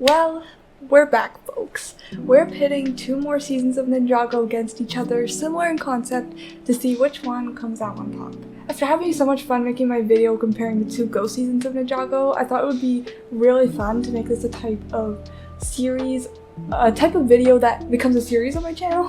Well, we're back, folks. We're pitting 2 more seasons of Ninjago against each other, similar in concept, to see which one comes out on top. After having so much fun making my video comparing the 2 Go seasons of Ninjago, I thought it would be really fun to make this a type of video that becomes a series on my channel.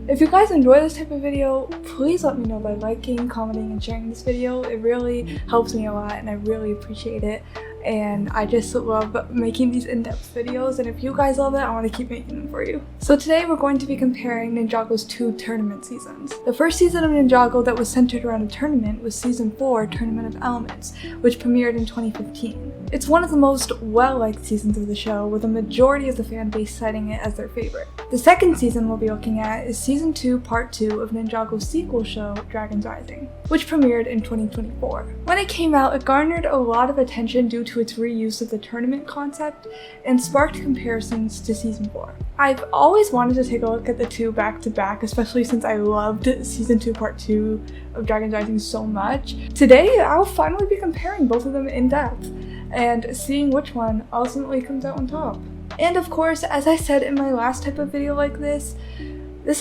If you guys enjoy this type of video, please let me know by liking, commenting, and sharing this video. It really helps me a lot and I really appreciate it. And I just love making these in-depth videos, and if you guys love it, I want to keep making them for you. So today we're going to be comparing Ninjago's 2 tournament seasons. The first season of Ninjago that was centered around a tournament was Season 4, Tournament of Elements, which premiered in 2015. It's one of the most well-liked seasons of the show, with a majority of the fan base citing it as their favorite. The second season we'll be looking at is Season 2, Part 2 of Ninjago's sequel show, Dragon's Rising, which premiered in 2024. When it came out, it garnered a lot of attention due to its reuse of the tournament concept and sparked comparisons to Season 4. I've always wanted to take a look at the 2 back to back, especially since I loved Season 2 Part 2 of Dragon's Rising so much. Today, I'll finally be comparing both of them in depth and seeing which one ultimately comes out on top. And of course, as I said in my last type of video like this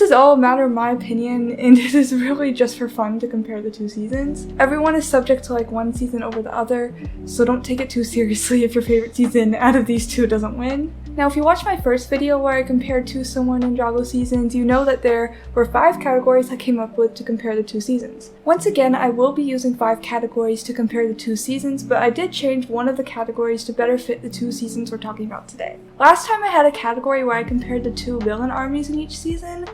is all a matter of my opinion, and it is really just for fun to compare the 2 seasons. Everyone is subject to like one season over the other, so don't take it too seriously if your favorite season out of these 2 doesn't win. Now, if you watched my first video where I compared 2 similar Ninjago seasons, you know that there were 5 categories I came up with to compare the 2 seasons. Once again, I will be using 5 categories to compare the 2 seasons, but I did change one of the categories to better fit the 2 seasons we're talking about today. Last time I had a category where I compared the 2 villain armies in each season,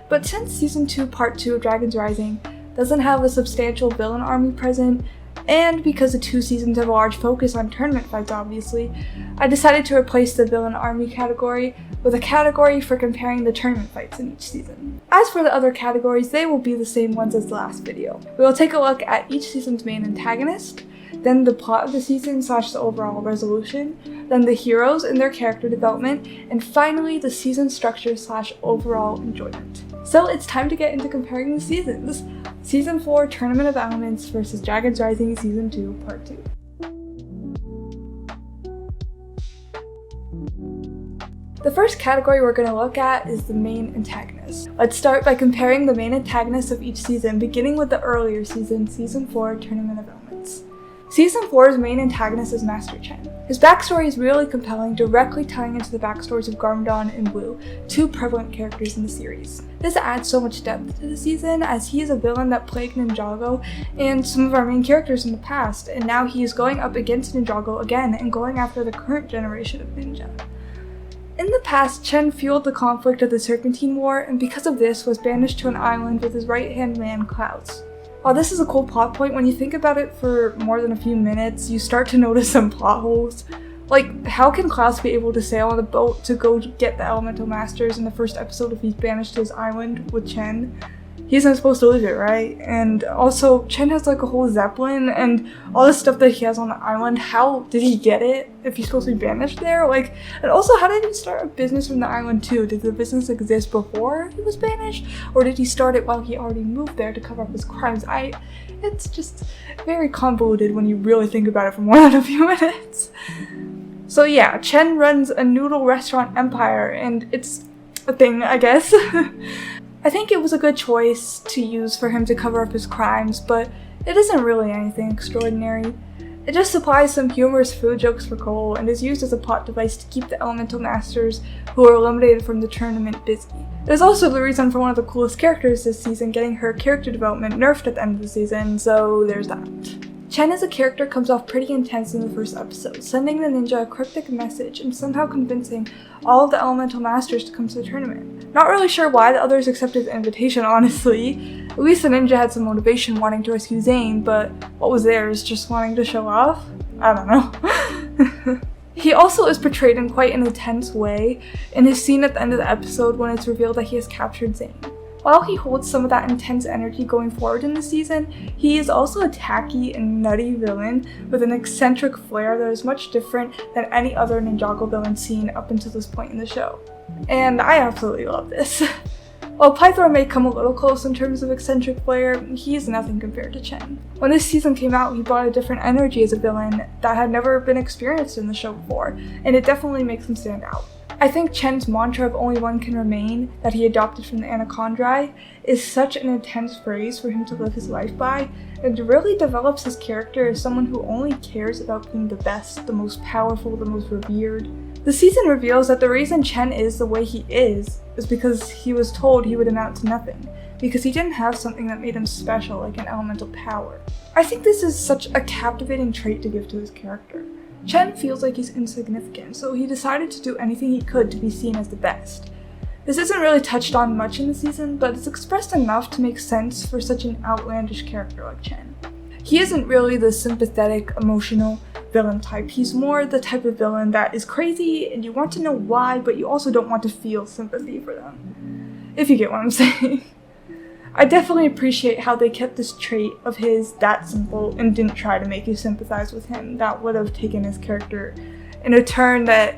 but since Season 2 Part 2 of Dragon's Rising doesn't have a substantial villain army present, and because the 2 seasons have a large focus on tournament fights obviously, I decided to replace the villain army category with a category for comparing the tournament fights in each season. As for the other categories, they will be the same ones as the last video. We will take a look at each season's main antagonist, then the plot of the season / the overall resolution, then the heroes and their character development, and finally the season structure / overall enjoyment. So it's time to get into comparing the seasons. Season 4 Tournament of Elements versus Dragon's Rising Season 2 Part 2. The first category we're going to look at is the main antagonist. Let's start by comparing the main antagonists of each season, beginning with the earlier season, Season 4 Tournament of Elements. Season 4's main antagonist is Master Chen. His backstory is really compelling, directly tying into the backstories of Garmadon and Wu, 2 prevalent characters in the series. This adds so much depth to the season, as he is a villain that plagued Ninjago and some of our main characters in the past, and now he is going up against Ninjago again and going after the current generation of ninja. In the past, Chen fueled the conflict of the Serpentine War, and because of this was banished to an island with his right-hand man, Klaus. While this is a cool plot point, when you think about it for more than a few minutes, you start to notice some plot holes. Like, how can Klaus be able to sail on a boat to go get the Elemental Masters in the first episode if he's banished to his island with Chen? He isn't supposed to live it, right? And also, Chen has like a whole Zeppelin and all the stuff that he has on the island. How did he get it if he's supposed to be banished there? Like, and also, how did he start a business from the island too? Did the business exist before he was banished? Or did he start it while he already moved there to cover up his crimes? It's just very convoluted when you really think about it for more than a few minutes. So yeah, Chen runs a noodle restaurant empire, and it's a thing, I guess. I think it was a good choice to use for him to cover up his crimes, but it isn't really anything extraordinary. It just supplies some humorous food jokes for Cole and is used as a plot device to keep the Elemental Masters who are eliminated from the tournament busy. It is also the reason for one of the coolest characters this season getting her character development nerfed at the end of the season, so there's that. Chen as a character comes off pretty intense in the first episode, sending the ninja a cryptic message and somehow convincing all of the Elemental Masters to come to the tournament. Not really sure why the others accepted the invitation, honestly. At least the ninja had some motivation wanting to rescue Zane, but what was theirs, just wanting to show off? I don't know. He also is portrayed in quite an intense way in his scene at the end of the episode when it's revealed that he has captured Zane. While he holds some of that intense energy going forward in the season, he is also a tacky and nutty villain with an eccentric flair that is much different than any other Ninjago villain seen up until this point in the show. And I absolutely love this. While Pythor may come a little close in terms of eccentric flair, he is nothing compared to Chen. When this season came out, he brought a different energy as a villain that had never been experienced in the show before, and it definitely makes him stand out. I think Chen's mantra of only one can remain, that he adopted from the Anacondrae, is such an intense phrase for him to live his life by, and really develops his character as someone who only cares about being the best, the most powerful, the most revered. The season reveals that the reason Chen is the way he is because he was told he would amount to nothing, because he didn't have something that made him special like an elemental power. I think this is such a captivating trait to give to his character. Chen feels like he's insignificant, so he decided to do anything he could to be seen as the best. This isn't really touched on much in the season, but it's expressed enough to make sense for such an outlandish character like Chen. He isn't really the sympathetic, emotional villain type. He's more the type of villain that is crazy and you want to know why, but you also don't want to feel sympathy for them. If you get what I'm saying. I definitely appreciate how they kept this trait of his that simple and didn't try to make you sympathize with him. That would have taken his character in a turn that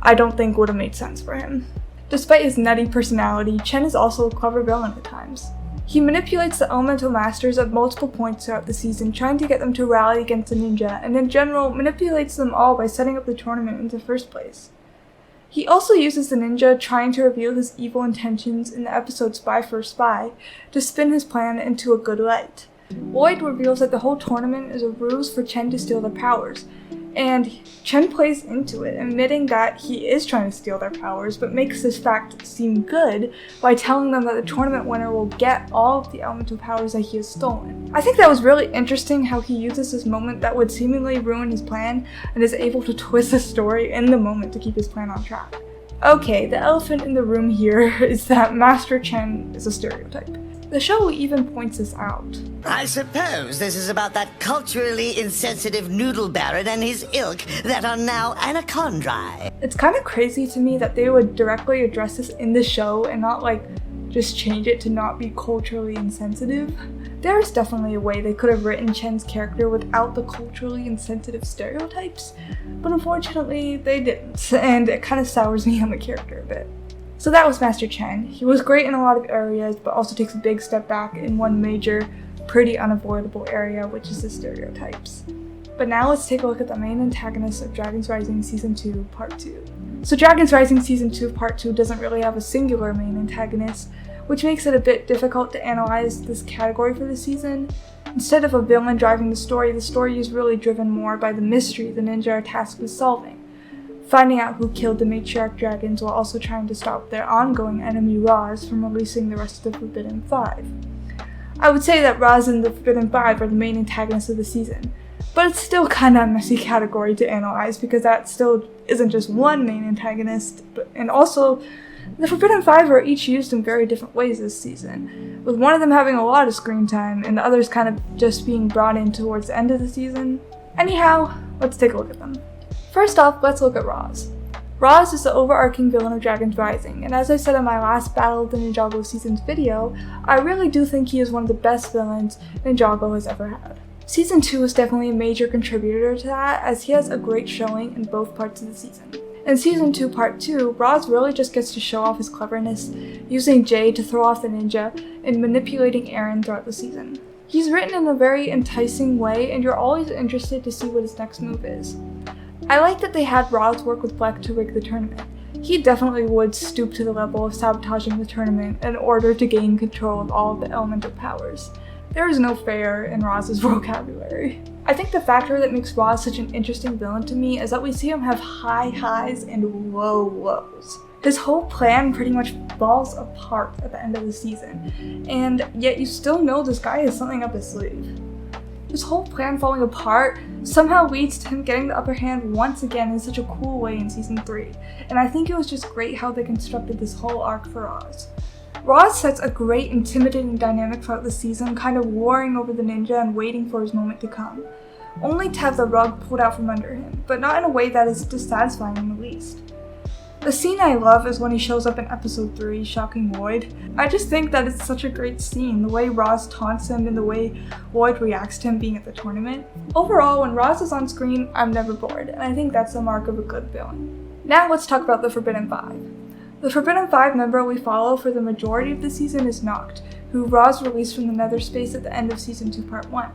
I don't think would have made sense for him. Despite his nutty personality, Chen is also a clever villain at times. He manipulates the elemental masters at multiple points throughout the season, trying to get them to rally against the ninja, and in general manipulates them all by setting up the tournament in the first place. He also uses the ninja trying to reveal his evil intentions in the episode Spy for Spy to spin his plan into a good light. Lloyd reveals that the whole tournament is a ruse for Chen to steal their powers, and Chen plays into it, admitting that he is trying to steal their powers, but makes this fact seem good by telling them that the tournament winner will get all of the elemental powers that he has stolen. I think that was really interesting how he uses this moment that would seemingly ruin his plan and is able to twist the story in the moment to keep his plan on track. Okay, the elephant in the room here is that Master Chen is a stereotype. The show even points this out. I suppose this is about that culturally insensitive noodle baron and his ilk that are now anacondrae. It's kind of crazy to me that they would directly address this in the show and not just change it to not be culturally insensitive. There's definitely a way they could have written Chen's character without the culturally insensitive stereotypes, but unfortunately they didn't, and it kind of sours me on the character a bit. So that was Master Chen. He was great in a lot of areas, but also takes a big step back in one major, pretty unavoidable area, which is the stereotypes. But now let's take a look at the main antagonist of Dragons Rising Season 2, Part 2. So Dragons Rising Season 2, Part 2 doesn't really have a singular main antagonist, which makes it a bit difficult to analyze this category for the season. Instead of a villain driving the story is really driven more by the mystery the ninja are tasked with solving. Finding out who killed the matriarch dragons while also trying to stop their ongoing enemy Roz from releasing the rest of the Forbidden Five. I would say that Roz and the Forbidden Five are the main antagonists of the season, but it's still kind of a messy category to analyze because that still isn't just one main antagonist, and also the Forbidden Five are each used in very different ways this season, with one of them having a lot of screen time and the others kind of just being brought in towards the end of the season. Anyhow, let's take a look at them. First off, let's look at Roz. Roz is the overarching villain of Dragons Rising, and as I said in my last Battle of the Ninjago Seasons video, I really do think he is one of the best villains Ninjago has ever had. Season 2 is definitely a major contributor to that, as he has a great showing in both parts of the season. In Season 2 Part 2, Roz really just gets to show off his cleverness, using Jade to throw off the ninja, and manipulating Eren throughout the season. He's written in a very enticing way, and you're always interested to see what his next move is. I like that they had Roz work with Black to rig the tournament. He definitely would stoop to the level of sabotaging the tournament in order to gain control of all of the elemental powers. There is no fair in Roz's vocabulary. I think the factor that makes Roz such an interesting villain to me is that we see him have high highs and low lows. His whole plan pretty much falls apart at the end of the season, and yet you still know this guy has something up his sleeve. His whole plan falling apart somehow leads to him getting the upper hand once again in such a cool way in Season 3, and I think it was just great how they constructed this whole arc for Roz. Roz sets a great intimidating dynamic throughout the season, kind of warring over the ninja and waiting for his moment to come, only to have the rug pulled out from under him, but not in a way that is dissatisfying in the least. The scene I love is when he shows up in episode 3, shocking Lloyd. I just think that it's such a great scene, the way Roz taunts him and the way Lloyd reacts to him being at the tournament. Overall, when Roz is on screen, I'm never bored, and I think that's the mark of a good villain. Now let's talk about the Forbidden Five. The Forbidden Five member we follow for the majority of the season is Noct, who Roz released from the Nether Space at the end of Season 2 Part 1.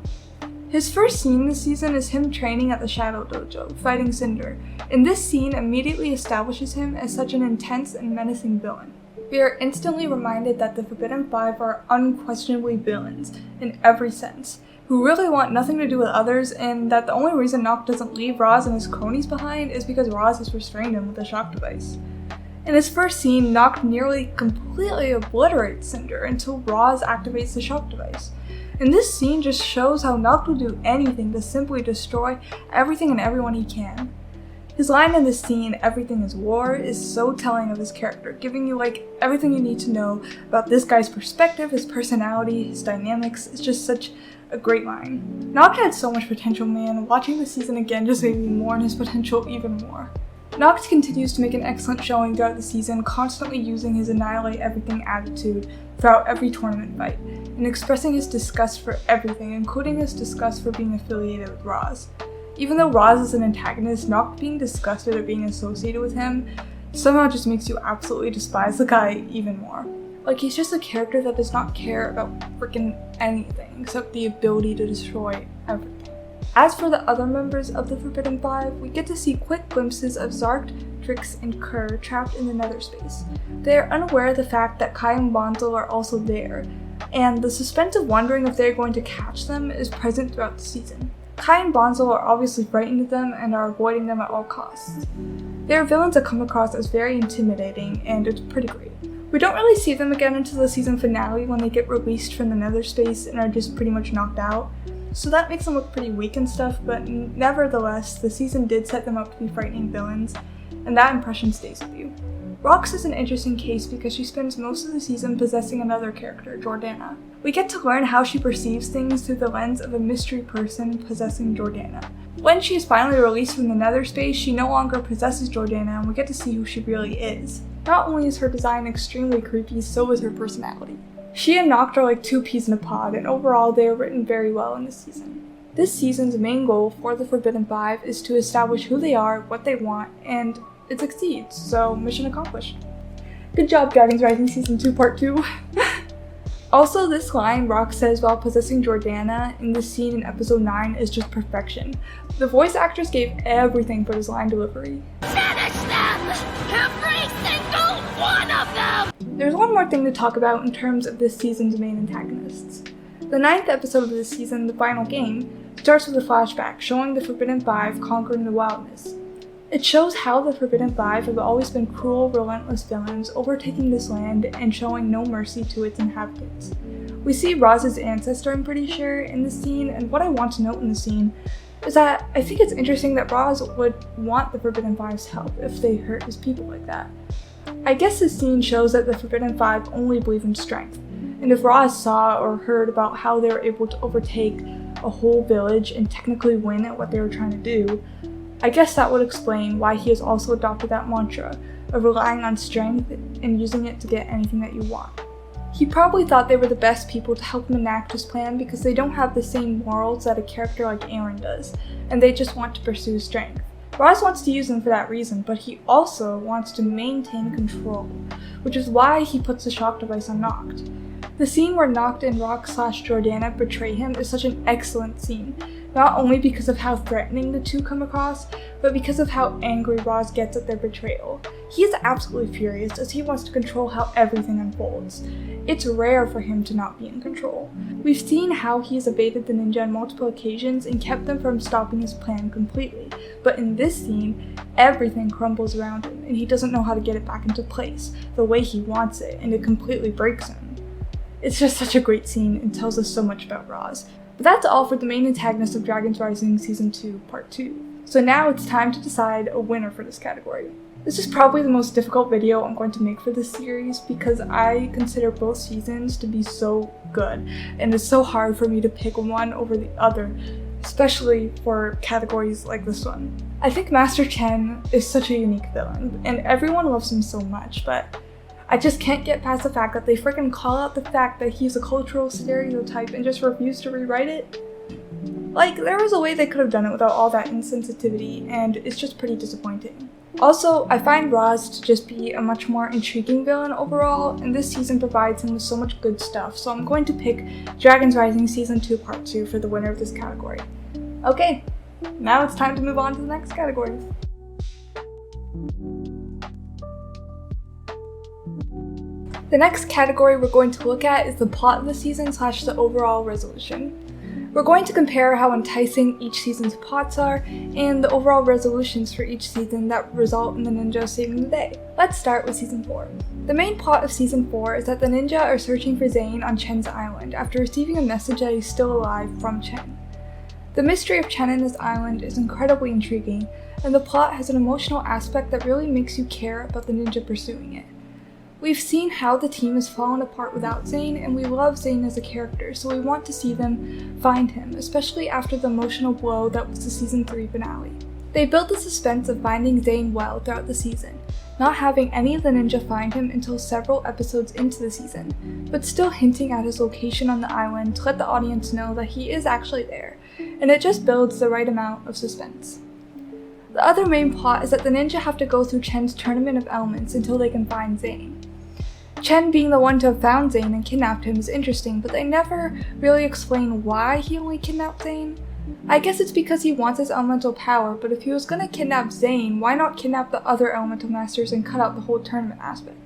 His first scene this season is him training at the Shadow Dojo, fighting Cinder, and this scene immediately establishes him as such an intense and menacing villain. We are instantly reminded that the Forbidden Five are unquestionably villains, in every sense, who really want nothing to do with others, and that the only reason Noct doesn't leave Roz and his cronies behind is because Roz has restrained him with a shock device. In his first scene, Noct nearly completely obliterates Cinder until Roz activates the shock device. And this scene just shows how Noct will do anything to simply destroy everything and everyone he can. His line in this scene, "Everything is war," is so telling of his character, giving you everything you need to know about this guy's perspective, his personality, his dynamics. It's just such a great line. Noct had so much potential, man. Watching the season again just made me mourn his potential even more. Noct continues to make an excellent showing throughout the season, constantly using his annihilate everything attitude throughout every tournament fight, and expressing his disgust for everything, including his disgust for being affiliated with Roz. Even though Roz is an antagonist, Noct being disgusted at being associated with him somehow just makes you absolutely despise the guy even more. He's just a character that does not care about freaking anything except the ability to destroy everything. As for the other members of the Forbidden Five, we get to see quick glimpses of Zark, Trix, and Kerr trapped in the Nether Space. They are unaware of the fact that Kai and Bonzel are also there, and the suspense of wondering if they are going to catch them is present throughout the season. Kai and Bonzel are obviously frightened of them and are avoiding them at all costs. They are villains that come across as very intimidating, and it's pretty great. We don't really see them again until the season finale when they get released from the Nether Space and are just pretty much knocked out. So that makes them look pretty weak and stuff, but nevertheless, the season did set them up to be frightening villains, and that impression stays with you. Rox is an interesting case because she spends most of the season possessing another character, Jordana. We get to learn how she perceives things through the lens of a mystery person possessing Jordana. When she is finally released from the Nether Space, she no longer possesses Jordana, and we get to see who she really is. Not only is her design extremely creepy, so is her personality. She and Noct are like two peas in a pod, and overall they are written very well in this season. This season's main goal for the Forbidden Five is to establish who they are, what they want, and it succeeds, so mission accomplished. Good job, Dragons Rising Season 2 Part 2! Also, this line Rox says while possessing Jordana in this scene in episode 9 is just perfection. The voice actress gave everything for this line delivery. Finish them! Every single one of them! There's one more thing to talk about in terms of this season's main antagonists. The 9th episode of this season, the final game, starts with a flashback showing the Forbidden Five conquering the wilderness. It shows how the Forbidden Five have always been cruel, relentless villains overtaking this land and showing no mercy to its inhabitants. We see Roz's ancestor, I'm pretty sure, in the scene, and what I want to note in the scene is that I think it's interesting that Roz would want the Forbidden Five's help if they hurt his people like that. I guess this scene shows that the Forbidden Five only believe in strength, and if Roz saw or heard about how they were able to overtake a whole village and technically win at what they were trying to do, I guess that would explain why he has also adopted that mantra of relying on strength and using it to get anything that you want. He probably thought they were the best people to help him enact his plan because they don't have the same morals that a character like Aaron does, and they just want to pursue strength. Roz wants to use them for that reason, but he also wants to maintain control, which is why he puts the shock device on Noct. The scene where Noct and Rox/Jordana betray him is such an excellent scene, not only because of how threatening the two come across, but because of how angry Roz gets at their betrayal. He is absolutely furious as he wants to control how everything unfolds. It's rare for him to not be in control. We've seen how he has evaded the ninja on multiple occasions and kept them from stopping his plan completely, but in this scene, everything crumbles around him and he doesn't know how to get it back into place the way he wants it, and it completely breaks him. It's just such a great scene and tells us so much about Roz. But that's all for the main antagonist of Dragons Rising Season 2 Part 2. So now it's time to decide a winner for this category. This is probably the most difficult video I'm going to make for this series because I consider both seasons to be so good, and it's so hard for me to pick one over the other, especially for categories like this one. I think Master Chen is such a unique villain, and everyone loves him so much, but I just can't get past the fact that they freaking call out the fact that he's a cultural stereotype and just refuse to rewrite it. Like, there was a way they could have done it without all that insensitivity, and it's just pretty disappointing. Also, I find Roz to just be a much more intriguing villain overall, and this season provides him with so much good stuff, so I'm going to pick Dragons Rising Season 2 Part 2 for the winner of this category. Okay, now it's time to move on to the next category. The next category we're going to look at is the plot of the season / the overall resolution. We're going to compare how enticing each season's plots are and the overall resolutions for each season that result in the ninja saving the day. Let's start with Season 4. The main plot of Season 4 is that the ninja are searching for Zane on Chen's island after receiving a message that he's still alive from Chen. The mystery of Chen and his island is incredibly intriguing, and the plot has an emotional aspect that really makes you care about the ninja pursuing it. We've seen how the team has fallen apart without Zane, and we love Zane as a character, so we want to see them find him, especially after the emotional blow that was the Season 3 finale. They built the suspense of finding Zane well throughout the season, not having any of the ninja find him until several episodes into the season, but still hinting at his location on the island to let the audience know that he is actually there, and it just builds the right amount of suspense. The other main plot is that the ninja have to go through Chen's Tournament of Elements until they can find Zane. Chen being the one to have found Zane and kidnapped him is interesting, but they never really explain why he only kidnapped Zane. I guess it's because he wants his elemental power, but if he was gonna kidnap Zane, why not kidnap the other elemental masters and cut out the whole tournament aspect?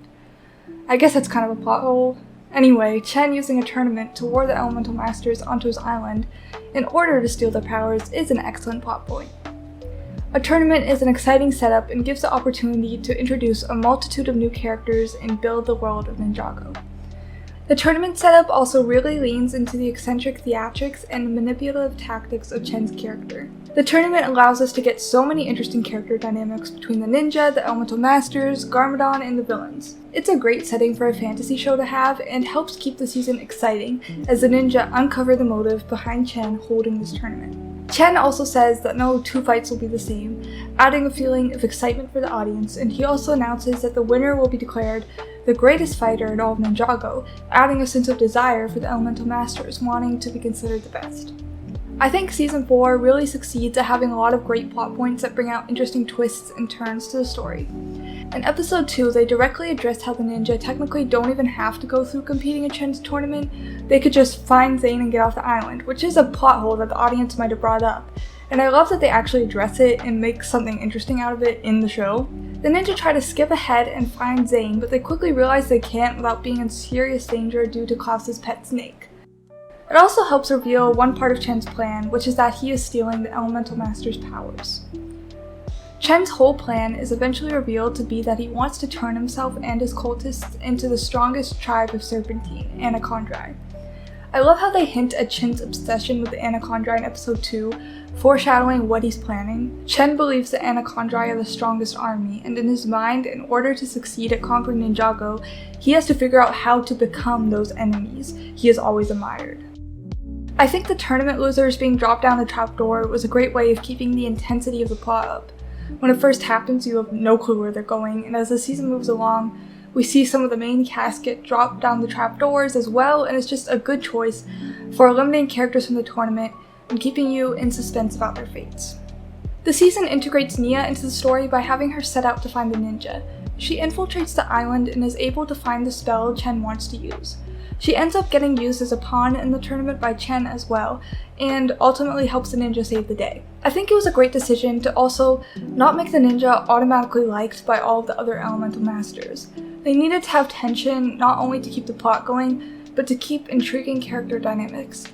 I guess that's kind of a plot hole. Anyway, Chen using a tournament to lure the elemental masters onto his island in order to steal their powers is an excellent plot point. A tournament is an exciting setup and gives the opportunity to introduce a multitude of new characters and build the world of Ninjago. The tournament setup also really leans into the eccentric theatrics and manipulative tactics of Chen's character. The tournament allows us to get so many interesting character dynamics between the ninja, the elemental masters, Garmadon, and the villains. It's a great setting for a fantasy show to have and helps keep the season exciting as the ninja uncover the motive behind Chen holding this tournament. Chen also says that no two fights will be the same, adding a feeling of excitement for the audience, and he also announces that the winner will be declared the greatest fighter in all of Ninjago, adding a sense of desire for the elemental masters wanting to be considered the best. I think Season 4 really succeeds at having a lot of great plot points that bring out interesting twists and turns to the story. In Episode 2, they directly address how the ninja technically don't even have to go through competing in Chen's tournament, they could just find Zane and get off the island, which is a plot hole that the audience might have brought up, and I love that they actually address it and make something interesting out of it in the show. The ninja try to skip ahead and find Zane, but they quickly realize they can't without being in serious danger due to Klaus's pet snake. It also helps reveal one part of Chen's plan, which is that he is stealing the Elemental Master's powers. Chen's whole plan is eventually revealed to be that he wants to turn himself and his cultists into the strongest tribe of Serpentine, Anachondri. I love how they hint at Chen's obsession with the Anachondri in Episode 2, foreshadowing what he's planning. Chen believes the Anachondri are the strongest army, and in his mind, in order to succeed at conquering Ninjago, he has to figure out how to become those enemies he has always admired. I think the tournament losers being dropped down the trapdoor was a great way of keeping the intensity of the plot up. When it first happens, you have no clue where they're going, and as the season moves along, we see some of the main cast get dropped down the trapdoors as well, and it's just a good choice for eliminating characters from the tournament and keeping you in suspense about their fates. The season integrates Nia into the story by having her set out to find the ninja. She infiltrates the island and is able to find the spell Chen wants to use. She ends up getting used as a pawn in the tournament by Chen as well, and ultimately helps the ninja save the day. I think it was a great decision to also not make the ninja automatically liked by all of the other elemental masters. They needed to have tension not only to keep the plot going, but to keep intriguing character dynamics.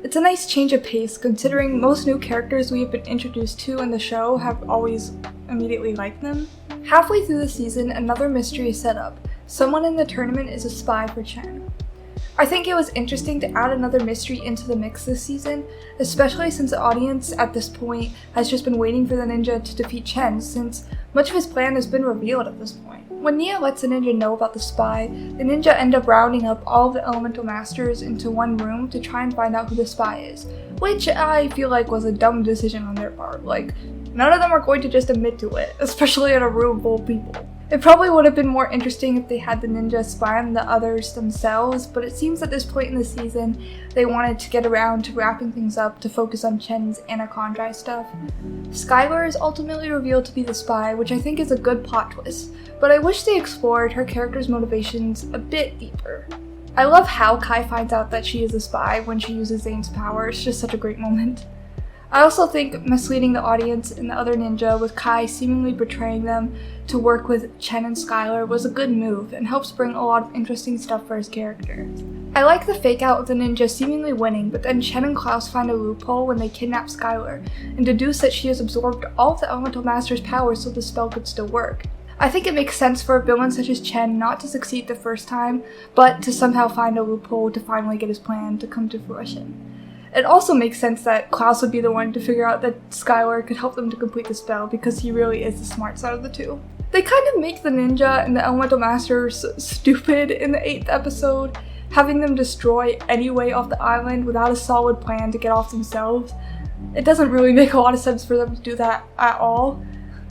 It's a nice change of pace considering most new characters we have been introduced to in the show have always immediately liked them. Halfway through the season, another mystery is set up. Someone in the tournament is a spy for Chen. I think it was interesting to add another mystery into the mix this season, especially since the audience at this point has just been waiting for the ninja to defeat Chen since much of his plan has been revealed at this point. When Nia lets the ninja know about the spy, the ninja end up rounding up all of the elemental masters into one room to try and find out who the spy is, which I feel like was a dumb decision on their part. Like, none of them are going to just admit to it, especially in a room full of people. It probably would have been more interesting if they had the ninja spy on the others themselves, but it seems at this point in the season, they wanted to get around to wrapping things up to focus on Chen's anachondri stuff. Skylar is ultimately revealed to be the spy, which I think is a good plot twist, but I wish they explored her character's motivations a bit deeper. I love how Kai finds out that she is a spy when she uses Zane's power. It's just such a great moment. I also think misleading the audience and the other ninja with Kai seemingly betraying them to work with Chen and Skylar was a good move and helps bring a lot of interesting stuff for his character. I like the fake out of the ninja seemingly winning, but then Chen and Klaus find a loophole when they kidnap Skylar and deduce that she has absorbed all of the Elemental Master's powers so the spell could still work. I think it makes sense for a villain such as Chen not to succeed the first time, but to somehow find a loophole to finally get his plan to come to fruition. It also makes sense that Klaus would be the one to figure out that Skylar could help them to complete the spell because he really is the smart side of the two. They kind of make the ninja and the Elemental Masters stupid in the 8th episode, having them destroy any way off the island without a solid plan to get off themselves. It doesn't really make a lot of sense for them to do that at all.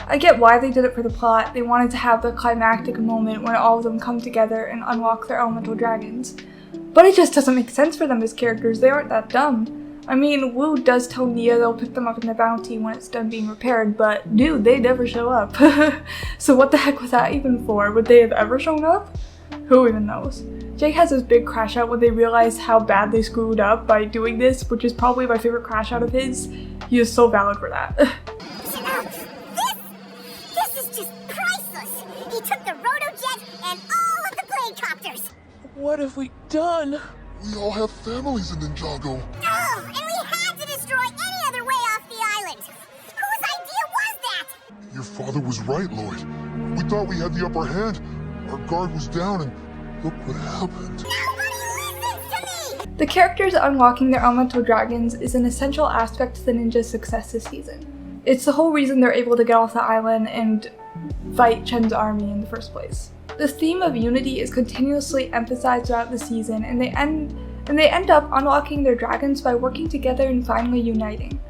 I get why they did it for the plot. They wanted to have the climactic moment when all of them come together and unlock their elemental dragons. But it just doesn't make sense for them as characters. They aren't that dumb. I mean, Wu does tell Nia they'll pick them up in the bounty when it's done being repaired, but dude, they never show up. So what the heck was that even for? Would they have ever shown up? Who even knows? Jake has this big crash out when they realize how bad they screwed up by doing this, which is probably my favorite crash out of his. He is so valid for that. This is just priceless! He took the rotojet and all of the blade copters! What have we done? We all have families in Ninjago. Oh, and we had to destroy any other way off the island! Whose idea was that? Your father was right, Lloyd. We thought we had the upper hand. Our guard was down and look what happened. Nobody listens to me! The characters unlocking their elemental dragons is an essential aspect to the ninja's success this season. It's the whole reason they're able to get off the island and fight Chen's army in the first place. The theme of unity is continuously emphasized throughout the season, and they end up unlocking their dragons by working together and finally uniting.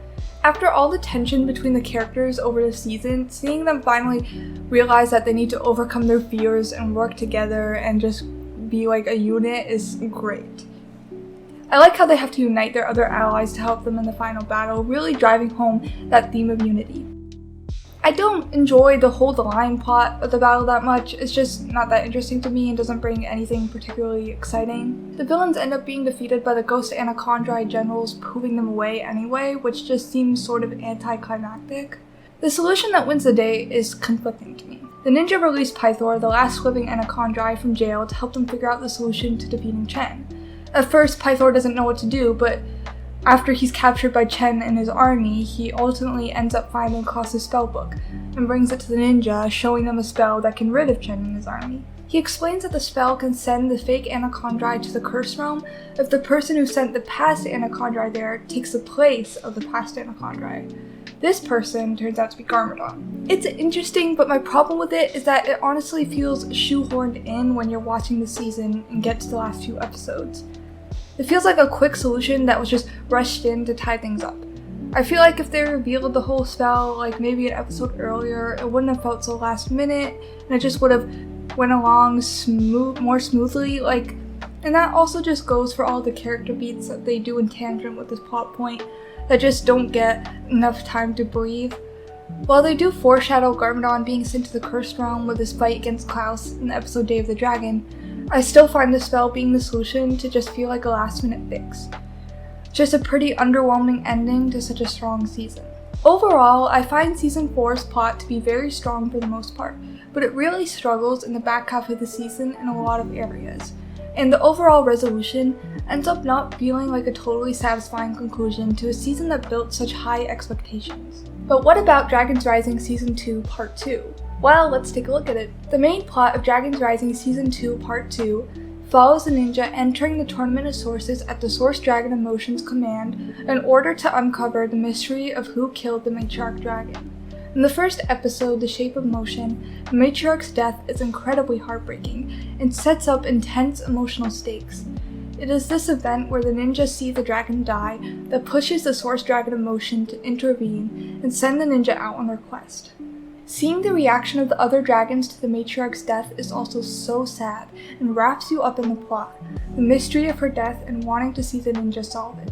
After all the tension between the characters over the season, seeing them finally realize that they need to overcome their fears and work together and just be like a unit is great. I like how they have to unite their other allies to help them in the final battle, really driving home that theme of unity. I don't enjoy the hold the line plot of the battle that much. It's just not that interesting to me and doesn't bring anything particularly exciting. The villains end up being defeated by the Ghost Anachondri generals, proving them away anyway, which just seems sort of anticlimactic. The solution that wins the day is conflicting to me. The ninja released Pythor, the last living Anachondri, from jail to help them figure out the solution to defeating Chen. At first, Pythor doesn't know what to do, but after he's captured by Chen and his army, he ultimately ends up finding Klaus's spellbook and brings it to the ninja, showing them a spell that can rid of Chen and his army. He explains that the spell can send the fake Anachondri to the Curse Realm if the person who sent the past Anachondri there takes the place of the past Anachondri. This person turns out to be Garmadon. It's interesting, but my problem with it is that it honestly feels shoehorned in when you're watching the season and get to the last few episodes. It feels like a quick solution that was just rushed in to tie things up. I feel like if they revealed the whole spell like maybe an episode earlier, it wouldn't have felt so last minute, and it just would have went along more smoothly. And that also just goes for all the character beats that they do in tangent with this plot point that just don't get enough time to breathe. While they do foreshadow Garmadon being sent to the Cursed Realm with his fight against Klaus in the episode Day of the Dragon, I still find the spell being the solution to just feel like a last-minute fix. Just a pretty underwhelming ending to such a strong season. Overall, I find Season 4's plot to be very strong for the most part, but it really struggles in the back half of the season in a lot of areas, and the overall resolution ends up not feeling like a totally satisfying conclusion to a season that built such high expectations. But what about Dragons Rising Season 2 Part 2? Well, let's take a look at it. The main plot of Dragons Rising Season 2 Part 2 follows the ninja entering the Tournament of Sources at the Source Dragon Emotions command in order to uncover the mystery of who killed the matriarch dragon. In the first episode, The Shape of Motion, the matriarch's death is incredibly heartbreaking and sets up intense emotional stakes. It is this event where the ninja see the dragon die that pushes the Source Dragon Emotion to intervene and send the ninja out on their quest. Seeing the reaction of the other dragons to the matriarch's death is also so sad and wraps you up in the plot, the mystery of her death and wanting to see the ninja solve it.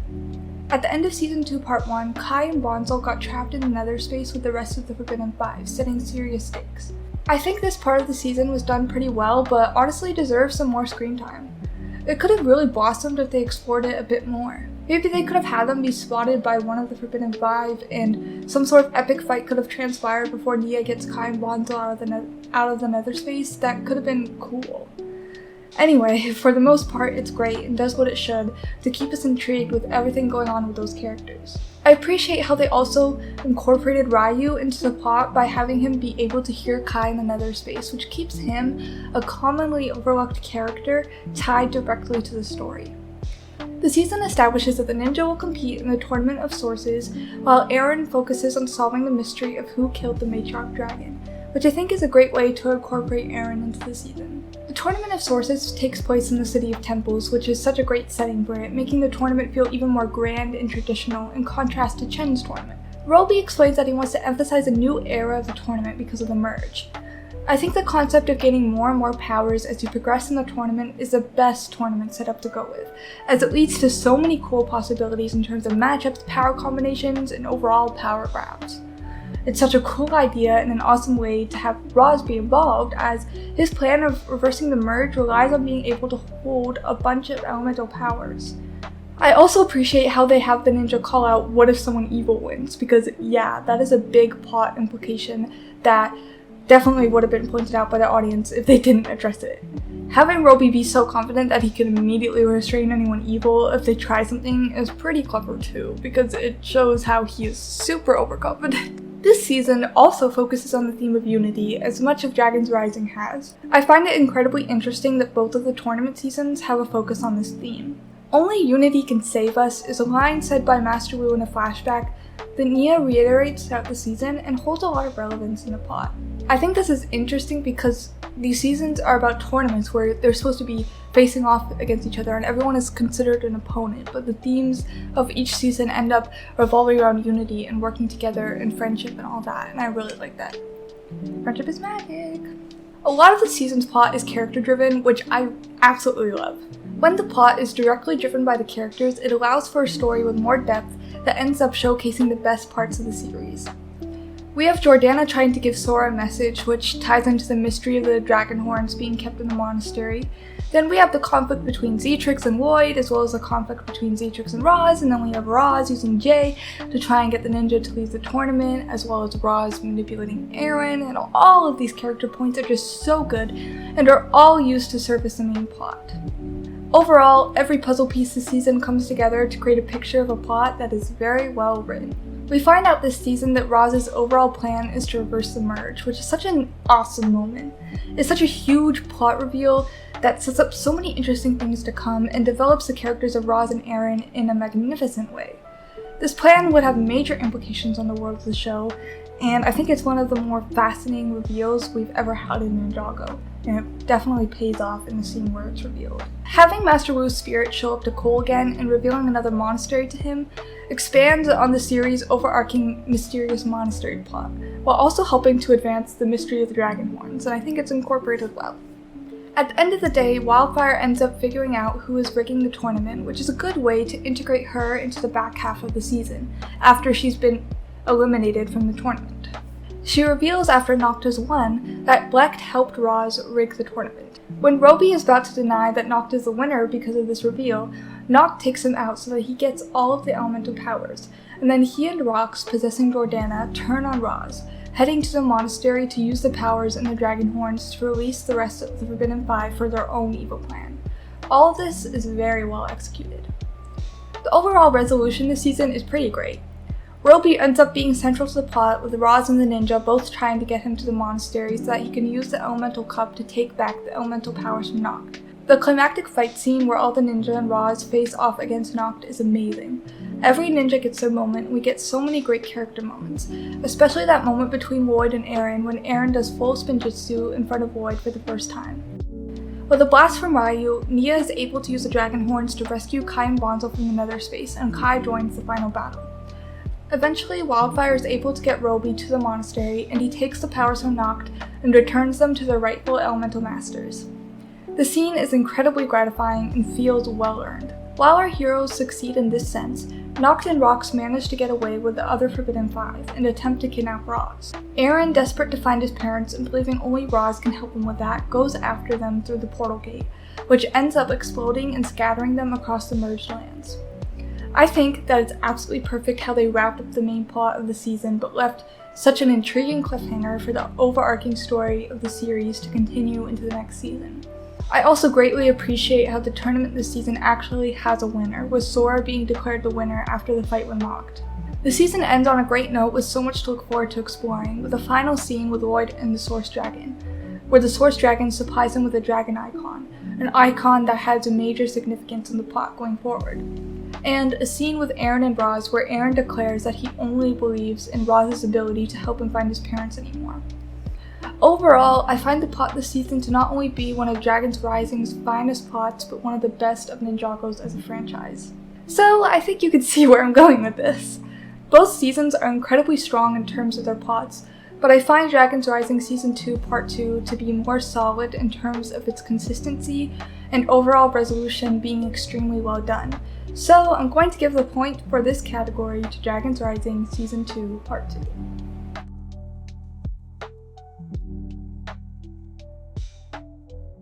At the end of Season 2 Part 1, Kai and Bonzel got trapped in the nether space with the rest of the Forbidden Five, setting serious stakes. I think this part of the season was done pretty well, but honestly deserves some more screen time. It could have really blossomed if they explored it a bit more. Maybe they could have had them be spotted by one of the Forbidden Five, and some sort of epic fight could have transpired before Nia gets Kai and Bonzel out of the nether space. That could have been cool. Anyway, for the most part, it's great and does what it should to keep us intrigued with everything going on with those characters. I appreciate how they also incorporated Ryu into the plot by having him be able to hear Kai in the nether space, which keeps him, a commonly overlooked character, tied directly to the story. The season establishes that the ninja will compete in the Tournament of Sources, while Eren focuses on solving the mystery of who killed the matriarch dragon, which I think is a great way to incorporate Eren into the season. The Tournament of Sources takes place in the City of Temples, which is such a great setting for it, making the tournament feel even more grand and traditional in contrast to Chen's tournament. Roby explains that he wants to emphasize a new era of the tournament because of the merge. I think the concept of gaining more and more powers as you progress in the tournament is the best tournament setup to go with, as it leads to so many cool possibilities in terms of matchups, power combinations, and overall power grabs. It's such a cool idea and an awesome way to have Roz be involved, as his plan of reversing the merge relies on being able to hold a bunch of elemental powers. I also appreciate how they have the ninja call out what if someone evil wins, because yeah, that is a big plot implication that definitely would have been pointed out by the audience if they didn't address it. Having Roby be so confident that he can immediately restrain anyone evil if they try something is pretty clever too, because it shows how he is super overconfident. This season also focuses on the theme of unity, as much of Dragon's Rising has. I find it incredibly interesting that both of the tournament seasons have a focus on this theme. "Only unity can save us" is a line said by Master Wu in a flashback that Nia reiterates throughout the season and holds a lot of relevance in the plot. I think this is interesting because these seasons are about tournaments where they're supposed to be facing off against each other and everyone is considered an opponent, but the themes of each season end up revolving around unity and working together and friendship and all that, and I really like that. Friendship is magic. A lot of the season's plot is character driven, which I absolutely love. When the plot is directly driven by the characters, it allows for a story with more depth that ends up showcasing the best parts of the series. We have Jordana trying to give Sora a message, which ties into the mystery of the dragon horns being kept in the monastery. Then we have the conflict between Zetrix and Lloyd, as well as the conflict between Zetrix and Roz, and then we have Roz using Jay to try and get the ninja to leave the tournament, as well as Roz manipulating Eren, and all of these character points are just so good, and are all used to surface the main plot. Overall, every puzzle piece this season comes together to create a picture of a plot that is very well written. We find out this season that Roz's overall plan is to reverse the merge, which is such an awesome moment. It's such a huge plot reveal that sets up so many interesting things to come and develops the characters of Roz and Eren in a magnificent way. This plan would have major implications on the world of the show, and I think it's one of the more fascinating reveals we've ever had in Ninjago, and it definitely pays off in the scene where it's revealed. Having Master Wu's spirit show up to Cole again and revealing another monastery to him expands on the series' overarching mysterious monastery plot, while also helping to advance the mystery of the dragon horns, and I think it's incorporated well. At the end of the day, Wildfire ends up figuring out who is rigging the tournament, which is a good way to integrate her into the back half of the season, after she's been eliminated from the tournament. She reveals after Noctis won that Blecht helped Roz rig the tournament. When Roby is about to deny that Noct is the winner because of this reveal, Noct takes him out so that he gets all of the elemental powers, and then he and Rox, possessing Jordana, turn on Roz, heading to the monastery to use the powers in the dragon horns to release the rest of the Forbidden Five for their own evil plan. All of this is very well executed. The overall resolution this season is pretty great. Roby ends up being central to the plot, with Roz and the ninja both trying to get him to the monastery so that he can use the elemental cup to take back the elemental powers from Noct. The climactic fight scene where all the ninja and Roz face off against Noct is amazing. Every ninja gets their moment, and we get so many great character moments, especially that moment between Lloyd and Eren when Eren does full spin jutsu in front of Lloyd for the first time. With a blast from Ryu, Nia is able to use the dragon horns to rescue Kai and Bonzel from the nether space, and Kai joins the final battle. Eventually, Wildfire is able to get Roby to the monastery, and he takes the powers from Noct and returns them to their rightful elemental masters. The scene is incredibly gratifying and feels well earned. While our heroes succeed in this sense, Noct and Rox manage to get away with the other Forbidden Five and attempt to kidnap Roz. Aaron, desperate to find his parents and believing only Roz can help him with that, goes after them through the portal gate, which ends up exploding and scattering them across the merged lands. I think that it's absolutely perfect how they wrapped up the main plot of the season but left such an intriguing cliffhanger for the overarching story of the series to continue into the next season. I also greatly appreciate how the tournament this season actually has a winner, with Sora being declared the winner after the fight with Noct. The season ends on a great note with so much to look forward to exploring, with a final scene with Lloyd and the Source Dragon, where the Source Dragon supplies him with a dragon icon, an icon that has a major significance in the plot going forward. And a scene with Aaron and Roz where Aaron declares that he only believes in Roz's ability to help him find his parents anymore. Overall, I find the plot this season to not only be one of Dragon's Rising's finest plots, but one of the best of Ninjago's as a franchise. So I think you can see where I'm going with this. Both seasons are incredibly strong in terms of their plots, but I find Dragon's Rising Season 2 Part 2 to be more solid in terms of its consistency and overall resolution being extremely well done. So I'm going to give the point for this category to Dragon's Rising Season 2 Part 2.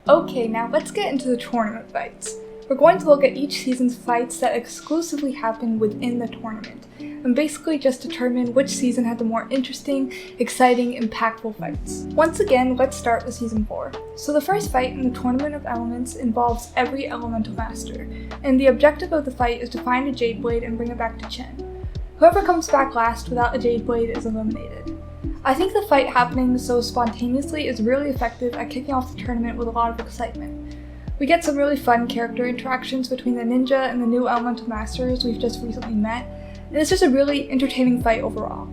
Okay, now let's get into the tournament fights. We're going to look at each season's fights that exclusively happen within the tournament, and basically just determine which season had the more interesting, exciting, impactful fights. Once again, let's start with Season 4. So the first fight in the Tournament of Elements involves every Elemental Master, and the objective of the fight is to find a Jade Blade and bring it back to Chen. Whoever comes back last without a Jade Blade is eliminated. I think the fight happening so spontaneously is really effective at kicking off the tournament with a lot of excitement. We get some really fun character interactions between the ninja and the new Elemental Masters we've just recently met, and it's just a really entertaining fight overall.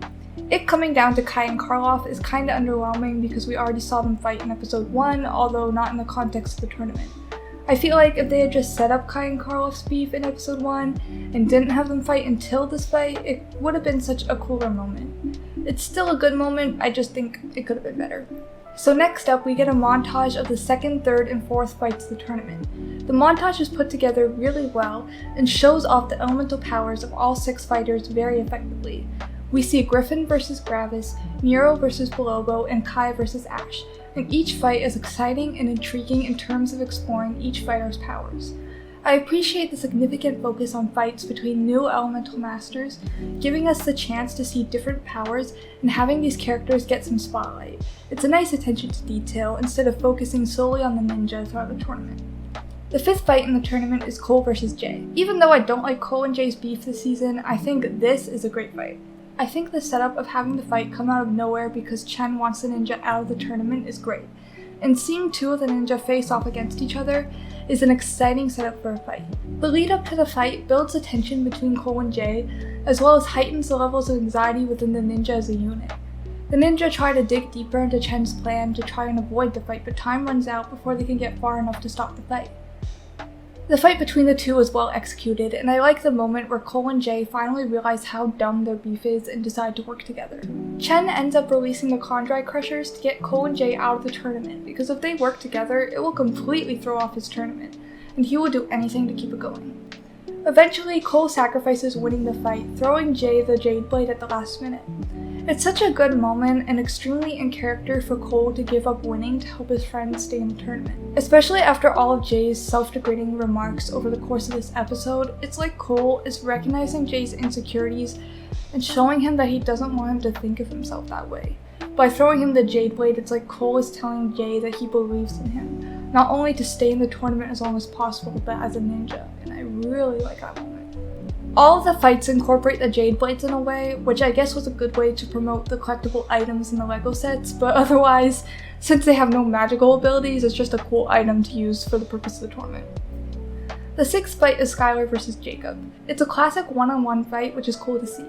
It coming down to Kai and Karloff is kinda underwhelming because we already saw them fight in episode 1, although not in the context of the tournament. I feel like if they had just set up Kai and Karloff's beef in episode 1 and didn't have them fight until this fight, it would have been such a cooler moment. It's still a good moment, I just think it could have been better. So next up, we get a montage of the second, third, and fourth fights of the tournament. The montage is put together really well and shows off the elemental powers of all 6 fighters very effectively. We see Griffin vs. Gravis, Nero vs. Bolobo, and Kai vs. Ash, and each fight is exciting and intriguing in terms of exploring each fighter's powers. I appreciate the significant focus on fights between new elemental masters, giving us the chance to see different powers and having these characters get some spotlight. It's a nice attention to detail instead of focusing solely on the ninja throughout the tournament. The 5th fight in the tournament is Cole vs. Jay. Even though I don't like Cole and Jay's beef this season, I think this is a great fight. I think the setup of having the fight come out of nowhere because Chen wants the ninja out of the tournament is great, and seeing 2 of the ninja face off against each other is an exciting setup for a fight. The lead up to the fight builds the tension between Cole and Jay, as well as heightens the levels of anxiety within the ninja as a unit. The ninja try to dig deeper into Chen's plan to try and avoid the fight, but time runs out before they can get far enough to stop the fight. The fight between the 2 is well executed, and I like the moment where Cole and Jay finally realize how dumb their beef is and decide to work together. Chen ends up releasing the Kondrai Crushers to get Cole and Jay out of the tournament, because if they work together, it will completely throw off his tournament, and he will do anything to keep it going. Eventually, Cole sacrifices winning the fight, throwing Jay the Jade Blade at the last minute. It's such a good moment and extremely in character for Cole to give up winning to help his friends stay in the tournament. Especially after all of Jay's self-degrading remarks over the course of this episode, it's like Cole is recognizing Jay's insecurities and showing him that he doesn't want him to think of himself that way. By throwing him the Jade Blade, it's like Cole is telling Jay that he believes in him, not only to stay in the tournament as long as possible, but as a ninja, and I really like that moment. All of the fights incorporate the Jade Blades in a way, which I guess was a good way to promote the collectible items in the LEGO sets, but otherwise, since they have no magical abilities, it's just a cool item to use for the purpose of the tournament. The 6th fight is Skylar vs. Jacob. It's a classic one-on-one fight, which is cool to see.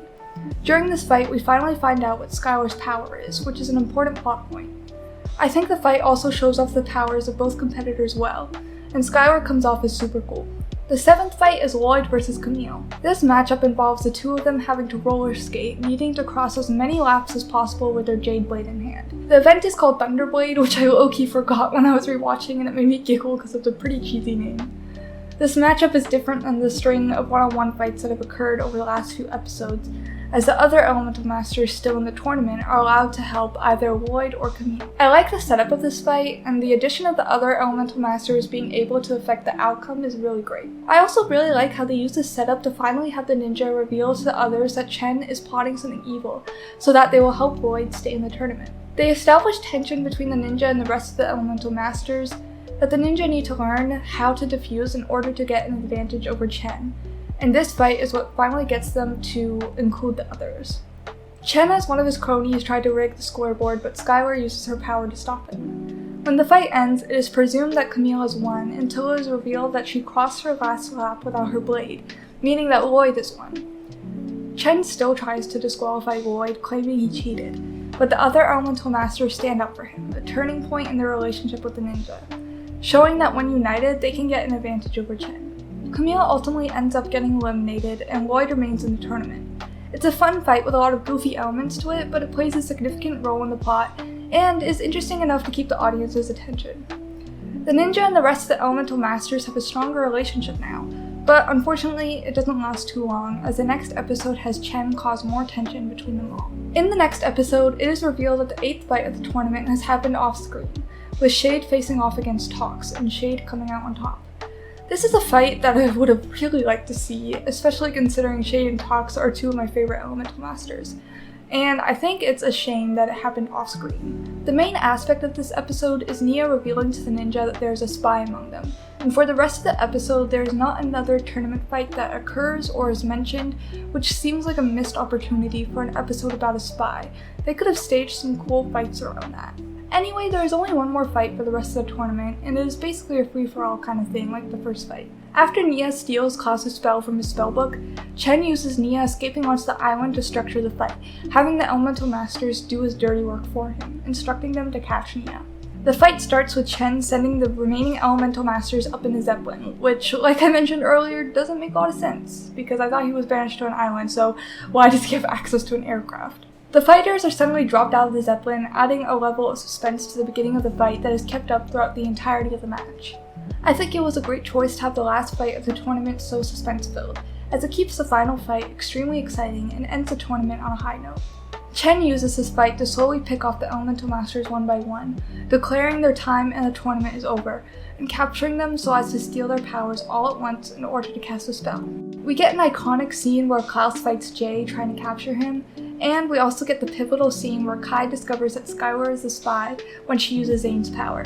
During this fight, we finally find out what Skylar's power is, which is an important plot point. I think the fight also shows off the powers of both competitors well, and Skylar comes off as super cool. The 7th fight is Lloyd versus Camille. This matchup involves the two of them having to roller skate, needing to cross as many laps as possible with their Jade Blade in hand. The event is called Thunderblade, which I low-key forgot when I was rewatching, and it made me giggle because it's a pretty cheesy name. This matchup is different than the string of one-on-one fights that have occurred over the last few episodes, as the other Elemental Masters still in the tournament are allowed to help either Lloyd or Camille. I like the setup of this fight, and the addition of the other Elemental Masters being able to affect the outcome is really great. I also really like how they use this setup to finally have the ninja reveal to the others that Chen is plotting something evil, so that they will help Lloyd stay in the tournament. They establish tension between the ninja and the rest of the Elemental Masters, that the ninja need to learn how to defuse in order to get an advantage over Chen. And this fight is what finally gets them to include the others. Chen, as one of his cronies, tried to rig the scoreboard, but Skylar uses her power to stop him. When the fight ends, it is presumed that Camille has won until it is revealed that she crossed her last lap without her blade, meaning that Lloyd has won. Chen still tries to disqualify Lloyd, claiming he cheated, but the other Elemental Masters stand up for him, a turning point in their relationship with the ninja, showing that when united, they can get an advantage over Chen. Camille ultimately ends up getting eliminated, and Lloyd remains in the tournament. It's a fun fight with a lot of goofy elements to it, but it plays a significant role in the plot, and is interesting enough to keep the audience's attention. The ninja and the rest of the Elemental Masters have a stronger relationship now, but unfortunately it doesn't last too long, as the next episode has Chen cause more tension between them all. In the next episode, it is revealed that the 8th fight of the tournament has happened off-screen, with Shade facing off against Tox, and Shade coming out on top. This is a fight that I would have really liked to see, especially considering Shade and Tox are two of my favorite Elemental Masters, and I think it's a shame that it happened off-screen. The main aspect of this episode is Nia revealing to the ninja that there's a spy among them, and for the rest of the episode there is not another tournament fight that occurs or is mentioned, which seems like a missed opportunity for an episode about a spy. They could have staged some cool fights around that. Anyway, there is only one more fight for the rest of the tournament, and it is basically a free-for-all kind of thing like the first fight. After Nia steals Klaus's spell from his spellbook, Chen uses Nia escaping onto the island to structure the fight, having the Elemental Masters do his dirty work for him, instructing them to catch Nia. The fight starts with Chen sending the remaining Elemental Masters up in a Zeppelin, which, like I mentioned earlier, doesn't make a lot of sense, because I thought he was banished to an island, so why does he have access to an aircraft? The fighters are suddenly dropped out of the Zeppelin, adding a level of suspense to the beginning of the fight that is kept up throughout the entirety of the match. I think it was a great choice to have the last fight of the tournament so suspense-filled, as it keeps the final fight extremely exciting and ends the tournament on a high note. Chen uses this fight to slowly pick off the Elemental Masters one by one, declaring their time in the tournament is over, and capturing them so as to steal their powers all at once in order to cast a spell. We get an iconic scene where Klaus fights Jay trying to capture him, and we also get the pivotal scene where Kai discovers that Skylar is a spy when she uses Zane's power.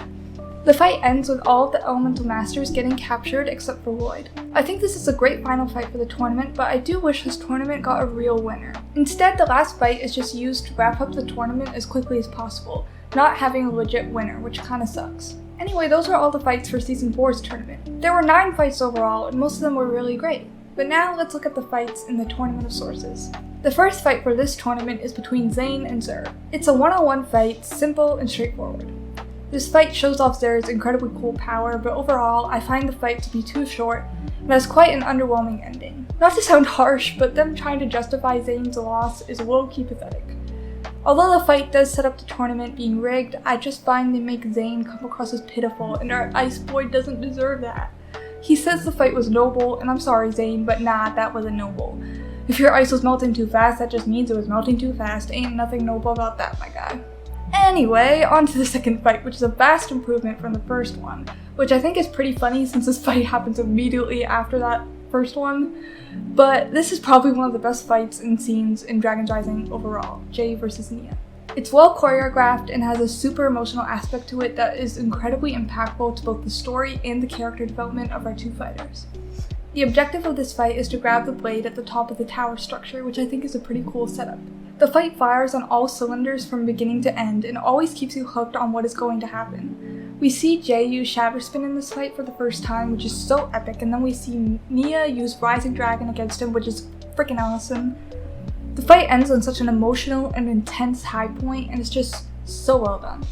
The fight ends with all of the Elemental Masters getting captured except for Lloyd. I think this is a great final fight for the tournament, but I do wish this tournament got a real winner. Instead, the last fight is just used to wrap up the tournament as quickly as possible, not having a legit winner, which kinda sucks. Anyway, those are all the fights for Season 4's tournament. There were 9 fights overall, and most of them were really great. But now let's look at the fights in the Tournament of Sources. The first fight for this tournament is between Zane and Zer. It's a one-on-one fight, simple and straightforward. This fight shows off Zer's incredibly cool power, but overall, I find the fight to be too short and has quite an underwhelming ending. Not to sound harsh, but them trying to justify Zane's loss is low-key pathetic. Although the fight does set up the tournament being rigged, I just find they make Zane come across as pitiful, and our Ice Boy doesn't deserve that. He says the fight was noble, and I'm sorry Zane, but nah, that wasn't noble. If your ice was melting too fast, that just means it was melting too fast. Ain't nothing noble about that, my guy. Anyway, on to the second fight, which is a vast improvement from the first one, which I think is pretty funny since this fight happens immediately after that first one. But this is probably one of the best fights and scenes in Dragon's Rising overall, Jay versus Nia. It's well choreographed and has a super emotional aspect to it that is incredibly impactful to both the story and the character development of our two fighters. The objective of this fight is to grab the blade at the top of the tower structure, which I think is a pretty cool setup. The fight fires on all cylinders from beginning to end and always keeps you hooked on what is going to happen. We see Jay use Shatter Spin in this fight for the first time, which is so epic, and then we see Nia use Rising Dragon against him, which is freaking awesome. The fight ends on such an emotional and intense high point, and it's just so well done.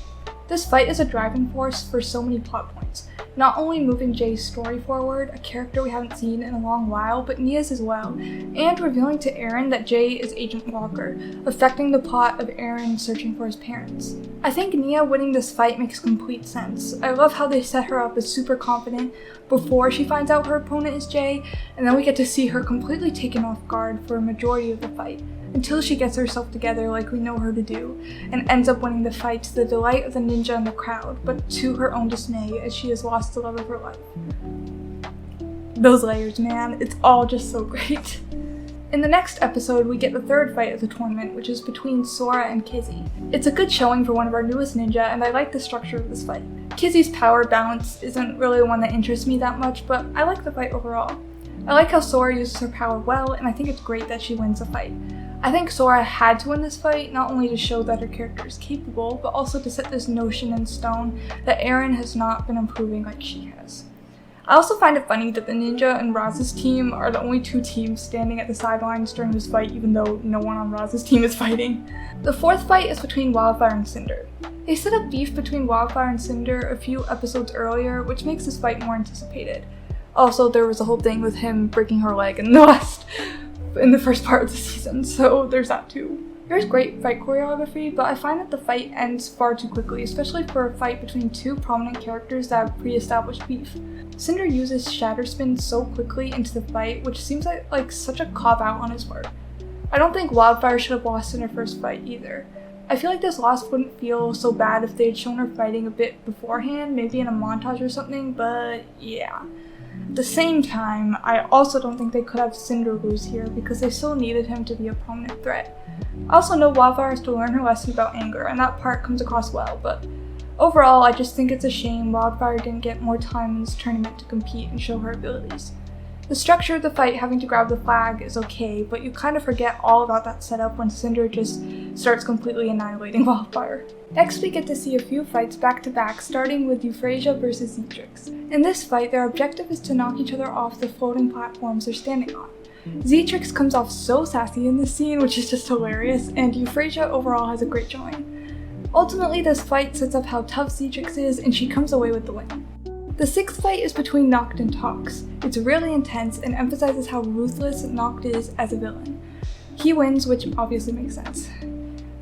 This fight is a driving force for so many plot points. not only moving Jay's story forward, a character we haven't seen in a long while, but Nia's as well, and revealing to Eren that Jay is Agent Walker, affecting the plot of Eren searching for his parents. I think Nia winning this fight makes complete sense. I love how they set her up as super confident before she finds out her opponent is Jay, and then we get to see her completely taken off guard for a majority of the fight, until she gets herself together like we know her to do, and ends up winning the fight to the delight of the ninja and the crowd, but to her own dismay as she has lost the love of her life. Those layers, man, it's all just so great. In the next episode, we get the third fight of the tournament, which is between Sora and Kizzy. It's a good showing for one of our newest ninja, and I like the structure of this fight. Kizzy's power balance isn't really one that interests me that much, but I like the fight overall. I like how Sora uses her power well, and I think it's great that she wins the fight. I think Sora had to win this fight, not only to show that her character is capable, but also to set this notion in stone that Eren has not been improving like she has. I also find it funny that the Ninja and Raz's team are the only two teams standing at the sidelines during this fight, even though no one on Raz's team is fighting. The fourth fight is between Wildfire and Cinder. They set up beef between Wildfire and Cinder a few episodes earlier, which makes this fight more anticipated. Also, there was a whole thing with him breaking her leg in the first part of the season, so there's that too. There's great fight choreography, but I find that the fight ends far too quickly, especially for a fight between two prominent characters that have pre-established beef. Cinder uses Shatter Spin so quickly into the fight, which seems like such a cop-out on his part. I don't think Wildfire should have lost in her first fight either. I feel like this loss wouldn't feel so bad if they had shown her fighting a bit beforehand, maybe in a montage or something, but yeah. At the same time, I also don't think they could have Cinder lose here because they still needed him to be a prominent threat. I also know Wildfire has to learn her lesson about anger, and that part comes across well, but overall, I just think it's a shame Wildfire didn't get more time in this tournament to compete and show her abilities. The structure of the fight having to grab the flag is okay, but you kind of forget all about that setup when Cinder just starts completely annihilating Wildfire. Next, we get to see a few fights back to back, starting with Euphrasia versus Zetrix. In this fight, their objective is to knock each other off the floating platforms they're standing on. Zetrix comes off so sassy in this scene, which is just hilarious, and Euphrasia overall has a great showing. Ultimately, this fight sets up how tough Zetrix is, and she comes away with the win. The sixth fight is between Noct and Tox. It's really intense and emphasizes how ruthless Noct is as a villain. He wins, which obviously makes sense.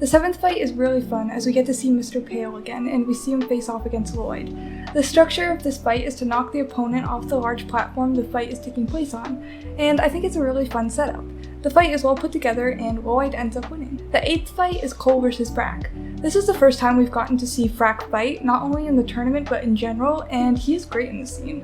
The seventh fight is really fun as we get to see Mr. Pale again and we see him face off against Lloyd. The structure of this fight is to knock the opponent off the large platform the fight is taking place on, and I think it's a really fun setup. The fight is well put together and Lloyd ends up winning. The eighth fight is Cole versus Frack. This is the first time we've gotten to see Frack fight, not only in the tournament but in general, and he's great in this scene.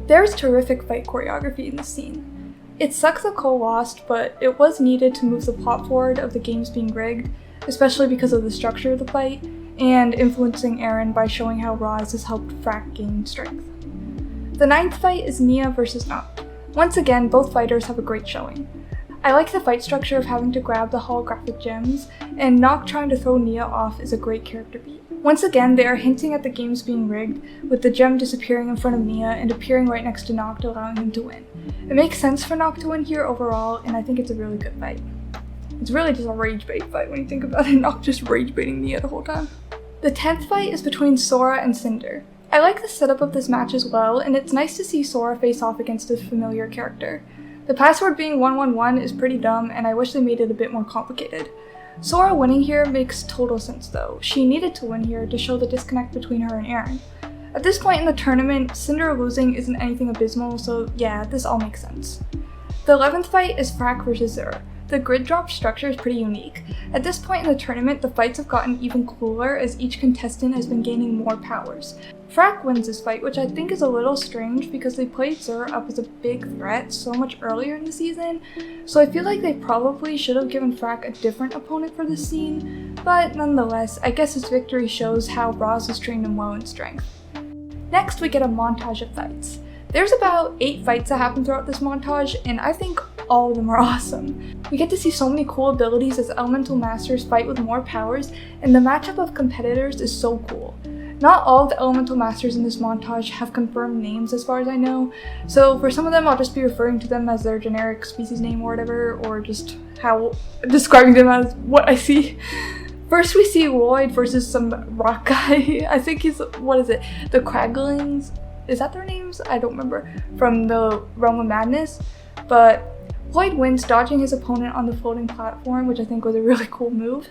There's terrific fight choreography in this scene. It sucks that Cole lost, but it was needed to move the plot forward of the games being rigged, especially because of the structure of the fight, and influencing Eren by showing how Roz has helped Frack gain strength. The ninth fight is Nia versus Noct. Once again, both fighters have a great showing. I like the fight structure of having to grab the holographic gems, and Noct trying to throw Nia off is a great character beat. Once again, they are hinting at the games being rigged, with the gem disappearing in front of Nia and appearing right next to Noct, allowing him to win. It makes sense for Noct to win here overall, and I think it's a really good fight. It's really just a rage bait fight when you think about it, Noct just rage baiting Nia the whole time. The 10th fight is between Sora and Cinder. I like the setup of this match as well, and it's nice to see Sora face off against a familiar character. The password being 111 is pretty dumb, and I wish they made it a bit more complicated. Sora winning here makes total sense though. She needed to win here to show the disconnect between her and Eren. At this point in the tournament, Cinder losing isn't anything abysmal, so yeah, this all makes sense. The 11th fight is Frack versus Xur. The grid drop structure is pretty unique. At this point in the tournament, the fights have gotten even cooler as each contestant has been gaining more powers. Frack wins this fight, which I think is a little strange because they played Xur up as a big threat so much earlier in the season, so I feel like they probably should have given Frack a different opponent for this scene, but nonetheless, I guess his victory shows how Roz has trained him well in strength. Next, we get a montage of fights. There's about 8 fights that happen throughout this montage, and I think all of them are awesome. We get to see so many cool abilities as Elemental Masters fight with more powers, and the matchup of competitors is so cool. Not all of the Elemental Masters in this montage have confirmed names as far as I know, so for some of them I'll just be referring to them as their generic species name or whatever, or just describing them as what I see. First we see Lloyd versus some rock guy. I think he's, the Kraglings? is that their names? I don't remember, from the Realm of Madness, but Lloyd wins, dodging his opponent on the floating platform, which I think was a really cool move.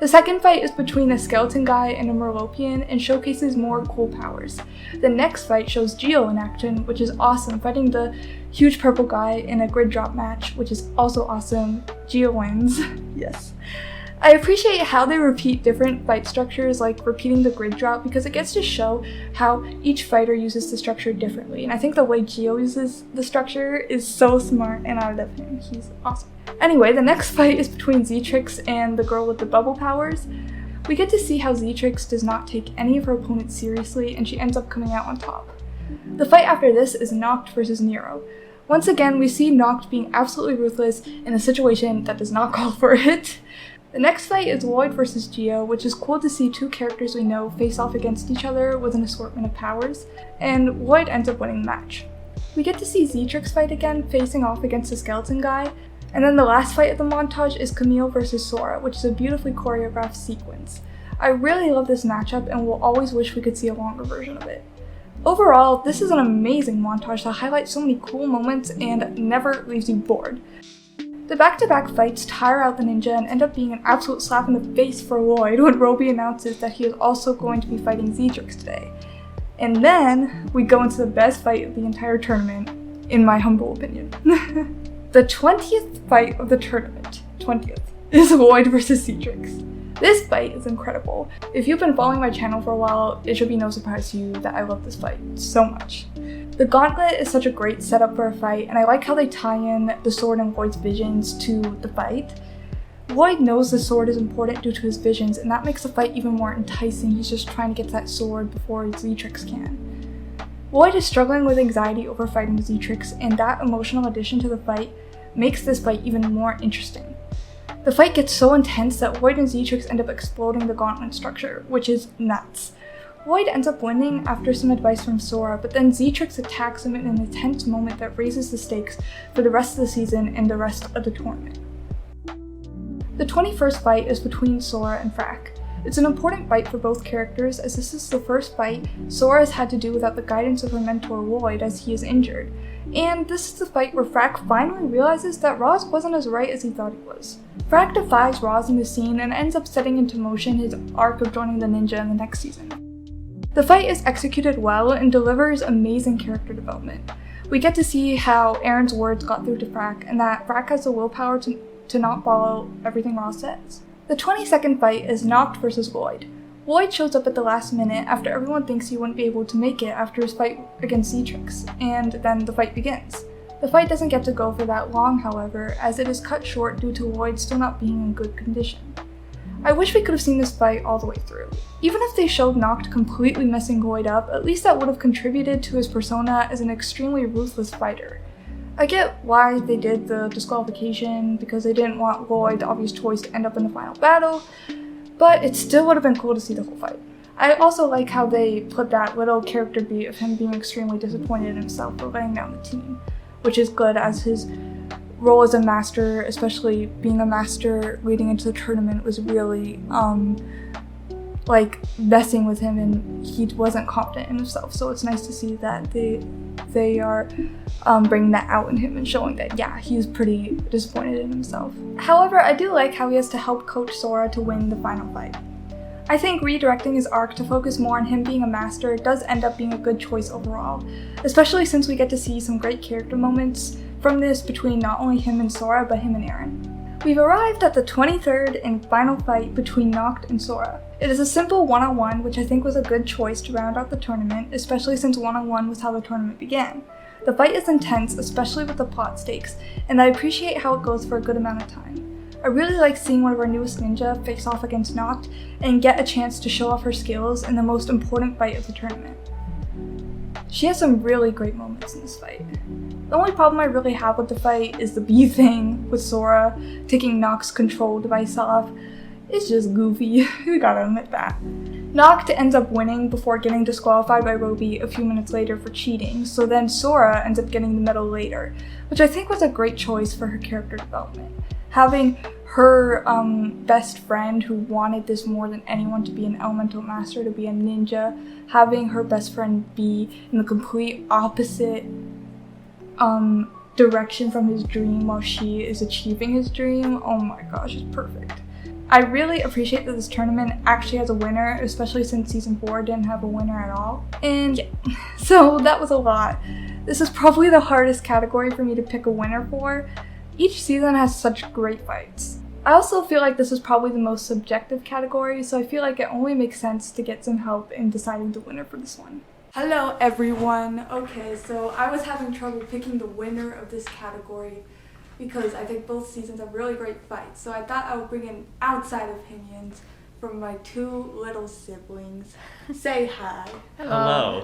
The second fight is between a skeleton guy and a Merlopian and showcases more cool powers. The next fight shows Geo in action, which is awesome, fighting the huge purple guy in a grid drop match, which is also awesome. Geo wins. Yes. I appreciate how they repeat different fight structures, like repeating the grid drop, because it gets to show how each fighter uses the structure differently. And I think the way Geo uses the structure is so smart, and I love him. He's awesome. Anyway, the next fight is between Zetrix and the girl with the bubble powers. We get to see how Zetrix does not take any of her opponents seriously, and she ends up coming out on top. The fight after this is Noct versus Nero. Once again, we see Noct being absolutely ruthless in a situation that does not call for it. The next fight is Lloyd versus Geo, which is cool to see two characters we know face off against each other with an assortment of powers, and Lloyd ends up winning the match. We get to see Zetrix fight again, facing off against the skeleton guy, and then the last fight of the montage is Camille versus Sora, which is a beautifully choreographed sequence. I really love this matchup and will always wish we could see a longer version of it. Overall, this is an amazing montage that highlights so many cool moments and never leaves you bored. The back-to-back fights tire out the ninja and end up being an absolute slap in the face for Lloyd when Roby announces that he is also going to be fighting Zetrix today. And then we go into the best fight of the entire tournament, in my humble opinion. The 20th fight of the tournament, 20th, is Lloyd versus Zetrix. This fight is incredible. If you've been following my channel for a while, it should be no surprise to you that I love this fight so much. The gauntlet is such a great setup for a fight, and I like how they tie in the sword and Lloyd's visions to the fight. Lloyd knows the sword is important due to his visions, and that makes the fight even more enticing. He's just trying to get that sword before Zetrix can. Lloyd is struggling with anxiety over fighting Zetrix, and that emotional addition to the fight makes this fight even more interesting. The fight gets so intense that Lloyd and Zetrix end up exploding the gauntlet structure, which is nuts. Lloyd ends up winning after some advice from Sora, but then Zetrix attacks him in an intense moment that raises the stakes for the rest of the season and the rest of the tournament. The 21st fight is between Sora and Frack. It's an important fight for both characters, as this is the first fight Sora has had to do without the guidance of her mentor Lloyd as he is injured. And this is the fight where Frack finally realizes that Roz wasn't as right as he thought he was. Frack defies Roz in the scene and ends up setting into motion his arc of joining the ninja in the next season. The fight is executed well and delivers amazing character development. We get to see how Aaron's words got through to Frack, and that Frack has the willpower to not follow everything Roz says. The 22nd fight is Noct versus Lloyd. Lloyd shows up at the last minute after everyone thinks he wouldn't be able to make it after his fight against Zetrix, and then the fight begins. The fight doesn't get to go for that long, however, as it is cut short due to Lloyd still not being in good condition. I wish we could have seen this fight all the way through. Even if they showed Noct completely messing Lloyd up, at least that would have contributed to his persona as an extremely ruthless fighter. I get why they did the disqualification, because they didn't want Lloyd, the obvious choice, to end up in the final battle, but it still would have been cool to see the whole fight. I also like how they put that little character beat of him being extremely disappointed in himself for letting down the team, which is good as his role as a master, especially being a master leading into the tournament, was really messing with him, and he wasn't confident in himself. So it's nice to see that they are bringing that out in him and showing that, yeah, he's pretty disappointed in himself. However, I do like how he has to help coach Sora to win the final fight. I think redirecting his arc to focus more on him being a master does end up being a good choice overall, especially since we get to see some great character moments from this between not only him and Sora, but him and Aaron. We've arrived at the 23rd and final fight between Noct and Sora. It is a simple one-on-one, which I think was a good choice to round out the tournament, especially since one-on-one was how the tournament began. The fight is intense, especially with the plot stakes, and I appreciate how it goes for a good amount of time. I really like seeing one of our newest ninja face off against Noct and get a chance to show off her skills in the most important fight of the tournament. She has some really great moments in this fight. The only problem I really have with the fight is the bee thing with Sora taking Noct's control device off. It's just goofy, we gotta admit that. Noct ends up winning before getting disqualified by Roby a few minutes later for cheating, so then Sora ends up getting the medal later, which I think was a great choice for her character development. having her best friend who wanted this more than anyone to be an elemental master, to be a ninja, having her best friend be in the complete opposite direction from his dream while she is achieving his dream. Oh my gosh, it's perfect. I really appreciate that this tournament actually has a winner, especially since season 4 didn't have a winner at all. And yeah, so that was a lot. This is probably the hardest category for me to pick a winner for. Each season has such great fights. I also feel like this is probably the most subjective category, so I feel like it only makes sense to get some help in deciding the winner for this one. Hello everyone. Okay, so I was having trouble picking the winner of this category because I think both seasons have really great fights. So I thought I would bring in outside opinions from my 2 little siblings. Say hi. Hello.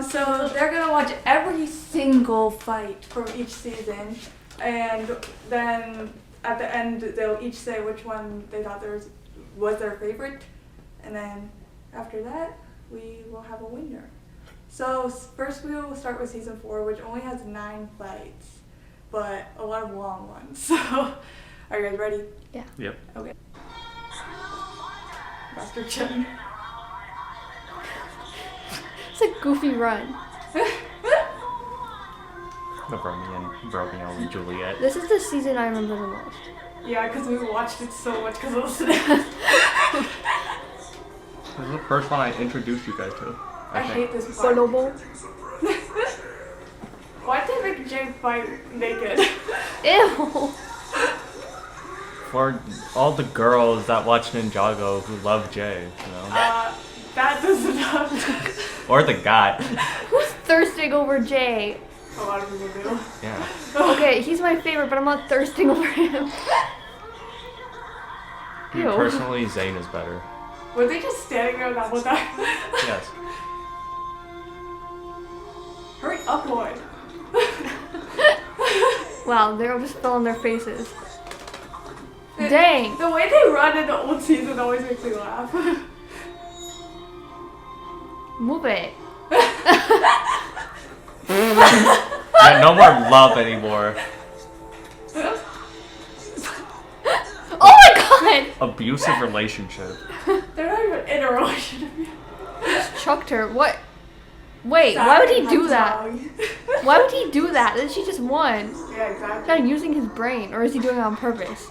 So they're gonna watch every single fight from each season, and then at the end they'll each say which one they thought was their favorite, and then after that we will have a winner. So first we will start with season 4, which only has 9 fights, but a lot of long ones. So are you guys ready? Yeah. Yep. Okay. Master Chen. It's a goofy run. The Romeo and Juliet. This is the season I remember the most. Yeah, because we watched it so much because of the snacks. This is the first one I introduced you guys to. I hate this part. Bonobo. Why'd they make Jay fight naked? Ew. For all the girls that watch Ninjago who love Jay, you know. That doesn't happen. Or the guy. Who's thirsting over Jay? A lot of people do. Yeah. Okay, he's my favorite, but I'm not thirsting over him. Me Ew. personally, Zayn is better. Were they just standing there that whole time? Yes. Hurry up, Lloyd. Wow, they all just fell on their faces. Dang. The way they run in the old season always makes me laugh. Move it. Yeah, no more love anymore. Oh my god! Abusive relationship. They're not even in a relationship. Just chucked her. What? Wait, why would he do that? Why would he do that? Then she just won. Yeah, exactly. He's not using his brain, or is he doing it on purpose?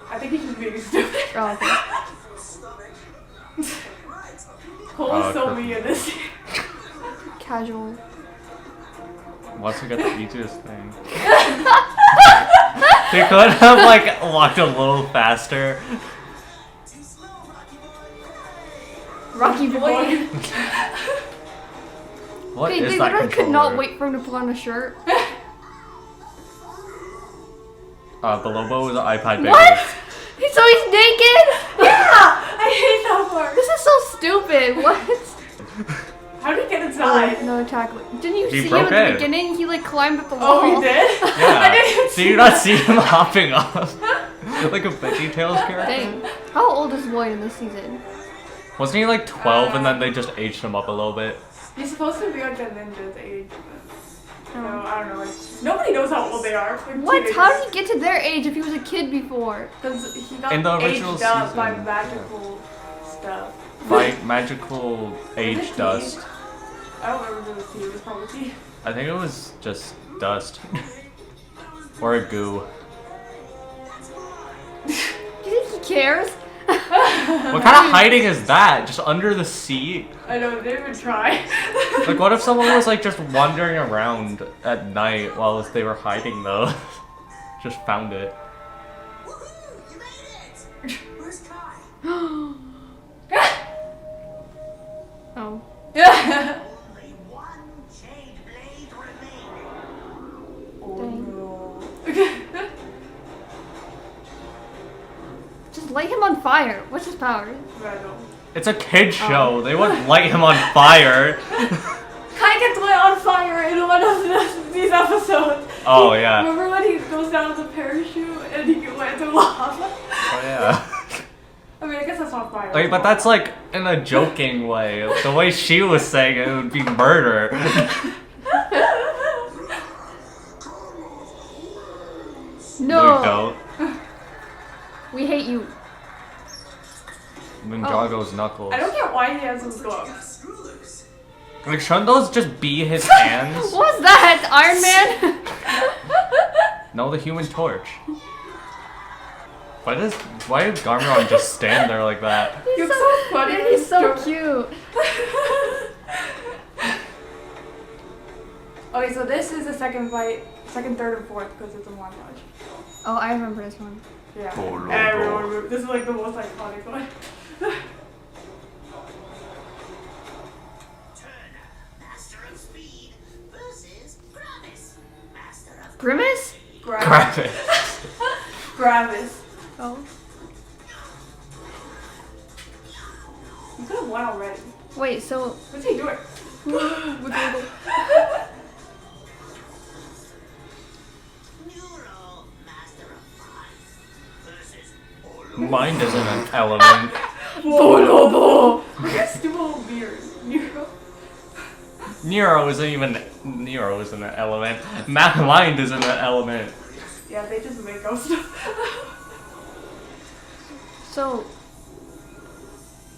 I think he's just being stupid. Oh, okay. Cole is so mean in this. Casual. Once we got the easiest thing. They could have like walked a little faster. Rocky boy. What Okay, is they that literally could not controller? wait for him to put on a shirt. The Lobo is an iPad baby. What? So he's naked? Yeah! I hate that part. This is so stupid. What? How did he get inside? No attack. Didn't you He see him broke at the it. beginning? He like climbed up the wall. Oh, he did? Yeah. I didn't even Do you not see him hopping off? Like a VeggieTales character? Dang. How old is Lloyd in this season? Wasn't he like 12 and then they just aged him up a little bit? He's supposed to be like a ninja's age. So, I don't know. Like, nobody knows how old they are. Like, What? How did he get to their age if he was a kid before? Because he got In the original aged up by season, magical stuff. By magical age Was it dust. tea? I don't remember if it was tea. It was probably tea. I think it was just dust. Or a goo. Do you think he cares? What kind of hiding is that? Just under the seat? I know, they didn't even try. Like what if someone was like just wandering around at night while they were hiding though? Just found it. Woohoo! You made it! Where's Kai? Oh. Yeah. Only one chained blade remaining. Oh no. Just light him on fire. What's his power? I know. It's a kid show. They wouldn't light him on fire. Kai gets lit on fire in one of these episodes. Oh yeah. Remember when he goes down with the parachute and he went into lava? Oh yeah. I mean, I guess that's not fire. Like, but that's like in a joking way. The way she was saying it would be murder. No. you don't. We hate you. Ninjago's knuckles. I don't get why he has those gloves. Like, shouldn't those just be his hands? What was that? Iron Man? No, the Human Torch. Why did Garmadon just stand there like that? He's so funny. He's so cute. Okay, so this is the second fight, second, third, and fourth because it's a montage. Oh, I remember this one. Yeah. Bolo. Everyone remember. This is like the most iconic one. Master of Speed versus Gravis, Master of Grimace? Grab it. Gravis. Oh. You could have won already. Wait, so What's he doing? Neuro, Master of Mind versus Mind isn't an element. Bonobo! Look at stupid little beard. Nero isn't an element. Mind isn't an element. Yeah, they just make up stuff. So,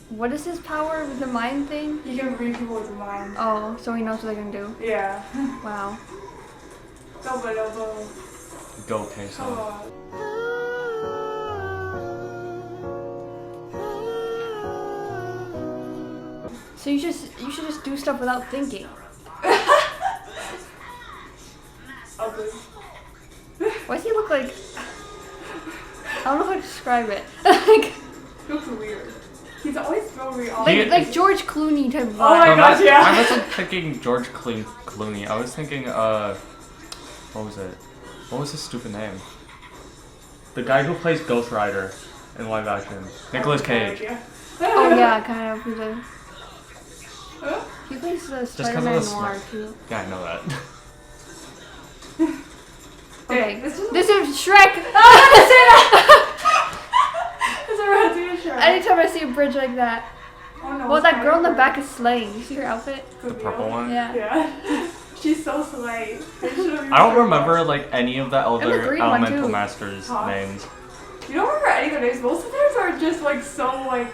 what is his power with the mind thing? He can read people's minds. Oh, so he knows what they're gonna do. Yeah. Wow. Go, Bonobo. Go, Queso. Come on. So you should just do stuff without thinking. Ugly. Why does he look like? I don't know how to describe it. Like Looks weird. He's always throwing me off. like George Clooney type vibe. Oh my No, gosh, yeah. I wasn't thinking George Clooney. I was thinking, what was it? What was his stupid name? The guy who plays Ghost Rider in live action. Nicolas Cage. Yeah. Oh yeah, kind of. He's a, Huh? he plays the 'cause of Spider-Man the noir smart- too. Yeah, I know that. Okay, This is- this is Shrek. It's a Razzie shirt. Anytime I see a bridge like that. Oh no. Well, that girl in the Spider-Man. back is slaying. You see her outfit? The purple one? Yeah. Yeah. She's so slay. I don't remember like any of the And the other green one, elemental too. masters' Huh? names. You don't remember any of their names. Most of theirs are just like so like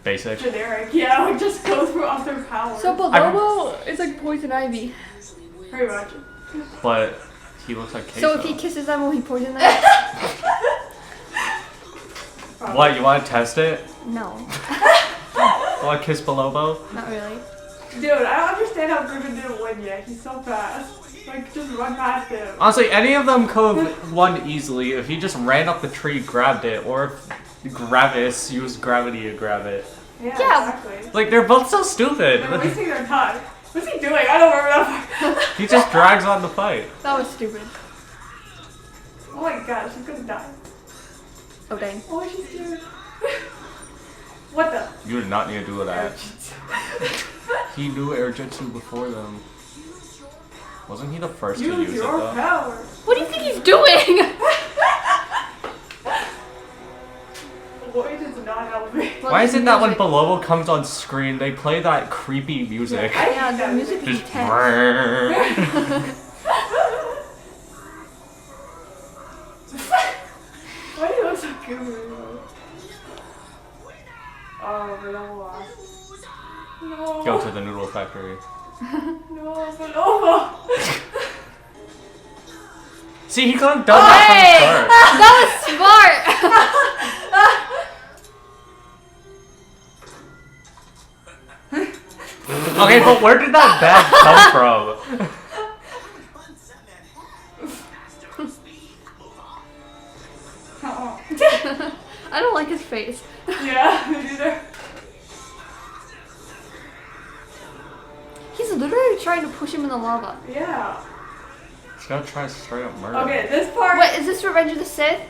Basic. generic. Yeah, like just go through off their powers. So Bonobo is like poison ivy. Pretty much. But he looks like Queso. So if he kisses them, will he poison them? What, you want to test it? No, Want to kiss Bonobo? not really. Dude, I don't understand how Griffin didn't win yet. He's so fast. Like, just run past him. Honestly, any of them could have won easily if he just ran up the tree, grabbed it, or if Gravis used gravity to grab it. Yeah, Yeah. exactly. Like, they're both so stupid. They're wasting their time. What's he doing? I don't remember that part. He just drags on the fight. That was stupid. Oh my god, she's gonna die. Oh dang. Oh, she's cute. What the? You did not need to do that. He knew air jutsu before them. Wasn't he the first to Use use it your though? power. What do you think he's doing? Lloyd is not elevated. Why is it that when Bonobo comes on screen, they play that creepy music? Yeah, the music is Just intense. Why do you look so cute? Oh, but I lost. No. Go to the noodle factory. No, but oh. See, he could have done that Hey! from the start. Okay, but where did that bag come from? I don't like his face. Yeah, me neither. He's literally trying to push him in the lava. Yeah. He's gonna try to straight up murder. Okay, this part. What, is this Revenge of the Sith?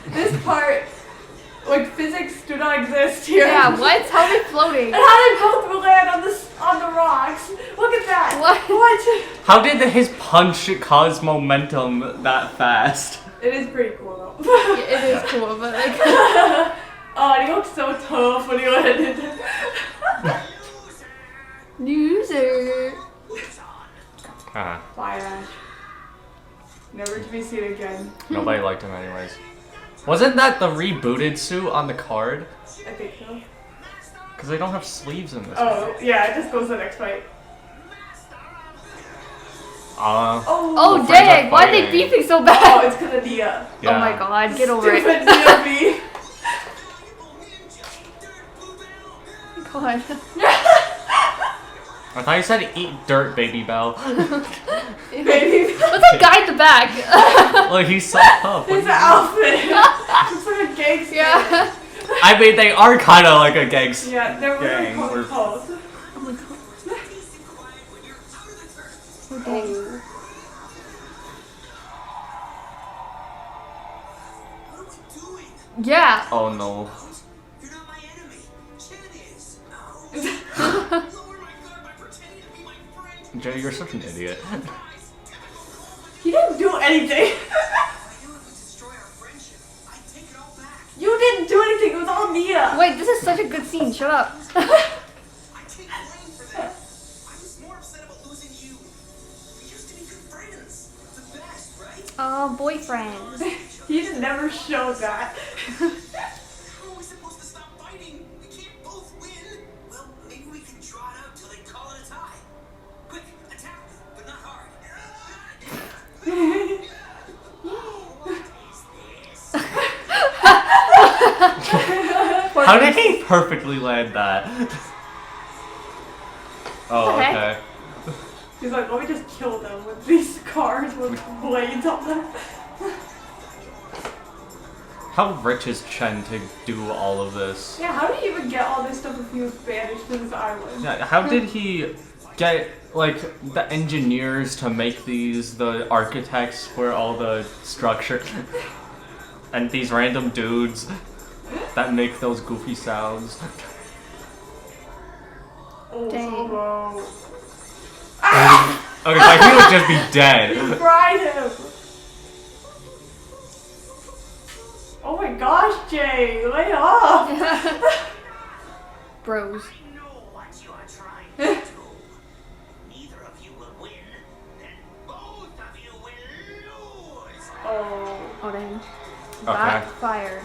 This part. Like physics do not exist here. Yeah, what? How are they floating? And how did both land on the rocks? Look at that. What? What? How did his punch cause momentum that fast? It is pretty cool though. It is cool, but like... Oh, and he looks so tough when he landed. Loser. Ah. Bye, Ash. never to be seen again. Nobody liked him anyways. Wasn't that the rebooted suit on the card? I think so. Because they don't have sleeves in this. Oh, yeah, it just goes to the next fight. Oh dang! Why are they beefing so bad? Oh, it's because of Nia. Yeah. Oh my god, get over it. Stupid Nia beef. God. I thought you said eat dirt, Baby Bell. Baby. What's that guy in the back? Look, he's so tough. His outfit. Looks like a gangster. Yeah. I mean, they are kind of like a gangster. Yeah, they're really Gang, we're- close. Oh my god. Oh dang. Yeah. Oh no. You're not my enemy. Chen is. No. Jay, you're such an idiot. He didn't do anything. You didn't do anything. It was all Nia. Wait, this is such a good scene. Shut up. Oh, boyfriend. He just never showed that. How are we supposed to stop fighting? We can't both win. Well, maybe we can draw it out till they call it a tie. Quick, attack, but not hard. How did he perfectly land that? Oh, What the heck? okay. He's like, let me just kill them with these cars with blades on them. How rich is Chen to do all of this? Yeah, how did he even get all this stuff if he was banished to this island? Yeah, how did he get, like, the engineers to make these, the architects for all the structure, and these random dudes that make those goofy sounds? Oh, Dang. Solo. Okay, like, he would just be dead. He fried him. Oh my gosh, Jay, lay off. Bros. I know what you are trying to do. Neither of you will win, then both of you will lose. Oh, Oh dang. Okay. Backfire.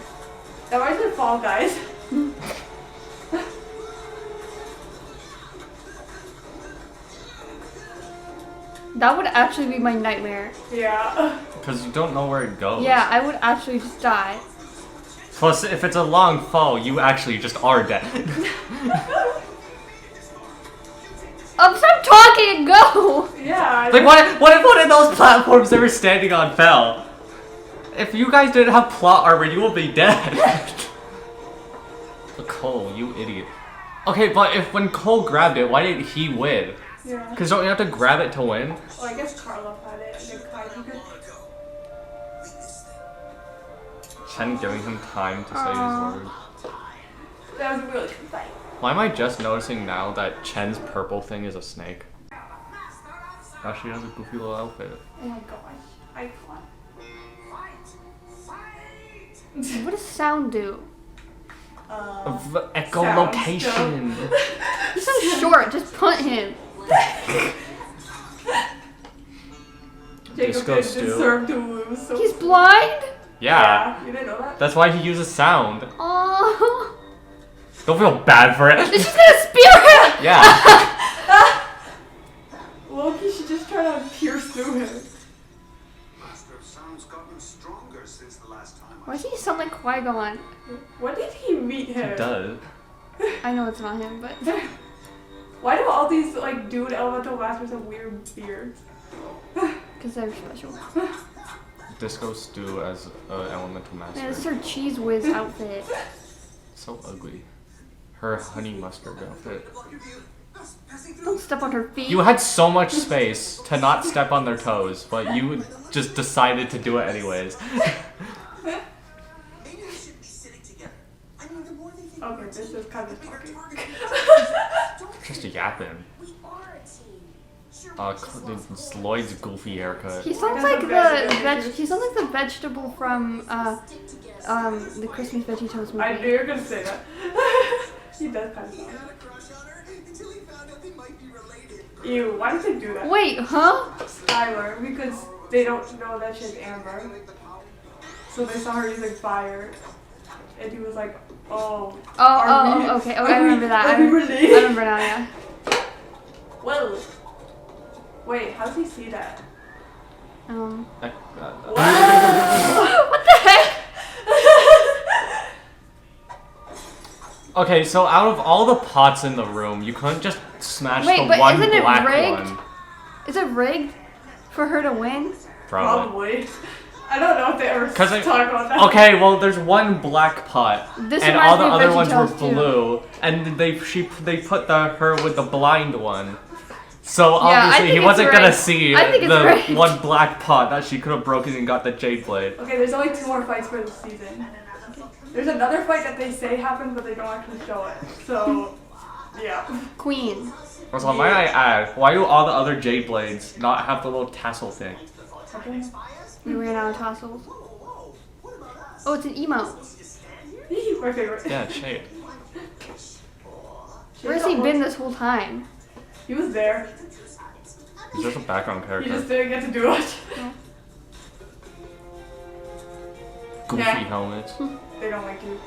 that reminds me of Fall Guys. That would actually be my nightmare. Yeah. Because you don't know where it goes. Yeah, I would actually just die. Plus, if it's a long fall, you actually just are dead. Stop talking and go! Yeah. Like, what if one of those platforms they were standing on fell? If you guys didn't have plot armor, you will be dead. Cole, you idiot. Okay, but when Cole grabbed it, why didn't he win? Yeah. Because don't you have to grab it to win? Well, I guess Carla had it. And then Kaiju did. Chen giving him time to say his words. That was a really good fight. Why am I just noticing now that Chen's purple thing is a snake? Now she has a goofy little outfit. Oh my gosh. I can't. What does sound do? Echolocation. He's so short, just punt him. Jacob Disco didn't stew. deserve to lose. So He's blind? Yeah. You didn't know that? That's why he uses sound. Oh. Don't feel bad for it. She's gonna spear him! Yeah. Loki should just try to pierce through him. Master of Sound's gotten stronger since the last time Why does he sound like Qui-Gon? When did he meet him? He does. I know it's not him, but... Why do all these like dude elemental masters have weird beards? Because they're special. Disco Stew as elemental master. Man, this is her Cheese Whiz outfit. So ugly. Her honey mustard outfit. Don't step on her feet. You had so much space to not step on their toes, but you just decided to do it anyways. Maybe we should be sitting together. I mean, the more they think Okay, this is kind of talking. Just yapping. It's Lloyd's goofy haircut. He sounds like the he sounds like the vegetable from the Christmas Veggie Toast movie. I knew you were gonna say that. He does kind of sound. Ew, why did they do that? Wait, huh? Skylar, because they don't know that she's Amber. So they saw her using fire. And he was like, oh. Okay. I remember that. I remember now, yeah. Whoa. Wait, how does he see that? What the heck? Okay, so out of all the pots in the room, you couldn't just smash Wait, the but one isn't it black rigged? one. Is it rigged for her to win? Probably. I don't know if they ever 'Cause talk about that. Okay, well, there's one black pot, This and reminds all the me of other ones were VeggieTales too. blue, and they put her with the blind one. So I obviously think he it's wasn't gonna rigged. see I think it's the rigged. one black pot that she could have broken and got the Jade Blade. Okay, there's only 2 more fights for this season. There's another fight that they say happened, but they don't actually show it. So, yeah. Queen. Also, might I add, why do all the other Jade Blades not have the little tassel thing? We ran out of tassels. Oh, it's an emote. My favorite. Yeah, Shade. Where's he been this whole time? He was there. He's just a background He character. just didn't get to do it. Goofy Yeah. helmets. They don't like you.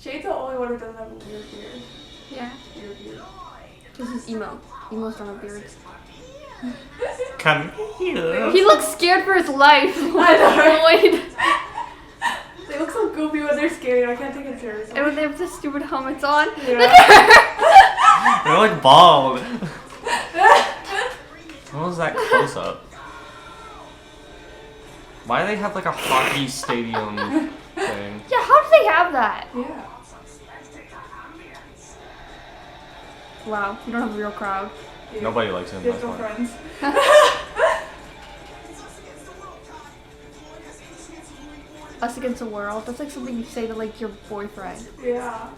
Shade's the only one who doesn't have a weird beard. Yeah. Weird beard. This is emo. Emos don't have beards. Come here. He looks scared for his life. I know. Lloyd. They look so goofy when they're scary. I can't take it seriously. And when they have the stupid helmets on. Yeah. They're like bald. What was that close up? Why do they have like a hockey stadium thing? Yeah, how do they have that? Yeah. Wow, you don't have a real crowd. Yeah. Nobody likes him. He has That's no why. friends. Us against the world. That's like something you say to like your boyfriend. Yeah.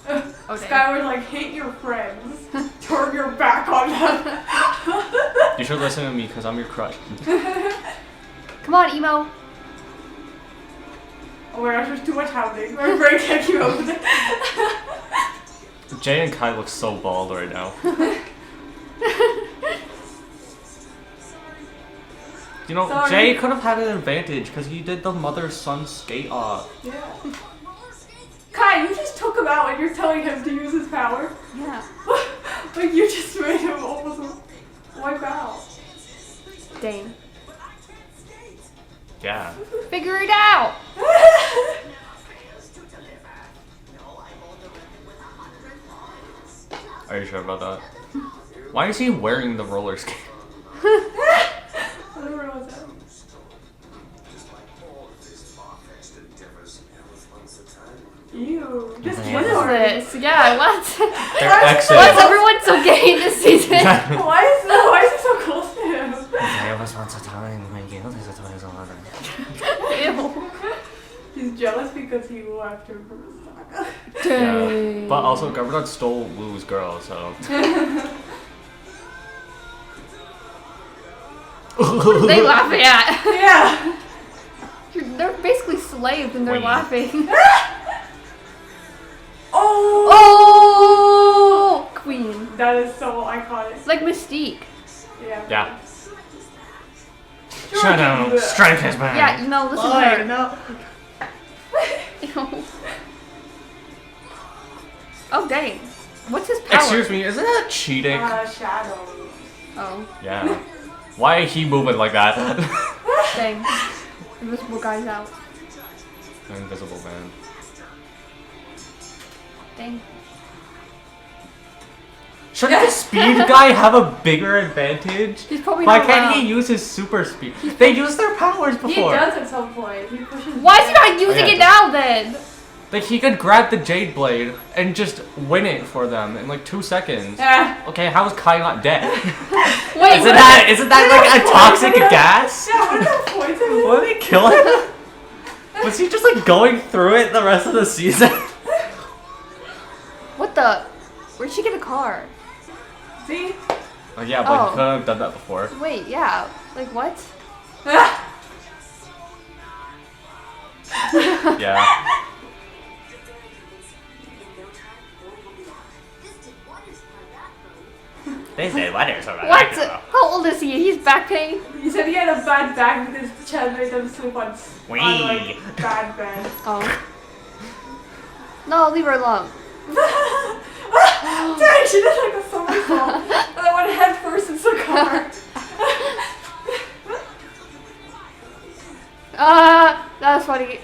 Oh, dang. Skyward like hate your friends. Turn your back on them. You should listen to me because I'm your crush. Come on, emo. Oh my gosh, there's too much happening. My brain can't keep up with it. Jay and Kai look so bald right now. You know, Sorry. Jay could have had an advantage because he did the mother-son skate off. Yeah. Kai, you just took him out and you're telling him to use his power? Yeah. Like you just made him almost wipe out. Dang. Yeah. Figure it out. Are you sure about that? Why is he wearing the roller skate? Whatever was that. Ew. Just What kidding. What is this? Yeah, what? They're exes. Why is everyone so gay in this season? Why is he so close to him? Ew. He's jealous because he left her for his saga. Yeah. But also, Governor stole Wu's girl, so. They laughing at. Yeah. They're basically slaves and they're Wait. laughing. Oh. Oh, Queen. That is so iconic. Like Mystique. Yeah. Yeah. Sure, Shut I can down. do that. Strength is back. Yeah, emo, listen to Oh, her. no. Ew. Oh, dang. What's his power? Excuse me, isn't that cheating? Shadow. Oh, Yeah. Why is he moving like that? dang. Invisible guy's out. Invisible man. Dang. Shouldn't the speed guy have a bigger advantage? He's probably Why not can't allowed. he use his super speed? They used their powers He before. does at some point. He pushes. Why is he not using Yeah. it now then? Like he could grab the Jade Blade and just win it for them in like 2 seconds. Yeah. Okay, how is Kai not dead? Wait, Isn't that like a toxic gas? Yeah, what are the points of What did they kill him? Was he just like going through it the rest of the season? what the? Where'd she get a car? See? Oh yeah, but Oh. you couldn't have done that before. Wait, yeah. Like what? Yeah. They say wonders over What? How old is he? He's back pain? He said he had a bad back because his chest made them sleep on like bad bed. Oh. No, leave her alone. Dang, she did like a somersault. And then went head first into the car. That was funny.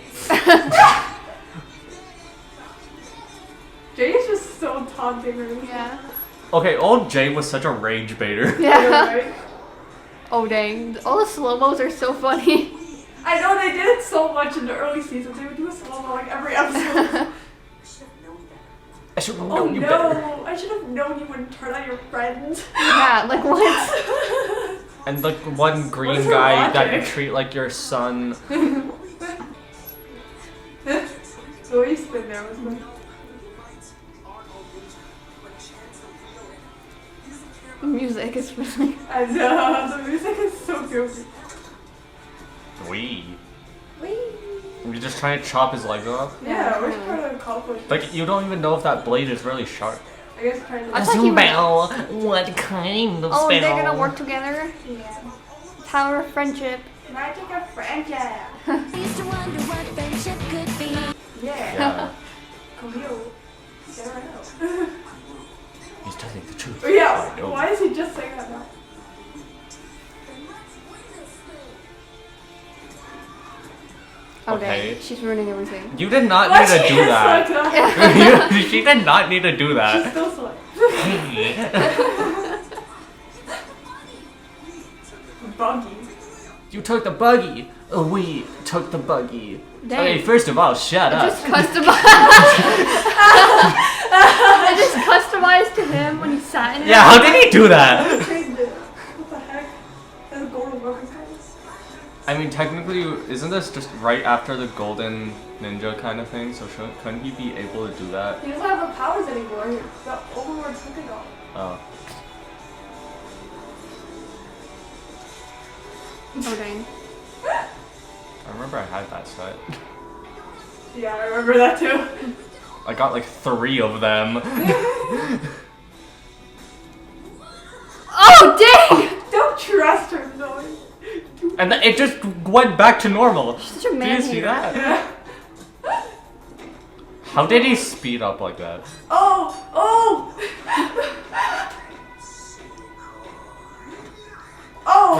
Jay is just so taunting her. Yeah. Okay, old Jay was such a rage baiter. Yeah. Right? Oh dang. All the slow-mos are so funny. I know they did it so much in the early seasons. They would do a slow-mo like every episode. I should have Oh known you better. no! I should have known you wouldn't turn on your friends. Yeah, like what? And like one green What's her guy that you logic? treat like your son. Louis been there was good. The music is really. I know, the music is so good. Wee. Whee! You're just trying to chop his legs off? Yeah, we're just trying to accomplish. Like, you don't even know if that blade is really sharp. I guess trying to. I thought you were. What kind of Oh, they're gonna work together? Yeah. Power of friendship. Magic of friendship. Used to wonder what friendship could be. Yeah. Yeah. Camille. Get her out. He's telling the truth. Yeah, I know. why is he just saying that now? Oh Okay. dang, she's ruining everything. You did not Why need to she do is that. like that? She did not need to do She's that. still slick. Buggy. You took the buggy. We took the buggy. Dang. Okay, first of all, shut up. Just customized. I just customized to him when he sat in it. Yeah, how did he do that? Changed it. What the heck? That's a golden working place. I mean, technically, isn't this just right after the golden ninja kind of thing? So couldn't he be able to do that? He doesn't have the powers anymore. The Overlord took it all. Oh. Oh dang. I remember I had that set. Yeah, I remember that too. I got like 3 of them. Oh dang! Don't trust her, Zoe. And then it just went back to normal. Such a Did man you see hater. that? Yeah. How did he speed up like that? Oh! Oh! Oh!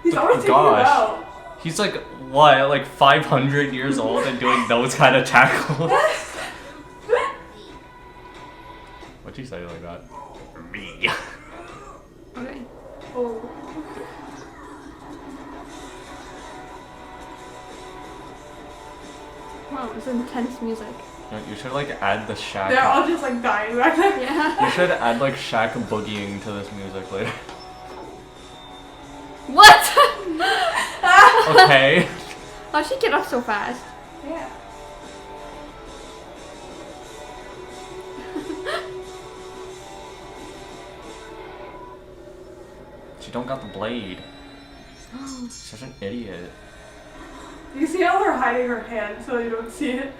He's always taking it Gosh. out. He's like, what, like 500 years old and doing those kind of tackles? What'd you say like that? Me. Okay. Oh. Wow, it's intense music. You should like add the Shaq. They're all just like dying back there. Yeah. You should add like Shaq boogieing to this music later. What? Okay. How'd she get up so fast? Yeah. She don't got the blade. Such an idiot. You see how they're hiding her hand so you don't see it?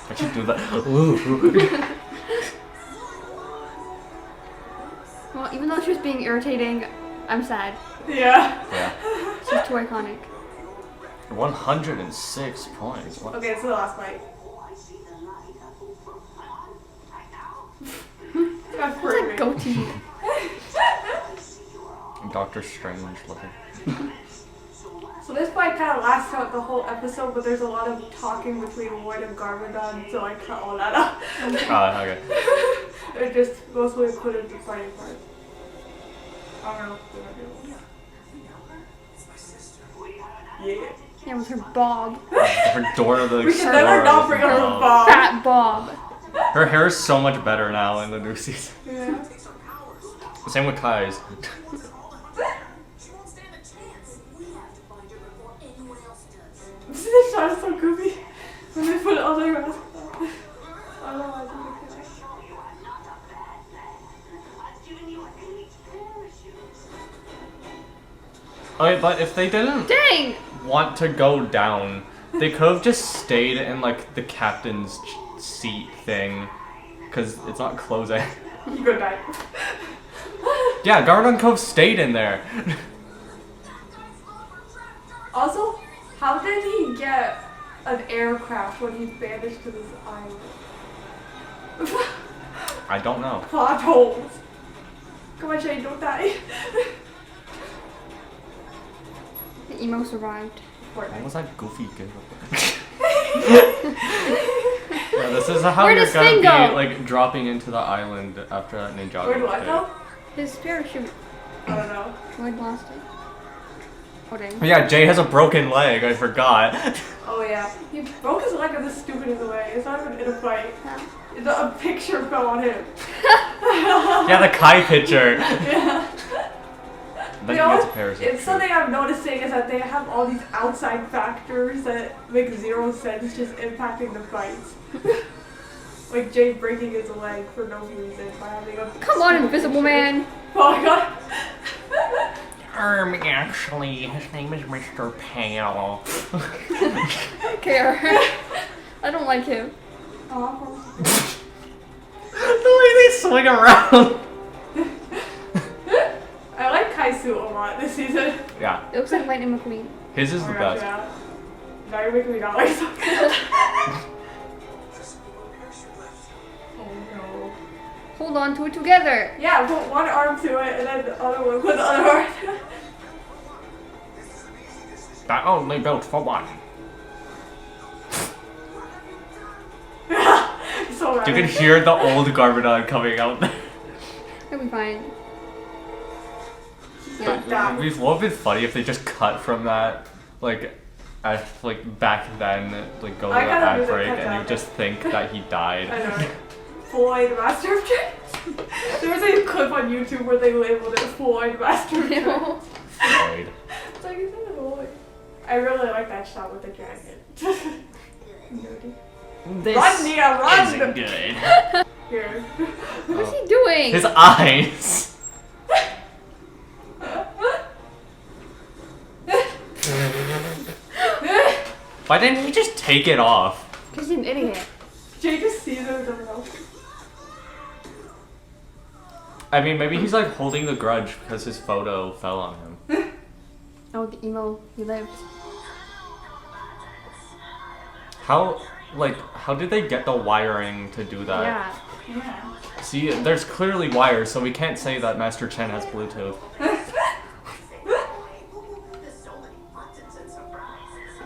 I should do that. Ooh. Well, even though she was being irritating, I'm sad. Yeah. Yeah. She's too iconic. 106 points. What? Okay, it's the last fight. That's What's that goatee? Doctor Strange looking. So this fight kind of lasts out the whole episode, but there's a lot of talking between Lloyd and Garmadon, so I cut all that out. Okay. It just mostly included the fighting part. I don't know if they're gonna do it. Yeah. Yeah, with her bob. Her Dora the We can never Explorer not is bring up her bomb. bob. Fat bob. Her hair is so much better now in the new season. Yeah. Same with Kai's. She won't stand a chance. We have to find her before anyone else does. This shot is so goofy. When they put it on their mask. don't know why I did it. Okay, but if they didn't Dang! want to go down, they could have just stayed in like the captain's seat thing, because it's not closing. Good night. Yeah, Garden Cove stayed in there. Also, how did he get an aircraft when he's banished to this island? I don't know. Plot holes. Come on, Shane, don't die. The emo survived. What was that goofy giggle? Yeah, this is how Where you're does gonna Finn be go? like dropping into the island after that Ninjago. Where do I go? His parachute. I don't know. Lloyd lost it. Oh dang. Yeah, Jay has a broken leg. I forgot. Oh yeah. He broke his leg in the stupidest way. It's not even in a fight. Huh? A picture fell on him. Yeah, the Kai picture. Yeah. Then They he gets always, a parachute. it's something I'm noticing is that they have all these outside factors that make zero sense just impacting the fights. Like Jay breaking his leg for no reason by having a Come on, Invisible Man! Oh my god. Actually, his name is Mr. Pale. I don't care. I don't like him. Oh, The way they swing around. I like Kai's suit a lot this season. Yeah, It looks like Lightning McQueen. his is Oh the my gosh, best. yeah. Now you're making me not like something. Oh no. Hold on to it together. Yeah, put one arm to it and then the other one put the other arm to it. That only built for one. So You rad. can hear the old Garmadon coming out there. It'll be fine. Yeah. That- It would have been funny if they just cut from that, like back then, like go to I the gotta ad do the break, cut and you out. just think that he I died. know. Floyd Master of Tricks. There was a clip on YouTube where they labeled it Floyd Master of Tricks. Floyd. It's like, is it Floyd? I really like that shot with the dragon. This Run, Nia, run! isn't good. Here. What is he doing? His eyes. Why didn't he just take it off? Because he's an idiot. Jay just sees it and doesn't know. I mean, maybe he's like holding the grudge because his photo fell on him. Oh, the emo. He lived. How did they get the wiring to do that? Yeah. Yeah. See, there's clearly wires, so we can't say that Master Chen has Bluetooth. There's so many buttons and surprises.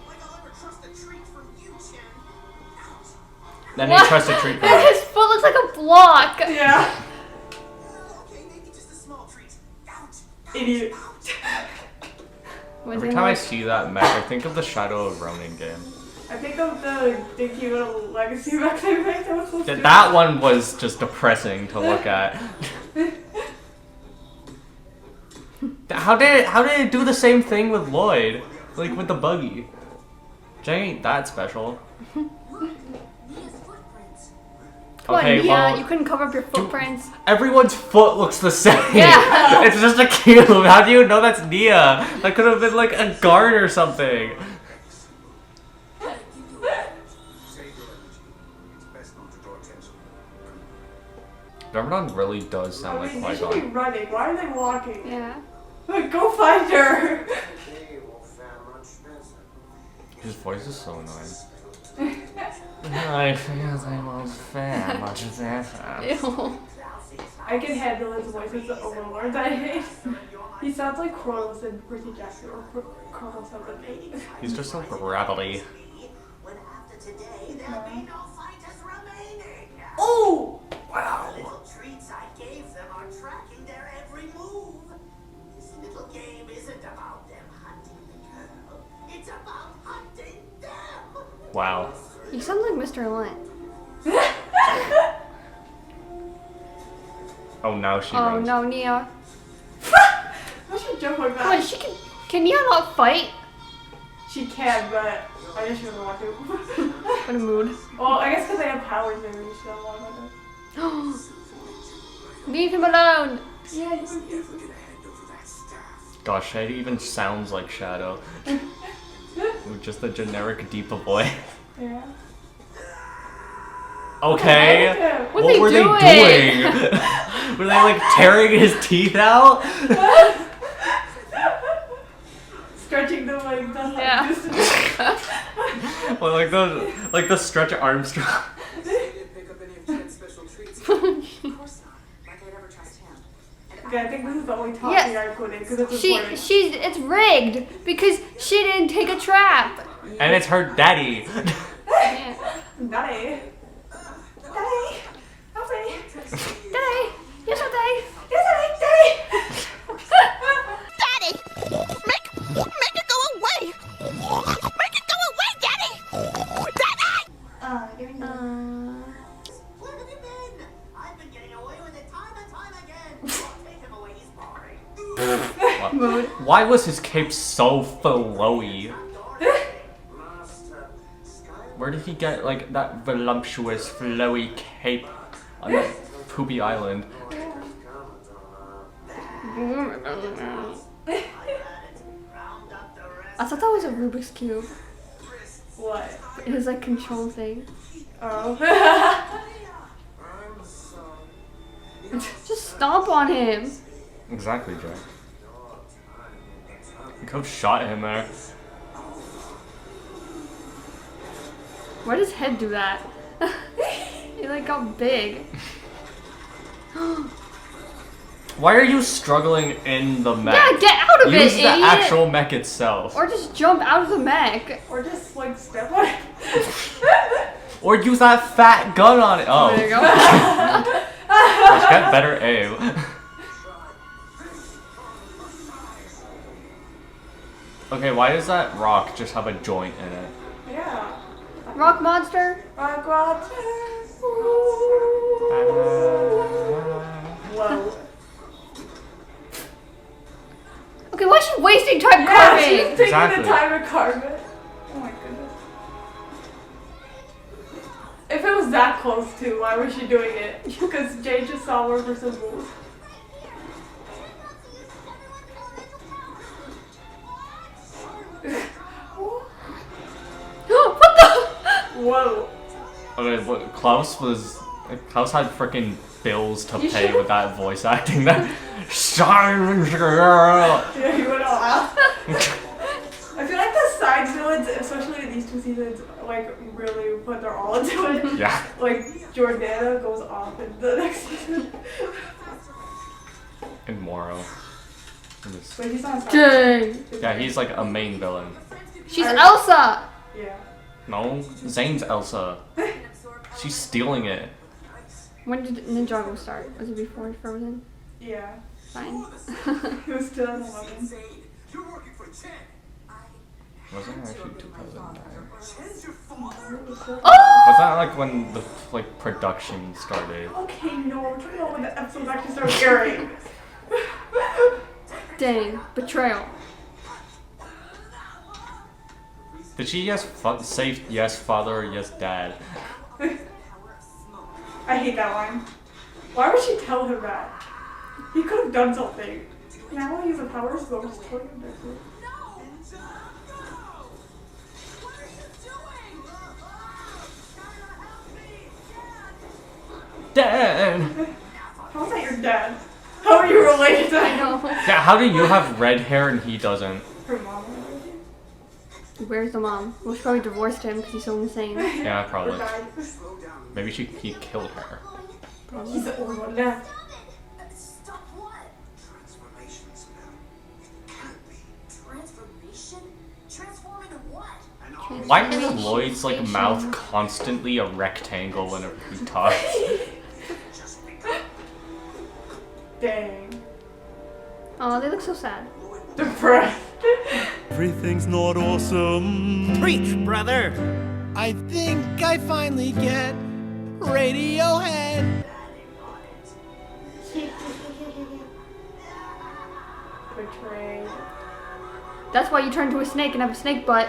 Like I'll ever trust a treat from you, Chen. Ouch. Then What? he tries to treat her. His foot looks like a block! Yeah. Okay, maybe just a small treat. Ouch. Idiot. Was Every it time I like- see that mech, I think of the Shadow of Ronin game. I think of the Dinky Little Legacy mech they made. That was so stupid. That one was just depressing to look at. How did it do the same thing with Lloyd? Like with the buggy. Jay ain't that special. What, Okay, Nia? well, You couldn't cover up your footprints. everyone's foot looks the same. Yeah. It's just a cube. How do you know that's Nia? That could have been like a guard or something. Say your energy. It's best not to draw attention. Garmadon really does sound I like mean, they should be Qui-Gon. running. Why are they walking? Yeah. Like, go find her. They will fare much better. His voice is so annoying. I feel they won't fare much better. Ew. I can handle his voice as the Overlord that I hate. He sounds like Kronos in Percy Jackson or Kronos of the Eight. He's just so gravelly. When after today, there'll be no fighters remaining. Oh! The little treats I gave them are tracking their every move. This little game isn't about them hunting the girl. It's about hunting them. Wow. You sound like Mr. Lint. Oh, now she Oh runs. no, Nia. Why should jump like Come on, that? she can. Can Nia not fight? She She can, but I guess she doesn't want to. What a mood. Well, I guess because they have powers, maybe she doesn't want to. Leave him alone. Yeah, he's Gosh, Shady even sounds like Shadow. With just a generic deeper voice. Yeah. Okay. What What were they doing? Were they like tearing his teeth out? Stretching them like the Yeah. Well, like the Stretch Armstrong. Okay, I think this is the only talk Yeah. we are including because it's important. It's rigged because she didn't take a trap. And it's her daddy. Yeah. Daddy. Daddy. Help me. Daddy, yes, Daddy. Yes, Daddy. Daddy! Make it go away! Make it go away, Daddy! Daddy! Where have you been? I've been getting away with it time and time again. Take him away, he's boring. Why was his cape so flowy? Where did he get like that voluptuous flowy cape on that poopy island? I thought that was a Rubik's Cube. What? His like control thing. Oh. Just stomp on him. Exactly, Jack. Coach shot him there. Why does head do that? He like got big. Why are you struggling in the mech? Yeah, get out of Use it, the idiot! actual mech itself. Or just jump out of the mech. Or just like step on it. Or use that fat gun on it. Oh, There you go. gosh, get better aim. Okay, why does that rock just have a joint in it? Yeah. Rock monster. Rock water. Whoa. Okay, why is she wasting time Yeah, carving? she's taking Exactly. the time to carve it. Oh my goodness. If it was that close to, why was she doing it? Because Jay just saw her for some rules. What the? Whoa. Okay, what Klaus had freaking bills to You pay should- with that voice acting. That Silence girl. Yeah, he went all out. I feel like the side villains, especially in these two seasons, like really put their all into it. Yeah. Like Jordana goes off in the next season. And Moro. And this- But he's not a side Dang. Yeah, he's like a main villain. She's Elsa. Yeah. No, Zane's Elsa. She's stealing it. When did Ninjago start? Was it before Frozen? Yeah. Fine. It was 2011. You're working for Chen. Wasn't it actually 2009? Chen's your father? Oh! Was that like when the like production started? Okay, no, we're talking about when the episodes actually started airing. Dang. Betrayal. Did she say yes father or yes dad? I hate that line. Why would she tell him that? He could have done something. Now I use the power so just tell him this. Dad! How is that your dad? How are you related to I him? know. Yeah, how do you have red hair and he doesn't? Her mom. Where's the mom? Well, she probably divorced him because he's so insane. Yeah, probably. Or died. Maybe he killed her. He's the only one left. Stop what? Transformations now. It can't be. Transformation? Transform into what? And all Why is Lloyd's like mouth constantly a rectangle whenever he talks? just become Dang. Oh, they look so sad. Depressed. Everything's not awesome. Preach, brother! I think I finally get Radiohead. Betrayed. That's why you turn into a snake and have a snake butt.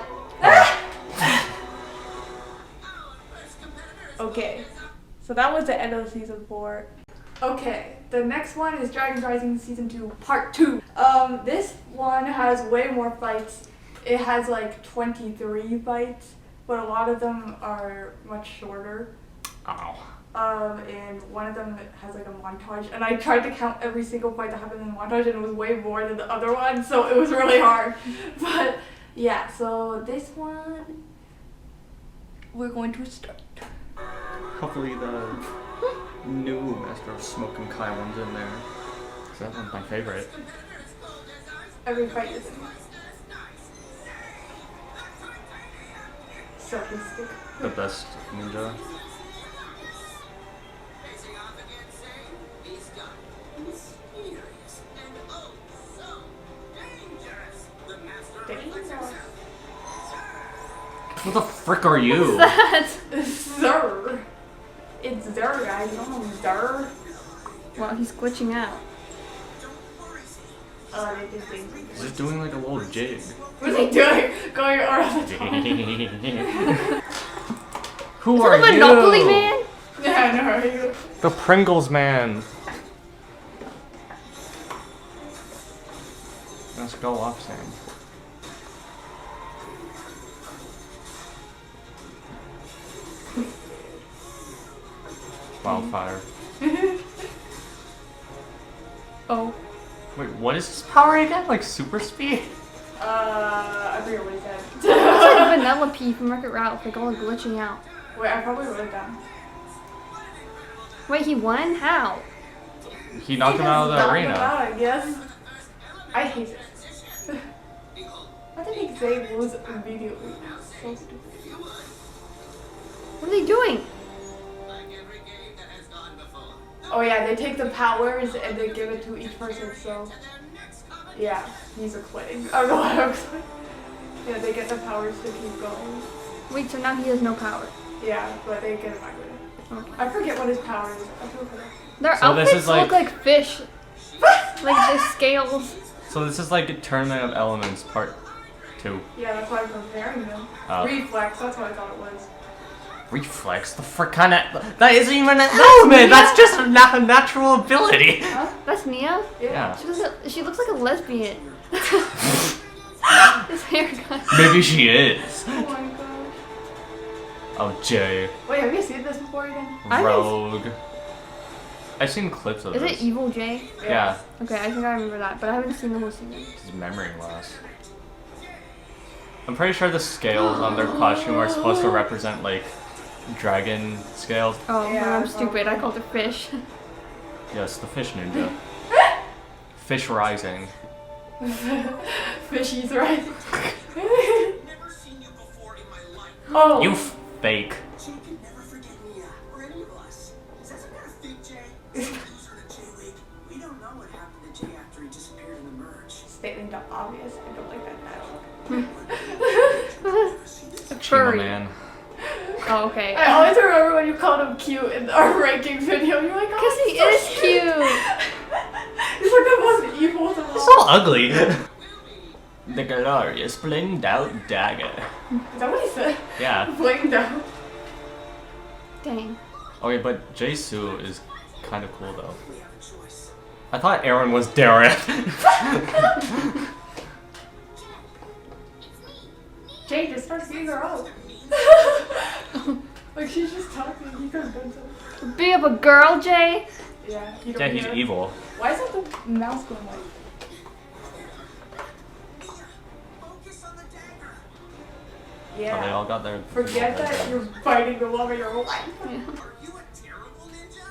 Okay, so that was the end of season 4. Okay, the next one is Dragons Rising Season 2, Part 2. This one has way more fights. It has like 23 fights, but a lot of them are much shorter. Ow. And one of them has like a montage, and I tried to count every single fight that happened in the montage, and it was way more than the other one, so it was really hard. But yeah, so this one, we're going to start. Hopefully the new Master of Smoke and Kai one's in there. 'Cause that one's my favorite. Every fight is sarcastic. The best ninja. What the frick are you? What's that? Zer. It's Zer, guys. You don't know Zer? Well, he's glitching out. They did things. He's just doing like a little jig. What's he doing? Going around the top. Who Is are that the you? Monopoly man? Yeah, I know, are you? The Pringles man. Let's go off, Sam. Wildfire. Oh. Wait, what is his power again? Like super speed? I forget what he said. It's like Vanellope from Wreck-It Ralph, like all glitching out. Wait, I probably wrote it down. Wait, he won? How? He knocked him out of the Knocked him arena. out, I guess. I hate it. I think he say lose immediately. So stupid. What are they doing? Oh yeah, they take the powers and they give it to each person, so yeah, he's quitting. I don't know what I'm saying. Yeah, they get the powers to keep going. Wait, so now he has no power. Yeah, but they get him angry. Okay. I forget what his power is. I forget. Their So this outfits is like- look like fish. Like the scales. So this is like a Tournament of Elements Part 2. Yeah, that's why I'm comparing them. Oh. Reflex, that's what I thought it was. Reflex? The frick kind of... That isn't even an element! That's just a natural ability! Huh? That's Nia? Yeah. She looks like a lesbian. This haircut. Maybe she is. Oh my god. Oh, Jay. Wait, have you seen this before again? Rogue. I've seen clips of Is this. it Evil Jay? Yeah. Okay, I think I remember that, but I haven't seen the whole season. His memory loss. I'm pretty sure the scales on their costume are supposed to represent, like, dragon scales. Oh, Yeah, I'm stupid. I called her fish. Yes, the fish ninja. Fish rising. Fishies, right? Oh! You fake. Jay could never forget Mia or any of us. Is that some kind of fake Jay? Loser to J League. We don't know what happened to Jay after he disappeared in the merge. Statement not obvious. I don't like that dialogue. Chima Furry. man. Oh, okay. I always remember when you called him cute in our ranking video. You're like, Because oh, he is cute. He's like the most evil of them all. So ugly. The glorious blinged out dagger. Is that what he said? Yeah. Blinged out. Dang. Okay, but Jisoo is kind of cool though. I thought Aaron was Darren. Jay just starts beating her up. Like she's just talking. He could have done something. Be up a girl, Jay? Yeah. You don't Yeah, he's hear? evil. Why isn't the mouse going like? Focus on the dagger. Yeah. Oh, they all got their. Forget that you're fighting the love of your life. Are you a terrible ninja?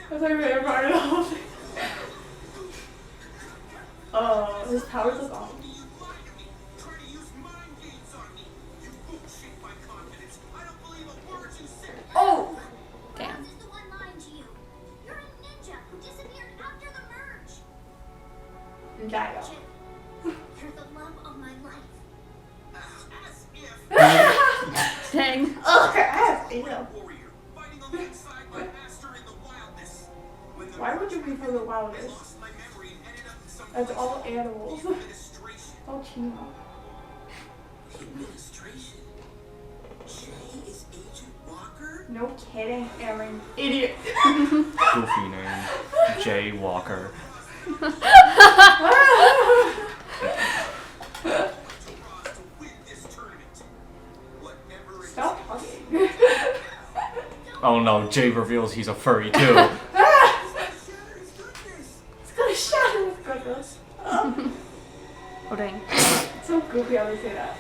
That's like really part of the whole thing. Oh, his powers look awesome. You lied to me. Trying to use mind games on me. You bullshit my confidence. I don't believe a word you said. Oh! Damn. Who's the one lying to you? You're a ninja who disappeared after the merge. Ninjago. Chip, you're the love of my life. As if Dang. Ugh, ass, ew. warrior fighting alongside my master in the wildness. When the Why would you be for the wildest? lost my memory and ended up in some That's all animals. Administration. All Chino. Administration. Jay is Agent Walker? No kidding, Aaron. Idiot. Goofy name. Jay Walker. Stop talking. Oh no, Jay reveals he's a furry too. It's gonna shatter with goodness. Oh dang. It's so goofy how they say that.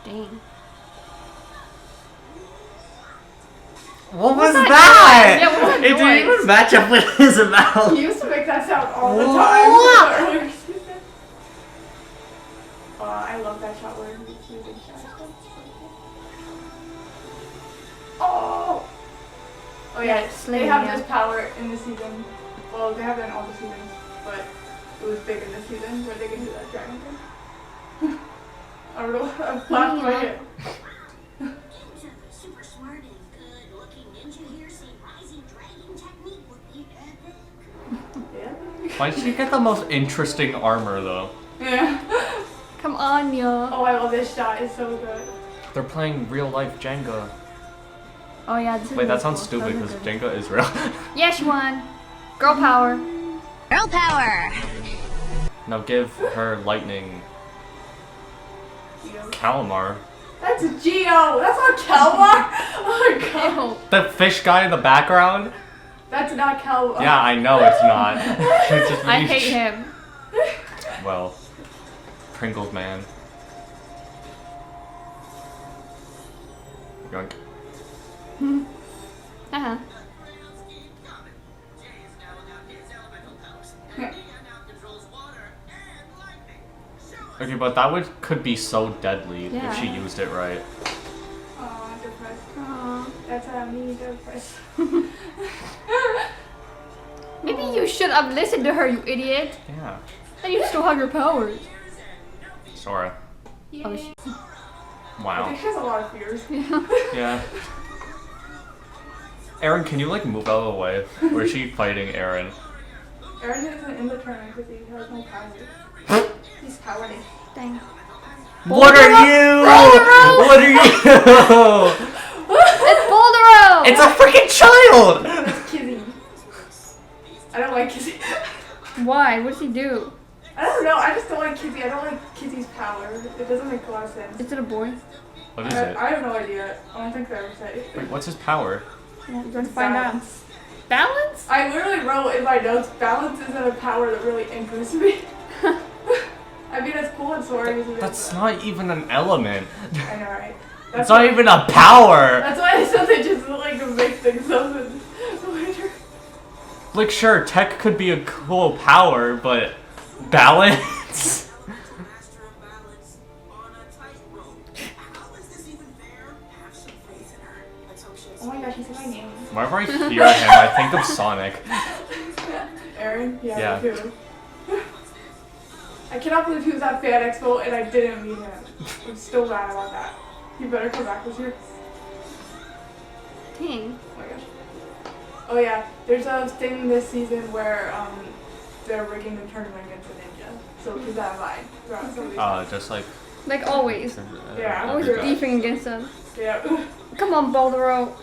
Dang. What was that that? noise? Yeah, what was that It didn't noise? even match up with his mouth. He used to make that sound all the time. Earlier season. I love that shot where he's using shots. Oh! Oh yeah, they have this power in this season. Well, they have it in all the seasons, but it was big in this season where they can do that dragon thing. I don't know. I'm flat my head. Super smart and good-looking ninja here saying rising dragon technique would be epic. Yeah. Why did she get the most interesting armor though? Yeah. Come on, yo. Oh, I love this shot. It's so good. They're playing real life Jenga. Oh yeah, this is Wait, that really sounds cool. stupid Those because are good. Jenga is real. Yeah, she won. Girl power. Girl power. Now give her lightning. Calamar. That's Geo. That's not Calmar. Oh my god. The fish guy in the background? That's not Calmar. Yeah, I know it's not. It's just I really hate him. Well, Pringles man. Yoink. Uh-huh. Okay, but that could be so deadly Yeah. if she used it right. Aw, depressed. Aw. That's me, depressed. Maybe you should have listened to her, you idiot. Yeah. And you still have your powers. Sora. Oh, sh I Wow. think she has a lot of fears. Yeah. Aaron, can you like move out of the way? Or is she fighting Aaron? Aaron isn't in the tournament because he has no power. He's cowardly. Dang. What are you? What are you? It's Boldero! It's a freaking child! That's Kizzy. I don't like Kizzy. Why? What does he do? I don't know. I just don't like Kizzy. I don't like Kizzy's power. It doesn't make a lot of sense. Is it a boy? What is it? I have no idea. I don't think they ever say. Wait, what's his power? You're going to find out. Balance. Balance? I literally wrote in my notes, balance isn't a power that really interests me. I mean, it's cool in stories. That's not even an element. I know, right? It's not even a power. That's why I said they just like make things up and later. Like, sure, tech could be a cool power, but balance? Master of balance on a tightrope. How is this even fair? Have some faith in her. Let's hope she has Oh my gosh, he said my name. Whenever I hear him, I think of Sonic. Aaron? Yeah. Me too. I cannot believe he was at Fan Expo and I didn't meet him. I'm still mad about that. He better come back this year. Dang. Oh my gosh. Oh yeah, there's a thing this season where they're rigging the tournament against a ninja. So keep that in mind. throughout some of these Just like... Like always. Yeah, Always every guy. beefing against them. Yeah. Come on, Boldero.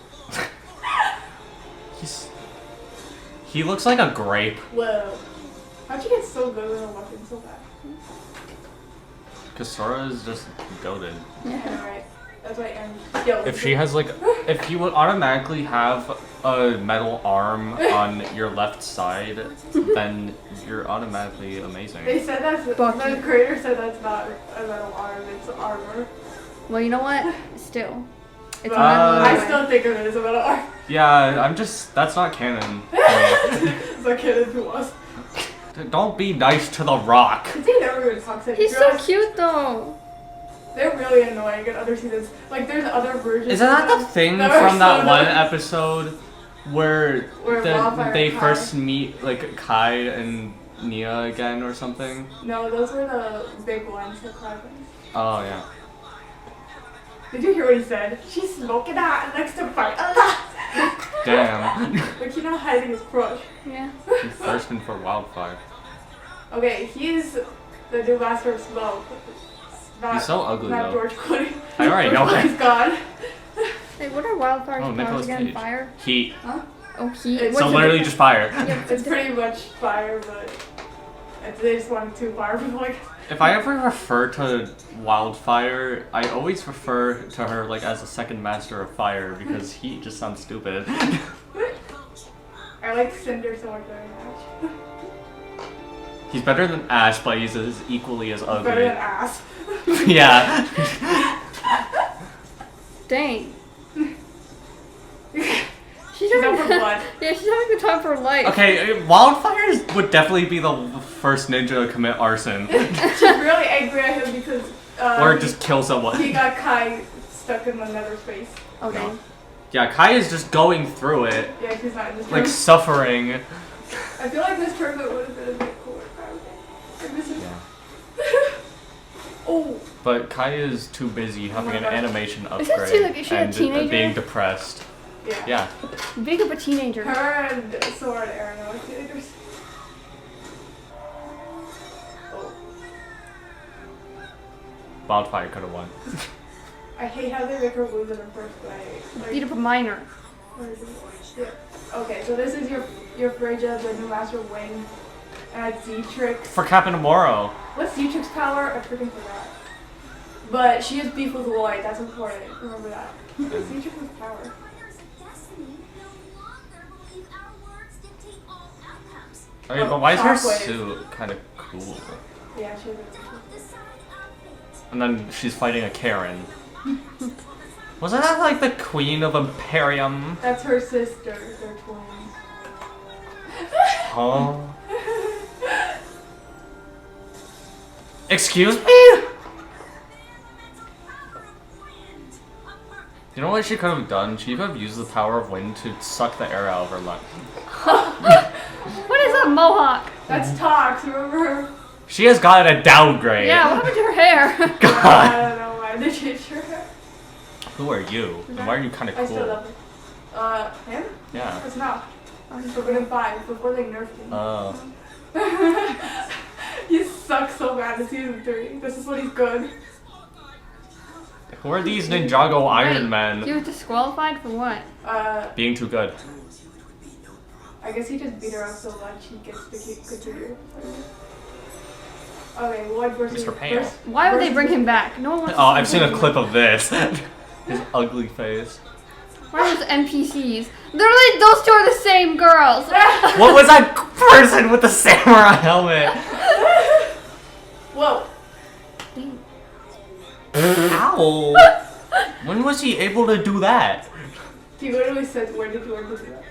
He looks like a grape. Whoa. How'd you get so good with a weapon so bad? Because Sora is just goated. Yeah, right. That's why Aaron. Yo, If she has like... If you would automatically have a metal arm on your left side, then you're automatically amazing. They said the creator said that's not a metal arm, it's armor. Well, you know what? Still. It's But a metal I anyway. still think of it as a metal arm. Yeah, that's not canon. It's like kid who was. Don't be nice to the Rock. Cause he never even talks like He's so cute though. They're really annoying in other seasons. Like there's other versions. Isn't that the thing that are from that so one annoying. episode where Wildfire they and Kai. first meet like Kai and Nia again or something? No, those were the big ones, the cloud ones. Oh yeah. Did you hear what he said? She's smoking hot and likes to fight a lot. Damn. Like he's not hiding his crush. Yeah. He's thirsting for wildfire. Okay, he's the new master of smoke. He's so ugly not though. George Clooney. I already know He's that. gone. Hey, what are wildfire's powers Nicolas again? Cage. Fire? Heat. Huh? Oh, heat. It's So literally just fire. Yeah, It's pretty much fire, but they just wanted two fire people. Like. If I ever refer to Wildfire, I always refer to her like as a second master of fire because Heat just sounds stupid. I like Cinder so much better than Ash. He's better than Ash, but he's equally as ugly. Better than Ass. Yeah. Dang. She's out for blood. Yeah, she's having the time for her life. Okay, Wildfire would definitely be the first ninja to commit arson. She's really angry at him because or just kill someone. he got Kai stuck in the nether space. Oh, dang. Yeah, Kai is just going through it. Yeah, she's not in this like turn. suffering. I feel like this tournament would have been a bit cooler. I miss it. Yeah. Oh. But Kai is too busy having an animation Is upgrade she, like, is she a and teenager? being depressed. Yeah. Big of a teenager. Her and Sora and Aaron are like teenagers. Oh. Wildfire could have won. I hate how they make her lose in her first fight. Like, Beat up a minor. where is it? Yeah. Okay, so this is your Freyja, the new master of Wing, and Z-Trix. For Capinamoro. What's Z-Trix's power? I freaking forgot. But she has beef with Lloyd, that's important. Remember that. What's Z-Trix's power? Okay, but why is her Shockwave. suit kind of cool? Yeah, she has And then she's fighting a Karen. Wasn't that like the queen of Imperium? That's her sister. They're twins. Huh? Excuse me? You know what she could have done? She could have used the power of wind to suck the air out of her lung. What is that mohawk? That's Tox, remember? She has gotten a downgrade. Yeah, what happened to her hair? God. I don't know why they changed her hair. Who are you? And why are you kind of I still cool? love him. Him? Yeah. It's not. He's Forbidden 5 before they nerfed him. Oh. He sucks so bad in season 3. This is when he's good. Who are these Ninjago Iron He Men? was disqualified for what? Being too good. I guess he just beat her up so much he gets to continue. Okay, Lloyd versus... Mr. Pale. Why would they bring him back? No one wants to Oh, see I've seen a him. clip of this. His ugly face. Why are those NPCs? Literally, those two are the same girls. What was that person with the samurai helmet? Whoa. Ow! When was he able to do that? He literally said, where did you learn to do that?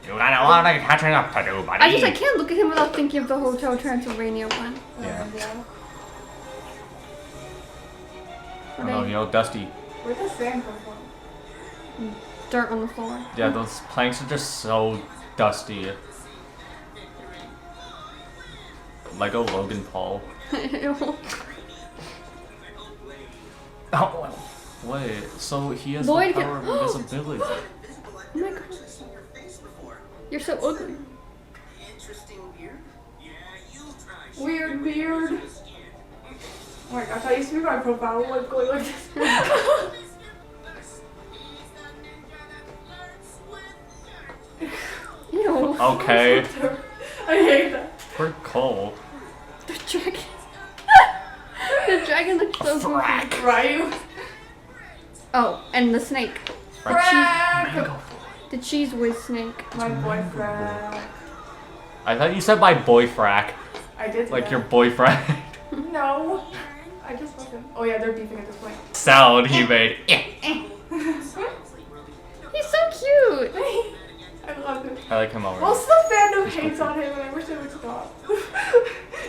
You got a lot of catching up to do, buddy. I can't look at him without thinking of the Hotel Transylvania one. Yeah. Where I don't know, they- you know, Dusty. Where'd the sand come from? Dirt on the floor. Yeah, those planks are just so dusty. Lego Logan Paul. Oh, wait. So he has Lloyd the can- power of invisibility. Oh my god. You're so ugly. Weird beard. Oh my gosh, I used to be my profile like going like this. Ew. Okay. I hate that. Poor Cole. The dragon. The dragon looks so goofy. Frack. Ryu. Oh, and the snake. Frack. The cheese whiz snake. My boyfriend. I thought you said my boy frack. I did. Like that. your boyfriend. No. I just love him. Oh yeah, they're beefing at this point. Sound he made. He's so cute. I love him. I like him already. Most of the fandom hates on him, and I wish they would stop.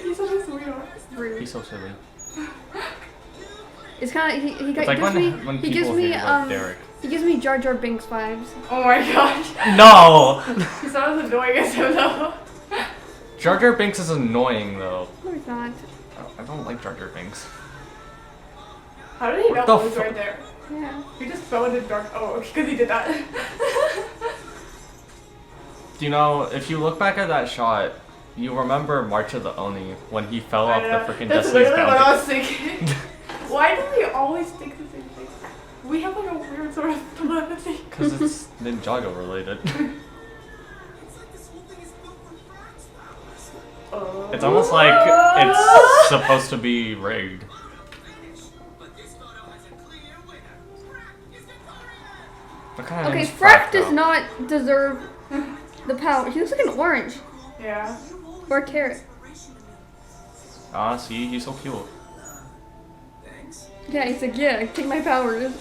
He's such a sweetheart. Rude. He's so silly. It's kind of he It's like when he gives people me hate about Derek. he gives me Jar Jar Binks vibes. Oh my gosh. No! He's not as annoying as him though. Jar Jar Binks is annoying though. No, he's not. I don't like Jar Jar Binks. How did he know the it was fu- right there? Yeah. He just fell into dark. Oh, because he did that. Do you know, if you look back at that shot, you remember March of the Oni when he fell off the freaking That's Destiny's literally what I was Bounty. thinking. Why do we always think the same thing? We have like a weird sort of telepathy. Because it's Ninjago related. It's almost like it's supposed to be rigged. What kind of Okay, name's Frack does though? not deserve the power. He looks like an orange. Yeah. Or a carrot. Ah, see, he's so cute. Yeah, he's like, yeah, take my powers.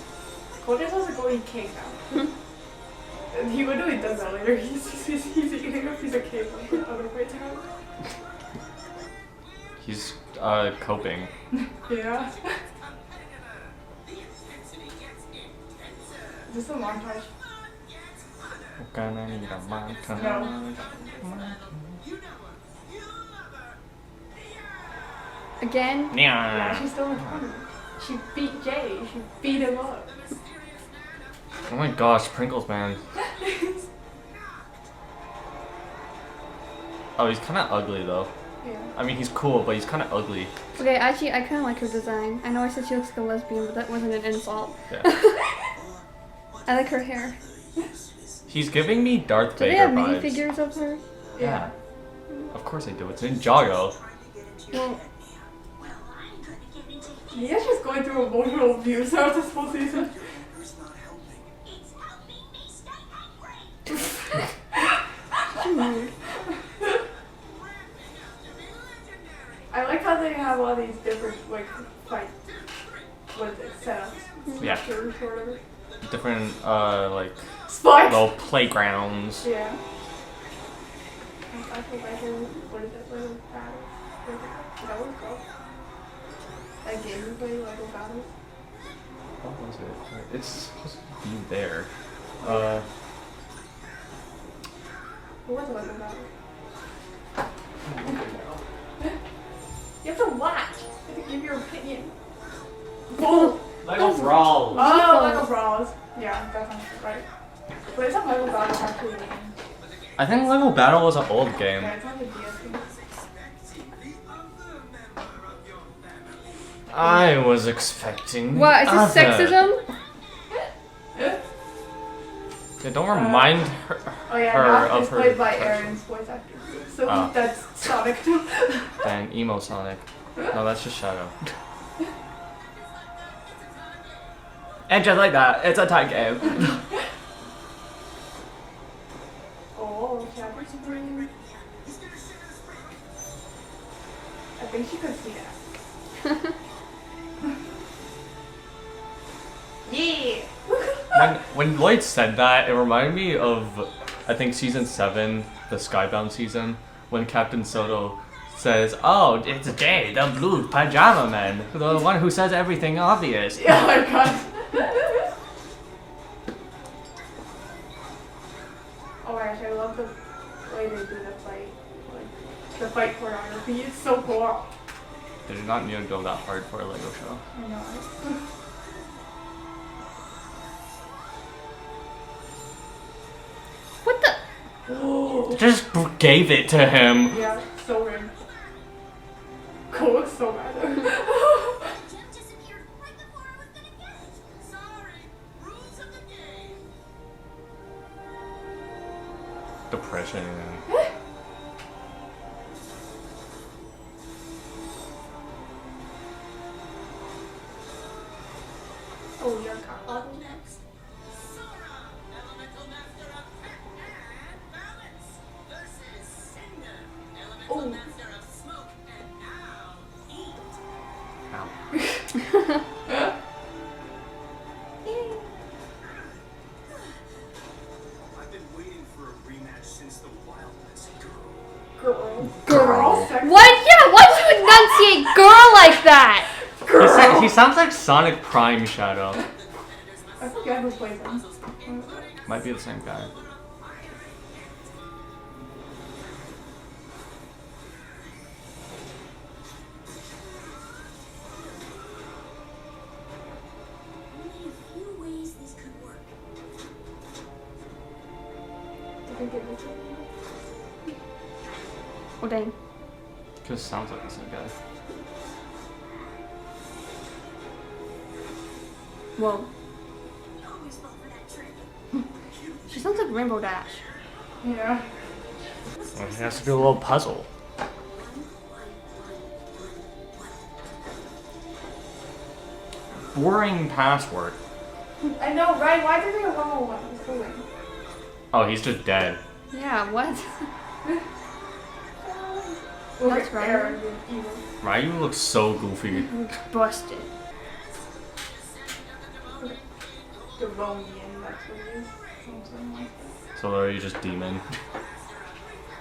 Cole just has a golden cake now. And he literally does that later. He's eating a piece of cake on the other way down. He's coping. Yeah. Is this a montage? Gonna need a montage. No. Again? Yeah, she's still in front of him. She beat Jay. She beat him up. Oh my gosh, Pringles man. Oh, he's kind of ugly though. Yeah. I mean, he's cool, but he's kind of ugly. Okay, actually, I kind of like her design. I know I said she looks like a lesbian, but that wasn't an insult. Yeah. I like her hair. He's giving me Darth Do Vader they have vibes. minifigures of her? Yeah. Of course they do. It's Ninjago. Well, Mia's just going through emotional abuse throughout this whole season. I like how they have all these different like fight, what is it, setups, Yeah. structures, or whatever. Different, like, Spikes. little playgrounds. Yeah. I feel like what is it, Lego battles? Is that what it's called? That game you play, Lego battles? What was it? It's supposed to be there. What was Lego battle? You have to watch. You have to give your opinion. Boom. Lego Brawl. Oh, Lego Brawls. Yeah, that sounds right. But it's not Lego Battles actually. I think Lego Battle was an old game. Yeah, it's on the DS game. I was expecting. what? Is this other. sexism? Yeah, don't remind her, Oh yeah, her now of it's her. played by Aaron's voice actor. So Oh. that's Sonic too. Dang, emo Sonic. No, that's just Shadow. And just like that, it's a tie game. Oh, Chapter Supreme. I think she could see that. Yeah. When Lloyd said that, it reminded me of, I think, season 7, the Skybound season, when Captain Soto says, "Oh, it's Jay, the blue pajama man, the one who says everything obvious." Oh my god. Oh my gosh, I love the way they do the fight. Like, the fight choreography is so cool. They did not need to go that hard for a Lego show. I know. What the? Just gave it to him. Yeah, so weird. Cole looks so bad. Depression. Oh, you're a next. Oh. I've been waiting for a rematch since the wildness. Girl. What? Yeah, why'd you enunciate girl like that? He sounds like Sonic Prime Shadow. I forget who plays him. Might be the same guy. give it to him. Oh dang. Just sounds like the same guy. Whoa. She sounds like Rainbow Dash. Yeah. Well, he has to do a little puzzle. Boring password. I know, right? Why did they allow what he's doing? Oh, he's just dead. Yeah, what? That's right. Aaron being evil. Ryu looks so goofy. Busted. Devonian, that's what it is. Something like that. So are you just demon?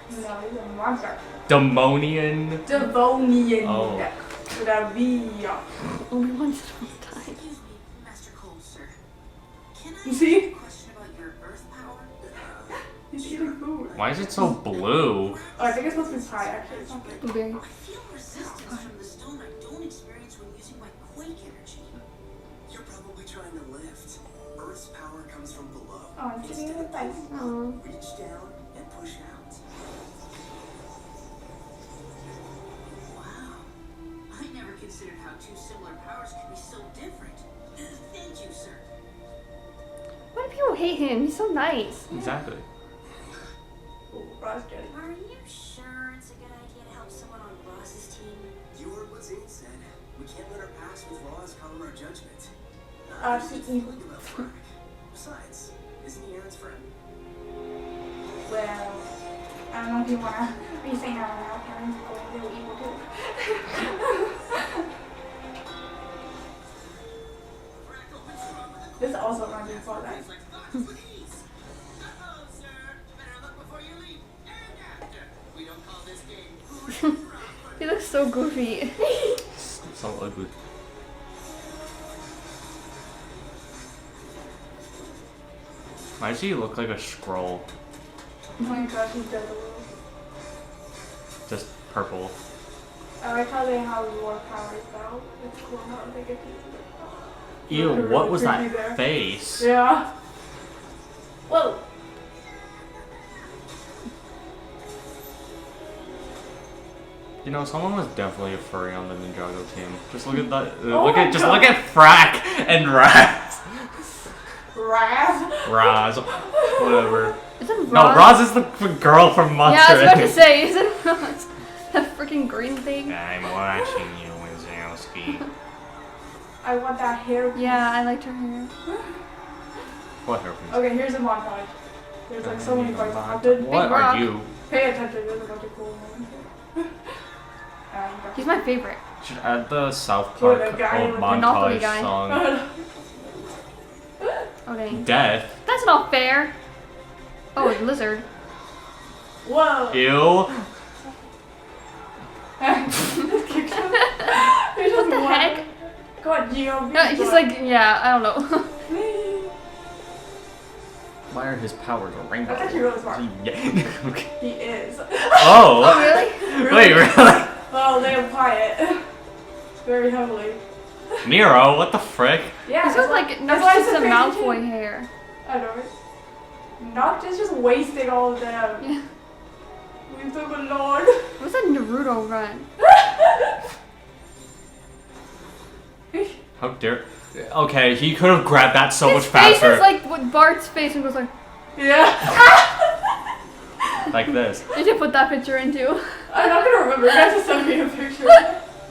No, he's a monster. Demonian? Devonian. Oh. With a V. Only once in a time. Master Cold, sir. Can I You see? ask a question about your earth power? He's eating food. Why is it so blue? Oh, I think it's supposed to be pie, actually. It's not good. Blueberry. I feel resistance from the stone I don't experience when using my quake energy. You're probably trying to lift. Earth's power comes from below. Oh, I'm sitting in the face. Oh. Reach down and push out. Wow. I never considered how two similar powers could be so different. Thank you, sir. Why do people hate him? He's so nice. Exactly. Oh, Ross did it. Are you sure it's a good idea to help someone on Ross's team? You heard what Zane said. We can't let our past with laws color our judgment. She's Think evil. about Frank. Besides, isn't he Aaron's friend? Well, I don't know if you wanna be saying out loud. Aaron's going to do evil too. This also reminds me of Fall Guys. He looks so goofy. So ugly. Why does he look like a scroll? Oh my gosh, he's dead a little. Just purple. I like how they have war powers though. It's cool how they get to use it. Ew, Really what was creepy that there. face? Yeah. Whoa. You know, someone was definitely a furry on the Ninjago team. Just look at that. Oh look my at just God. look at Frack and Raz. Raz. Raz, whatever. Isn't Roz? No, Raz is the girl from Monster. Yeah, I was about to say, isn't Roz that freaking green thing? I'm watching you, Wazowski. I want that hair. Yeah, I liked her hair. What hairpiece? Okay, here's a montage. There's like so many parts happen. What rock. are you? Pay attention, there's a bunch of cool moments. He's my favorite. Should add the South Oh, Park the guy old with the Monopoly montage guy. song. Oh dang. Death. That's not fair. Oh, a lizard. Whoa! Ew. Just kicked him. What the heck? Go on, Gio. No, he's like, yeah, I don't know. Why are his powers a rainbow? That's actually really smart. Yeah. Okay. He is. Oh. Oh, really? Wait, really? Well, they apply it very heavily. Nero, what the frick? Yeah, This is like that's why it's Narcissa so crazy Malfoy too. hair. I know it. Noctis just wasting all of them. Yeah. Leave them alone. What's that Naruto run? How dare? Okay, he could have grabbed that so His much face faster. is like with Bart's face and goes like. Yeah. Like this. Did you put that picture into? I'm not gonna remember. You guys just sent me a picture.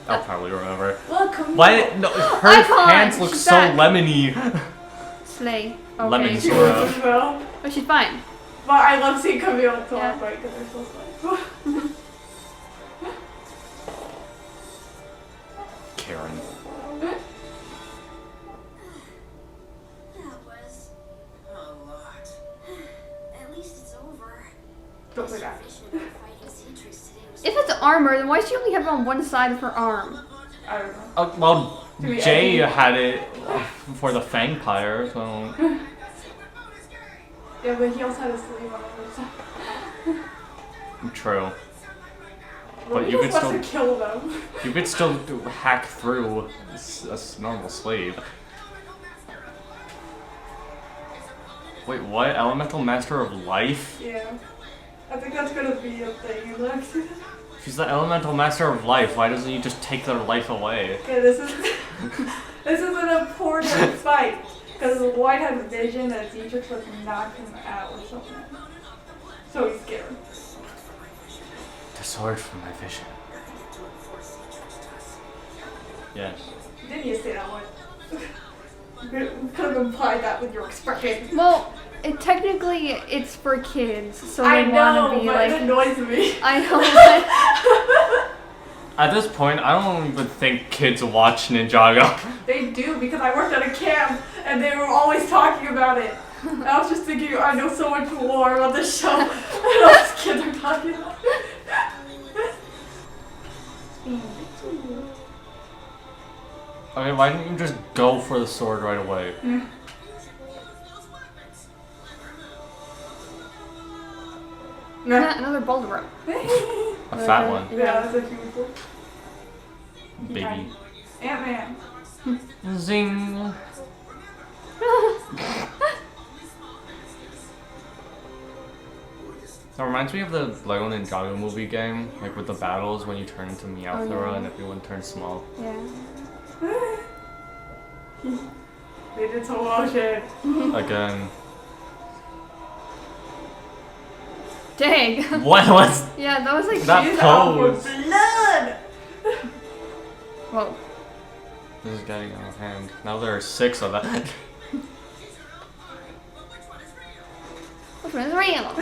I'll probably remember. Look, come Why? on. No, her Icon! hands look She's so back. lemony. Slay. Okay. Lemon She Sora. was as well. But she's fine. But I love seeing Camille and Thor Yeah. fight because they're so fun. Karen. That was. A lot. At least it's over. Don't say that. Information about fighting Citrix today was. If it's armor, then why does she only have it on one side of her arm? I don't know. Well, To be Jay edgy. had it for the Fangpire, so. Yeah, but he also had a sleeve on the other side. True. Well, But he you just could wants still to kill them. you could still hack through a normal sleeve. Wait, what? Elemental Master of Life? Yeah. I think that's gonna be a thing in the next season. She's the Elemental Master of Life. Why doesn't he just take their life away? Okay, this is this is an important fight. Because White has a vision that Dietrich's like knock him out or something. So he's scared. The sword from my vision. Yes. Didn't you say that one? You could have implied that with your expression. Well, technically it's for kids, so I they know, want to be but like. it annoys me. I know. At this point, I don't even think kids watch Ninjago. They do, because I worked at a camp and they were always talking about it. And I was just thinking, I know so much more about this show than all these kids are talking about. Okay, why didn't you just go for the sword right away? Another boulder rope. A fat one. Yeah, that's a huge one. Baby. Ant-Man. Zing. That reminds me of the Lego Ninjago movie game, like with the battles when you turn into Meowthera and everyone turns small. Yeah. They did so well, shit. Again. Dang. What was Yeah, that was like that She's out for pose? blood! Whoa. This is getting out of hand. Now there are 6 of that. Which one is real?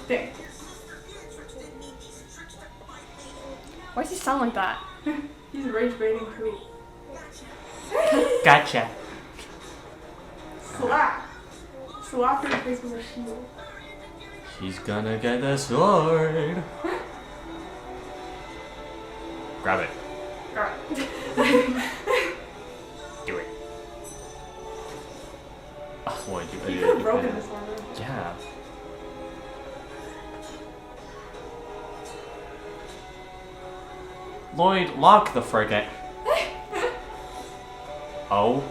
Dang. Why does he sound like that? He's rage baiting too. Gotcha. Slap! Slap in the face with a shield. He's gonna get the sword. Grab it. Alright. Do it. Oh, Lloyd, you You idiot. could have You broken idiot. this one. Yeah. Lloyd, lock the frigate. Oh.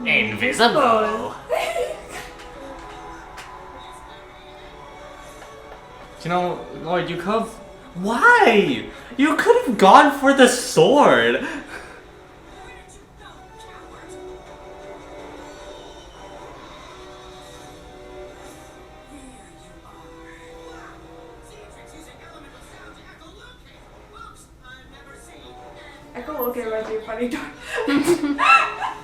Invisible. You know, Lloyd, you could have. Why? You could have gone for the sword. Echolocation might be a funny door.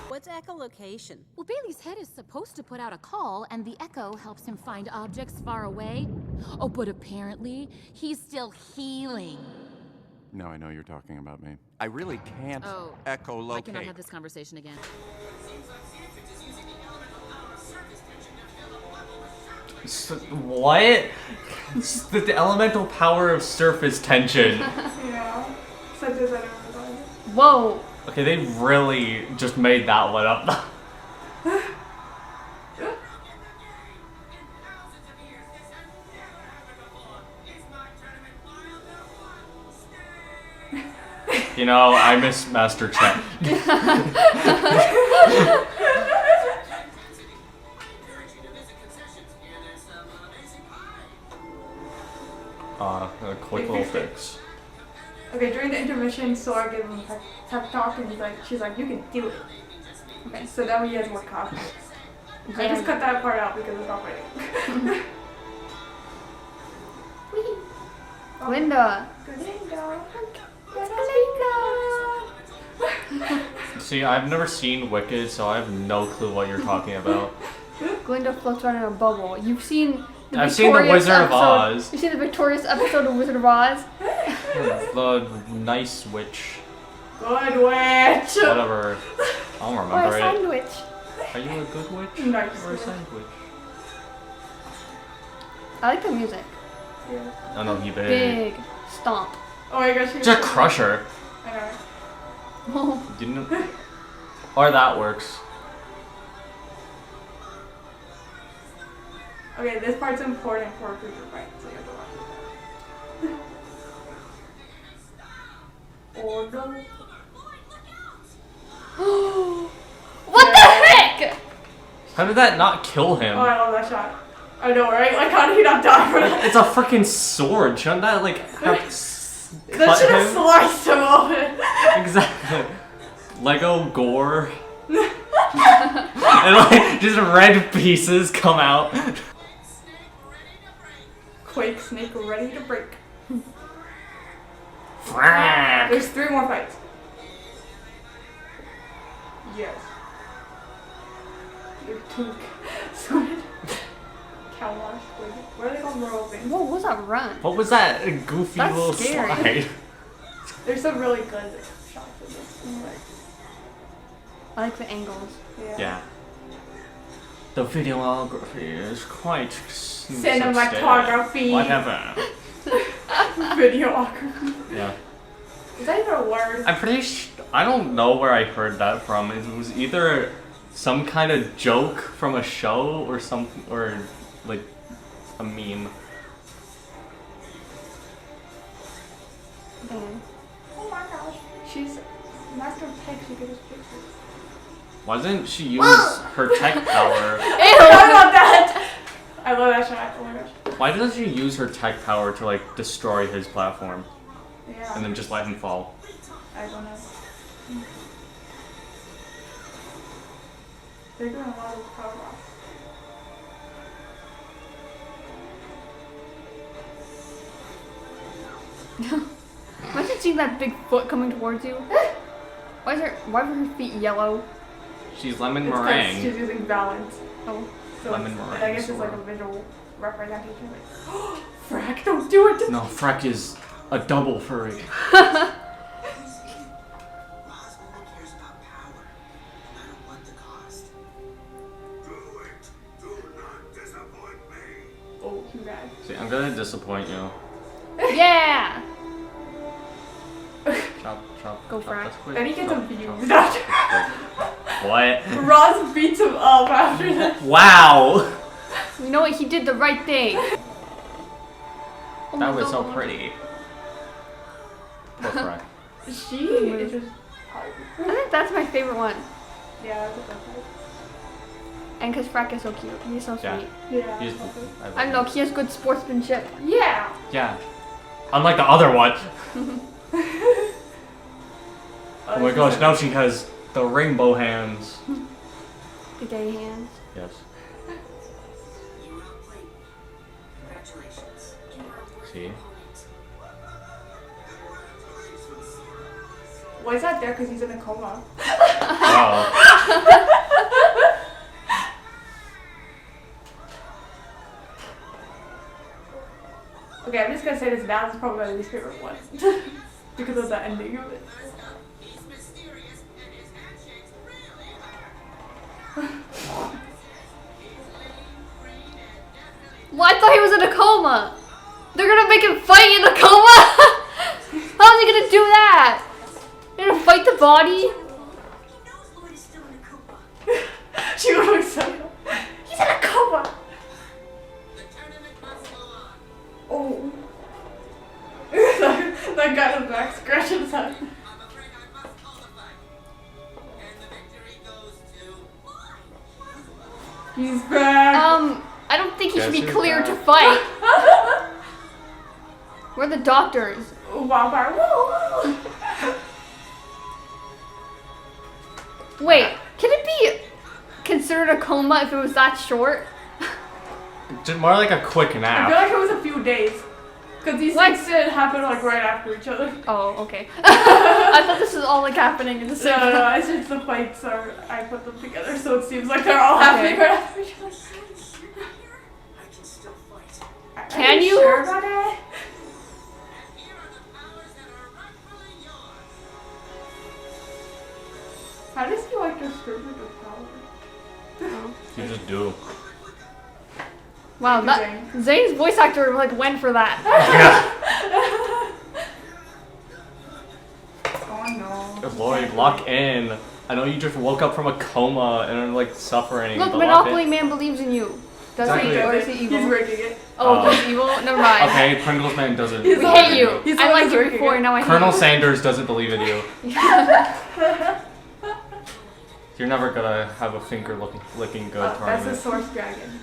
What's echolocation? Well, Bailey's head is supposed to put out a call, and the echo helps him find objects far away. Oh, but apparently, he's still healing. No, I know you're talking about me. I really can't echolocate. Why can't I have this conversation again? What? It's the elemental power of surface tension. Yeah. Such as I don't know. Whoa. Okay, they really just made that one up. You know, I miss Master Chet. A quick little fix. Okay, during the intermission, Sora gave him a pep talk, and she's like, you can do it. Okay, so now he has more confidence. I just cut that part out because it's not funny. Glinda. See, I've never seen Wicked, so I have no clue what you're talking about. Glinda floats around in a bubble. You've seen the I've seen The Wizard of Oz. You've seen the victorious episode of Wizard of Oz? The nice witch. Good witch! Whatever. I don't Or remember a it. sandwich. Are you a good witch? Nice Or a witch. sandwich? I like the music. Yeah. I know he big. Big. Stomp. Oh my gosh, Just crush her. I know. Oh. Didn't. Or that works. Okay, this part's important for a future fight, so you have to watch Oh no. What the heck? How did that not kill him? Oh, I love that shot. I know, right? Like, how did he not die for that? It's a freaking sword. Shouldn't that like have That should have sliced him open. Exactly. Lego gore. And like just red pieces come out. Quake snake ready to break. Frack. There's 3 more fights. Yes. There's 2 squid. Calamari squid. What are they called? Roving. What was that run? What was that goofy That's little scary. slide? There's some really good shots of this. I like the angles. Yeah. The videography is quite cinematography. Whatever. Videography. Yeah. Is that even a word? I'm pretty I don't know where I heard that from. It was either some kind of joke from a show or like a meme. Oh my gosh. She's master of tech. She gives us pictures. Why doesn't she use her tech power? Ew! I love that! I love that shot. Oh my gosh. Why doesn't she use her tech power to like destroy his platform? Yeah. And then just let him fall? I don't know. They're doing a lot of progress. Imagine seeing that big foot coming towards you. Why are her feet yellow? She's lemon It's 'cause meringue. she's using balance. Oh. So Lemon and I meringue guess it's like a swirl. visual representation. Like, Frack, don't do it! No, Freck is a double furry. Oh, you guys. See, I'm gonna disappoint you. Yeah! Chop, chop. Go chop Freck. this quick. Then he gets Chop, abused chop, after. What? Ross beats him up after that. Wow! You know what? He did the right thing. Oh That my was so God. pretty. Poor Freck. She is just I think that's my favorite one. Yeah, that's a good fight. And because Frack is so cute. He's so Yeah. sweet. Yeah. He's, I don't know, he has good sportsmanship. Yeah. Yeah. Unlike the other one. Oh my gosh, now she has the rainbow hands. The gay hands. Yes. See? Why is that there? Because he's in a coma. Wow. Okay, I'm just gonna say this now. This is probably my least favorite one. Because of the ending of it. Well, I thought he was in a coma. They're gonna make him fight in a coma? How are they gonna do that? They're gonna fight the body? She looks so. He's in a coma. Oh. that guy in the back scratching his head. He's back. I don't think he should be Guess who's cleared to back? fight. We're the doctors. Wow, Wait, can it be considered a coma if it was that short? Just more like a quick I feel nap. like it was a few days. Because these things didn't happen like right after each other. Oh, okay. I thought this was all like happening in the same No, time. it's just the fights are, I put them together so it seems like they're all happening right after each other. Can Are you? sure about it? How does he like distribute the power? You just do. Wow, that Zane's voice actor like went for that. Oh no. Good Lord, lock in. I know you just woke up from a coma and are like suffering. Look, but lock Monopoly in. Man believes in you. Does he or is he evil? He's rigging it. Oh, he's evil? Never mind. Okay, Pringles Man doesn't. We hate you. He's I liked you before, now I hate you. Colonel Sanders doesn't believe in you. You're never gonna have a finger licking good That's tournament. a source dragon.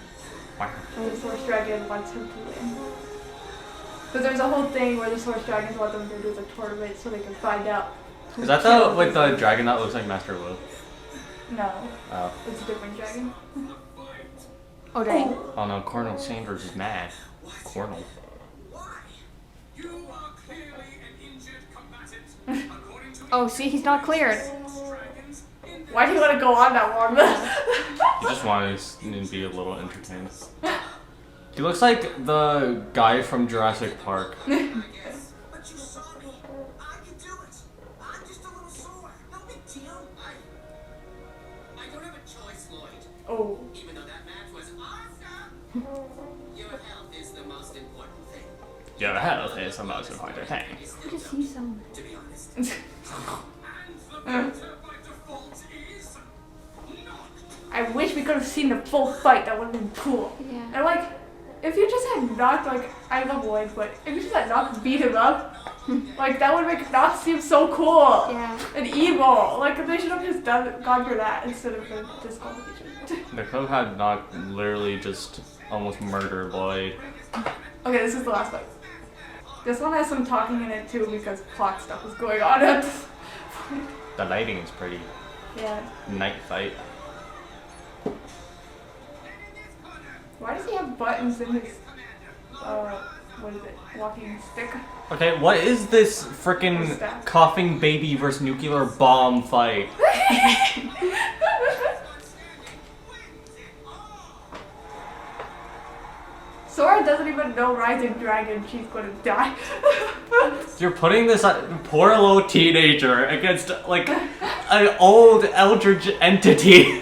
Wow. And the source dragon wants him to win. Because there's a whole thing where the source dragons want them to do the tournament so they can find out. Is that the dragon that looks like Master Wu? No. Oh. It's a different dragon. Oh dang. Oh no, Colonel Sanders is mad. Colonel. Oh, see, he's not cleared. Why do you want to go on that long? He just wanted to be a little entertained. He looks like the guy from Jurassic Park. But you saw me. I can do it. I'm just a little sore. No big deal. I don't have a choice, Lloyd. Oh. Even though that match was awesome. Your health is the most important thing. Your health is the most important thing. What does he sound? To be honest. I wish we could have seen the full fight. That would have been cool. Yeah. And like, if you just had Noct, like, I love Lloyd, but if you just had Noct beat him up, like, that would make Noct seem so cool. Yeah. And evil. Like, they should have just gone for that instead of the disqualification. They could have had Noct literally just almost murder Lloyd. Okay, this is the last fight. This one has some talking in it too because plot stuff is going on at this point. The lighting is pretty. Yeah. Night fight. Why does he have buttons in his, what is it, walking stick? Okay, what is this frickin' coughing baby versus nuclear bomb fight? Sora doesn't even know Rising Dragon, she's gonna die. You're putting this poor little teenager against, like, an old eldritch entity.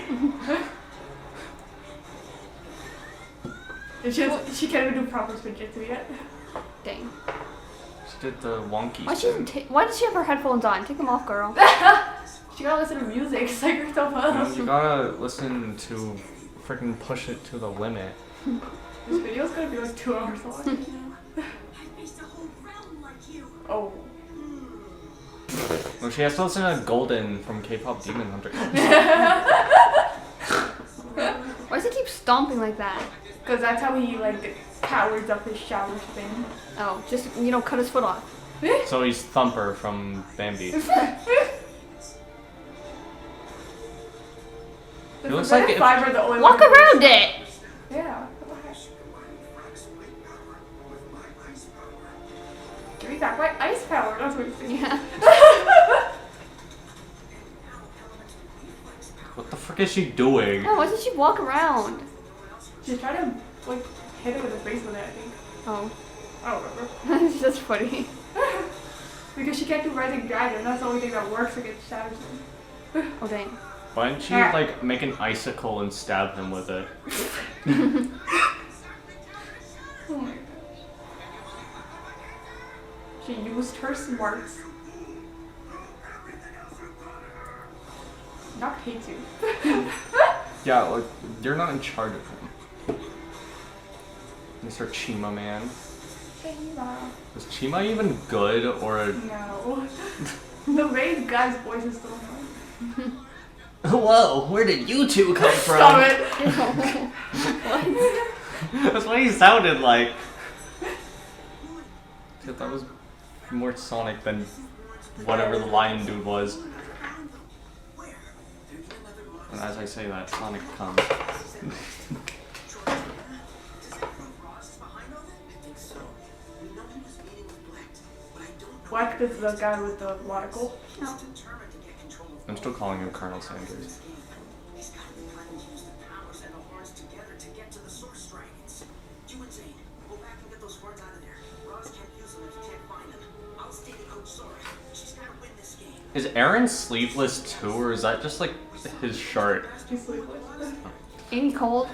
She can't even do proper switches yet. Dang. She did the wonky Why does she have her headphones on? Take them off, girl. She gotta listen to music, psych herself up. You gotta listen to freaking push it to the limit. This video's gonna be like 2 hours long. Oh. Well, she has to listen to Golden from K-pop Demon Hunter. Why does he keep stomping like that? Because that's how he, like, powers up his shower spin. Oh, just, you know, cut his foot off. So he's Thumper from Bambi. He looks like if... Walk around it! Yeah. Give me back my ice power. That's what he's saying. Yeah. What the frick is she doing? Oh, why does she walk around? She's trying to, like, hit it with a base with it, I think. Oh. I don't remember. It's just funny. Because she can't do Rising Dragon. That's the only thing that works against Shadow Spin. Oh, dang. Why didn't she, like, make an icicle and stab him with it? Oh my gosh. She used her smarts. Noct hates you. Yeah, like, you're not in charge of him. Mr. Chima Man. Chima. Is Chima even good, or... No. The main guy's voice is still annoying. Whoa, where did you two come from? Stop it! What? That's what he sounded like. That was more Sonic than whatever the lion dude was. And as I say that, Sonic comes. Black is the guy with the monocle. No. I'm still calling him Colonel Sanders. Is Aaron sleeveless too, or is that just like his shirt? He's sleepless. Ain't he cold?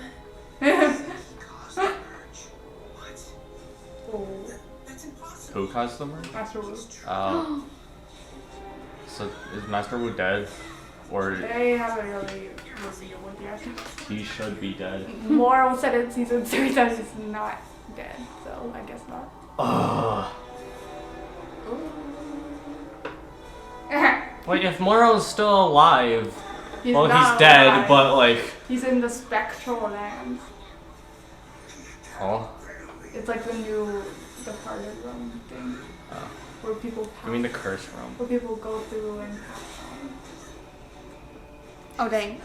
Who caused the murder? Master Wu. So is Master Wu dead? Or They haven't really revealed it yet. he should be dead. Moro said in season 3 that he's not dead, so I guess not. Ugh. Wait, if Moro's still alive, He's well, not he's dead, alive. but like. He's in the spectral land. Oh. It's like the new departed room thing. Oh. Where people pass. You mean the curse room? Where people go through and pass on. Oh dang.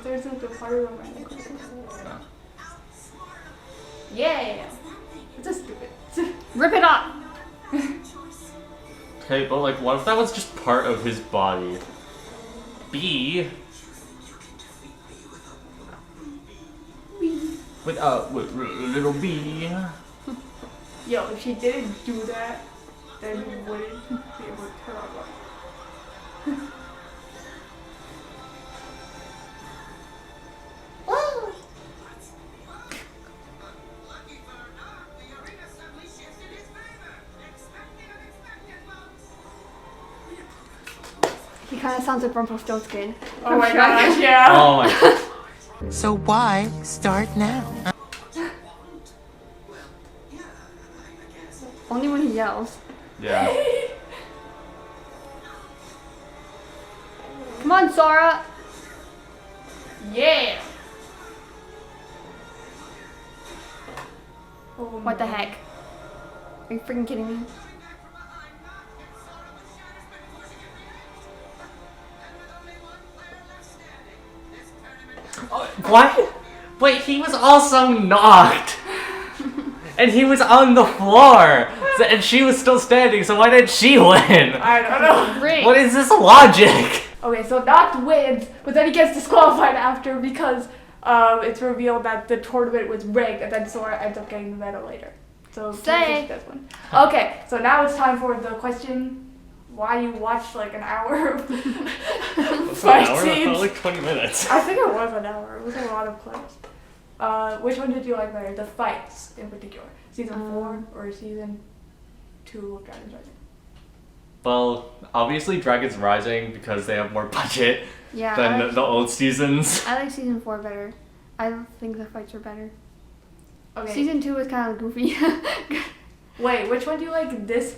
There's a departed room right there. No. Yeah! It's just stupid. Rip it off! Okay, but like, what if that was just part of his body? B. With little B. Yo, if she didn't do that, then you wouldn't be able to turn on. He kind of sounds like Rumpelstiltskin. Oh my gosh, yeah. Oh my god. So why start now? Only when he yells. Yeah. Come on, Sora! Yeah! Oh, What the heck? Are you freaking kidding me? What? Wait, he was also knocked! And he was on the floor! And she was still standing, so why did she win? I don't know. Rigged. What is this logic? Okay, so Knocked wins, but then he gets disqualified after because it's revealed that the tournament was rigged, and then Sora ends up getting the medal later. So Say. this one. Okay, so now it's time for the question: why you watched like an hour of fight That scenes? felt like 20 minutes. I think it was an hour. It was a lot of clips. Which one did you like better? The fights in particular. Season 4 or season 2 of Dragon's Rising? Well, obviously Dragon's Rising because they have more budget Yeah, than the old seasons. I like season 4 better. I think the fights are better. Okay. Season 2 is kind of goofy. Wait, which one do you like? This?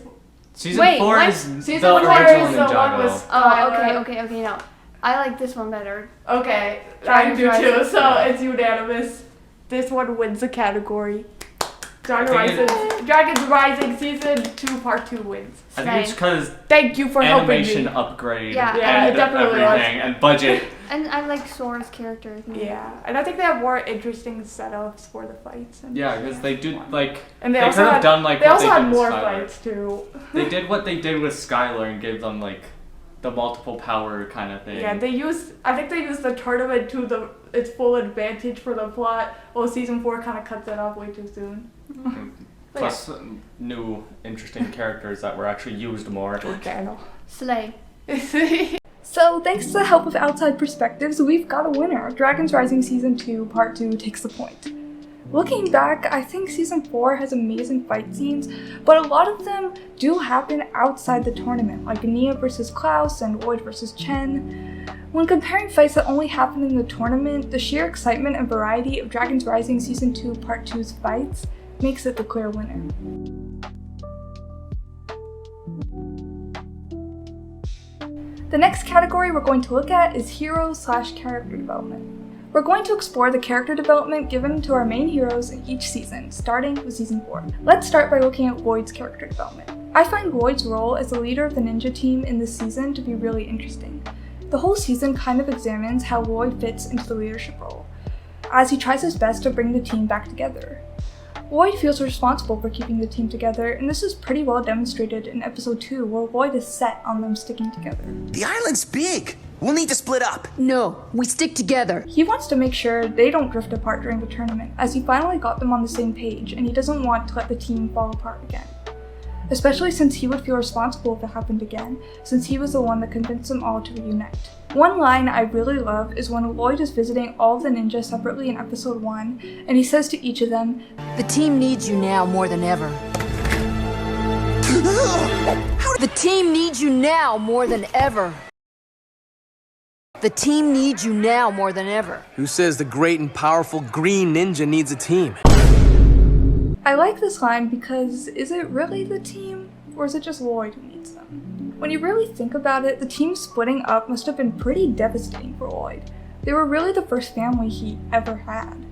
Season Wait, 4 what? is Season the 4 original is the one Ninjago. with Oh, Skylar. okay, no. I like this one better. Okay, I Dragon's do too, Rising. so it's unanimous. This one wins the category. Dragon's Rising Season 2 Part 2 wins. I think it's because Thank you for helping animation me. upgrade Yeah, and it definitely everything and budget. And I like Sora's character. Yeah, and I think they have more interesting setups for the fights. And Yeah, because they do like and they could also have had, done like they what also they had did with more Skylar. fights too. They did what they did with Skylar and gave them like the multiple power kind of thing. Yeah, I think they used the tournament to its full advantage for the plot. Well, season 4 kind of cuts it off way too soon. Plus new interesting characters that were actually used more. Slay. So, thanks to the help of outside perspectives, we've got a winner. Dragon's Rising Season 2 Part 2 takes the point. Looking back, I think Season 4 has amazing fight scenes, but a lot of them do happen outside the tournament, like Nia vs. Klaus and Lloyd vs. Chen. When comparing fights that only happen in the tournament, the sheer excitement and variety of Dragon's Rising Season 2 Part 2's fights makes it the clear winner. The next category we're going to look at is hero/character development. We're going to explore the character development given to our main heroes in each season, starting with Season 4. Let's start by looking at Lloyd's character development. I find Lloyd's role as the leader of the ninja team in this season to be really interesting. The whole season kind of examines how Lloyd fits into the leadership role, as he tries his best to bring the team back together. Lloyd feels responsible for keeping the team together, and this is pretty well demonstrated in episode 2, where Lloyd is set on them sticking together. The island's big. We'll need to split up. No, we stick together. He wants to make sure they don't drift apart during the tournament, as he finally got them on the same page, and he doesn't want to let the team fall apart again. Especially since he would feel responsible if it happened again, since he was the one that convinced them all to reunite. One line I really love is when Lloyd is visiting all of the ninjas separately in episode 1, and he says to each of them, "The team needs you now more than ever." How did The team needs you now more than ever. The team needs you now more than ever. Who says the great and powerful green ninja needs a team? I like this line because is it really the team, or is it just Lloyd who needs them? When you really think about it, the team splitting up must have been pretty devastating for Lloyd. They were really the first family he ever had.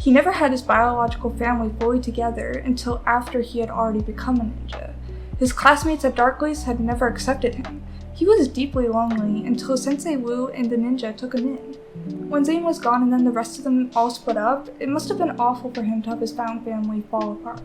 He never had his biological family fully together until after he had already become a ninja. His classmates at Darkleys had never accepted him. He was deeply lonely until Sensei Wu and the ninja took him in. When Zane was gone and then the rest of them all split up, it must have been awful for him to have his found family fall apart.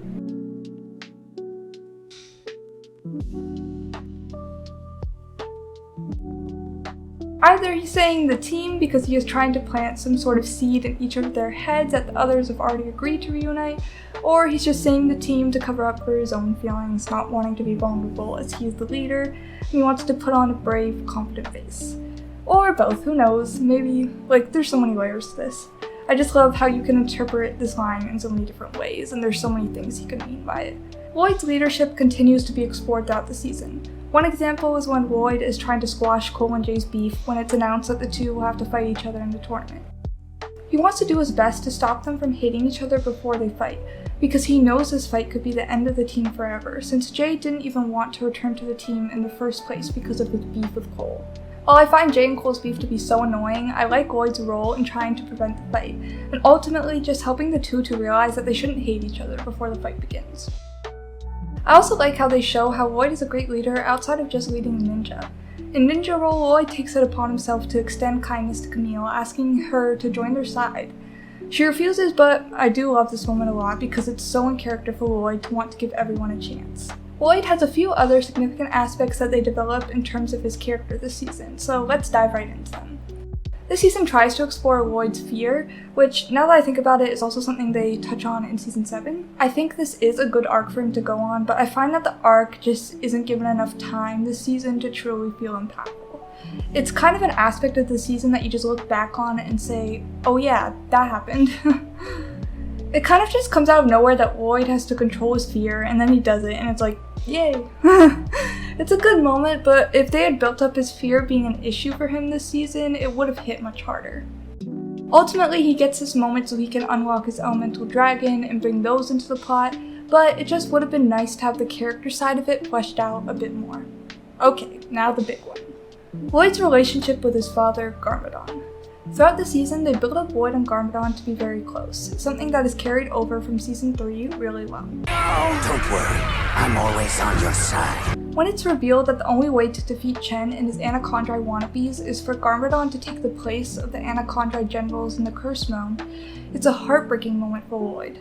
Either he's saying the team because he is trying to plant some sort of seed in each of their heads that the others have already agreed to reunite, or he's just saying the team to cover up for his own feelings, not wanting to be vulnerable as he is the leader, and he wants to put on a brave, confident face. Or both, who knows, maybe, there's so many layers to this. I just love how you can interpret this line in so many different ways, and there's so many things he could mean by it. Lloyd's leadership continues to be explored throughout the season. One example is when Lloyd is trying to squash Cole and Jay's beef when it's announced that the two will have to fight each other in the tournament. He wants to do his best to stop them from hating each other before they fight, because he knows this fight could be the end of the team forever, since Jay didn't even want to return to the team in the first place because of his beef with Cole. While I find Jay and Cole's beef to be so annoying, I like Lloyd's role in trying to prevent the fight, and ultimately just helping the two to realize that they shouldn't hate each other before the fight begins. I also like how they show how Lloyd is a great leader outside of just leading the ninja. In Ninja Role, Lloyd takes it upon himself to extend kindness to Camille, asking her to join their side. She refuses, but I do love this moment a lot because it's so in character for Lloyd to want to give everyone a chance. Lloyd has a few other significant aspects that they develop in terms of his character this season, so let's dive right into them. This season tries to explore Lloyd's fear, which, now that I think about it, is also something they touch on in Season 7. I think this is a good arc for him to go on, but I find that the arc just isn't given enough time this season to truly feel impactful. It's kind of an aspect of the season that you just look back on and say, oh yeah, that happened. It kind of just comes out of nowhere that Lloyd has to control his fear, and then he does it, and it's like, yay. It's a good moment, but if they had built up his fear being an issue for him this season, it would have hit much harder. Ultimately, he gets this moment so he can unlock his elemental dragon and bring those into the plot, but it just would have been nice to have the character side of it fleshed out a bit more. Okay, now the big one. Lloyd's relationship with his father, Garmadon. Throughout the season, they build up Lloyd and Garmadon to be very close, something that is carried over from Season 3 really well. Don't worry, I'm always on your side. When it's revealed that the only way to defeat Chen and his Anachondri wannabes is for Garmadon to take the place of the Anachondri generals in the Curse Realm, it's a heartbreaking moment for Lloyd.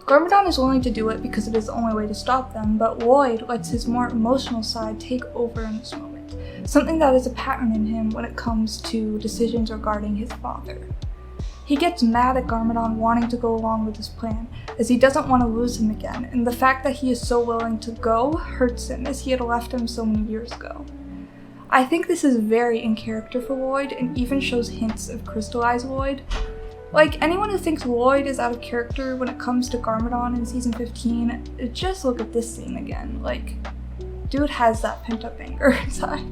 Garmadon is willing to do it because it is the only way to stop them, but Lloyd lets his more emotional side take over in this moment, something that is a pattern in him when it comes to decisions regarding his father. He gets mad at Garmadon wanting to go along with his plan, as he doesn't want to lose him again, and the fact that he is so willing to go hurts him as he had left him so many years ago. I think this is very in character for Lloyd and even shows hints of crystallized Lloyd. Like, anyone who thinks Lloyd is out of character when it comes to Garmadon in Season 15, just look at this scene again. Like, dude has that pent up anger inside.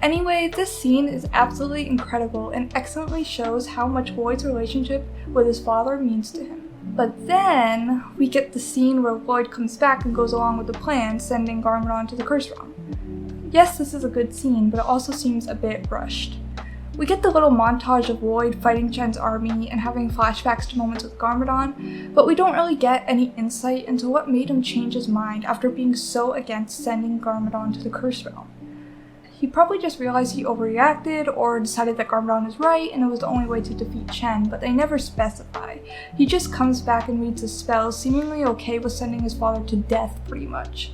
Anyway, this scene is absolutely incredible and excellently shows how much Lloyd's relationship with his father means to him. But then, we get the scene where Lloyd comes back and goes along with the plan, sending Garmadon to the Curse Realm. Yes, this is a good scene, but it also seems a bit rushed. We get the little montage of Lloyd fighting Chen's army and having flashbacks to moments with Garmadon, but we don't really get any insight into what made him change his mind after being so against sending Garmadon to the Curse Realm. He probably just realized he overreacted or decided that Garmadon is right and it was the only way to defeat Chen, but they never specify. He just comes back and reads his spells, seemingly okay with sending his father to death pretty much.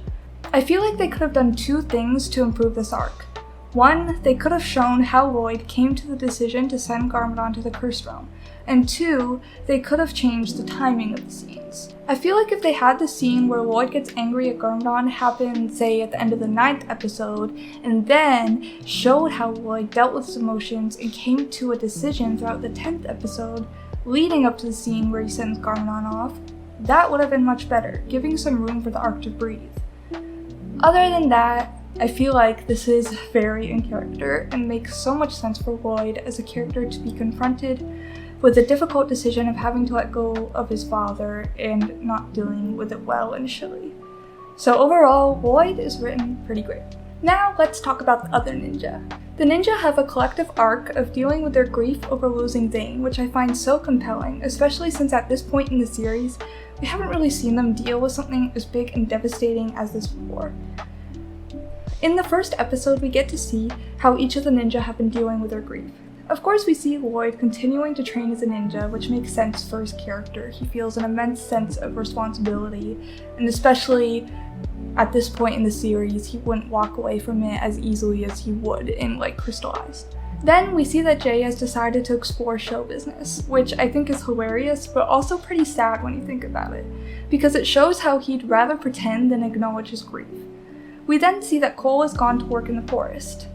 I feel like they could have done two things to improve this arc. One, they could have shown how Lloyd came to the decision to send Garmadon to the Curse Realm, and two, they could have changed the timing of the scenes. I feel like if they had the scene where Lloyd gets angry at Garmadon happen, say, at the end of the 9th episode, and then showed how Lloyd dealt with his emotions and came to a decision throughout the 10th episode, leading up to the scene where he sends Garmadon off, that would have been much better, giving some room for the arc to breathe. Other than that, I feel like this is very in character and makes so much sense for Lloyd as a character to be confronted with the difficult decision of having to let go of his father and not dealing with it well initially. So overall, Lloyd is written pretty great. Now let's talk about the other ninja. The ninja have a collective arc of dealing with their grief over losing Zane, which I find so compelling, especially since at this point in the series, we haven't really seen them deal with something as big and devastating as this before. In the first episode, we get to see how each of the ninja have been dealing with their grief. Of course, we see Lloyd continuing to train as a ninja, which makes sense for his character. He feels an immense sense of responsibility, and especially at this point in the series, he wouldn't walk away from it as easily as he would in like Crystallized. Then we see that Jay has decided to explore show business, which I think is hilarious, but also pretty sad when you think about it, because it shows how he'd rather pretend than acknowledge his grief. We then see that Cole has gone to work in the forest.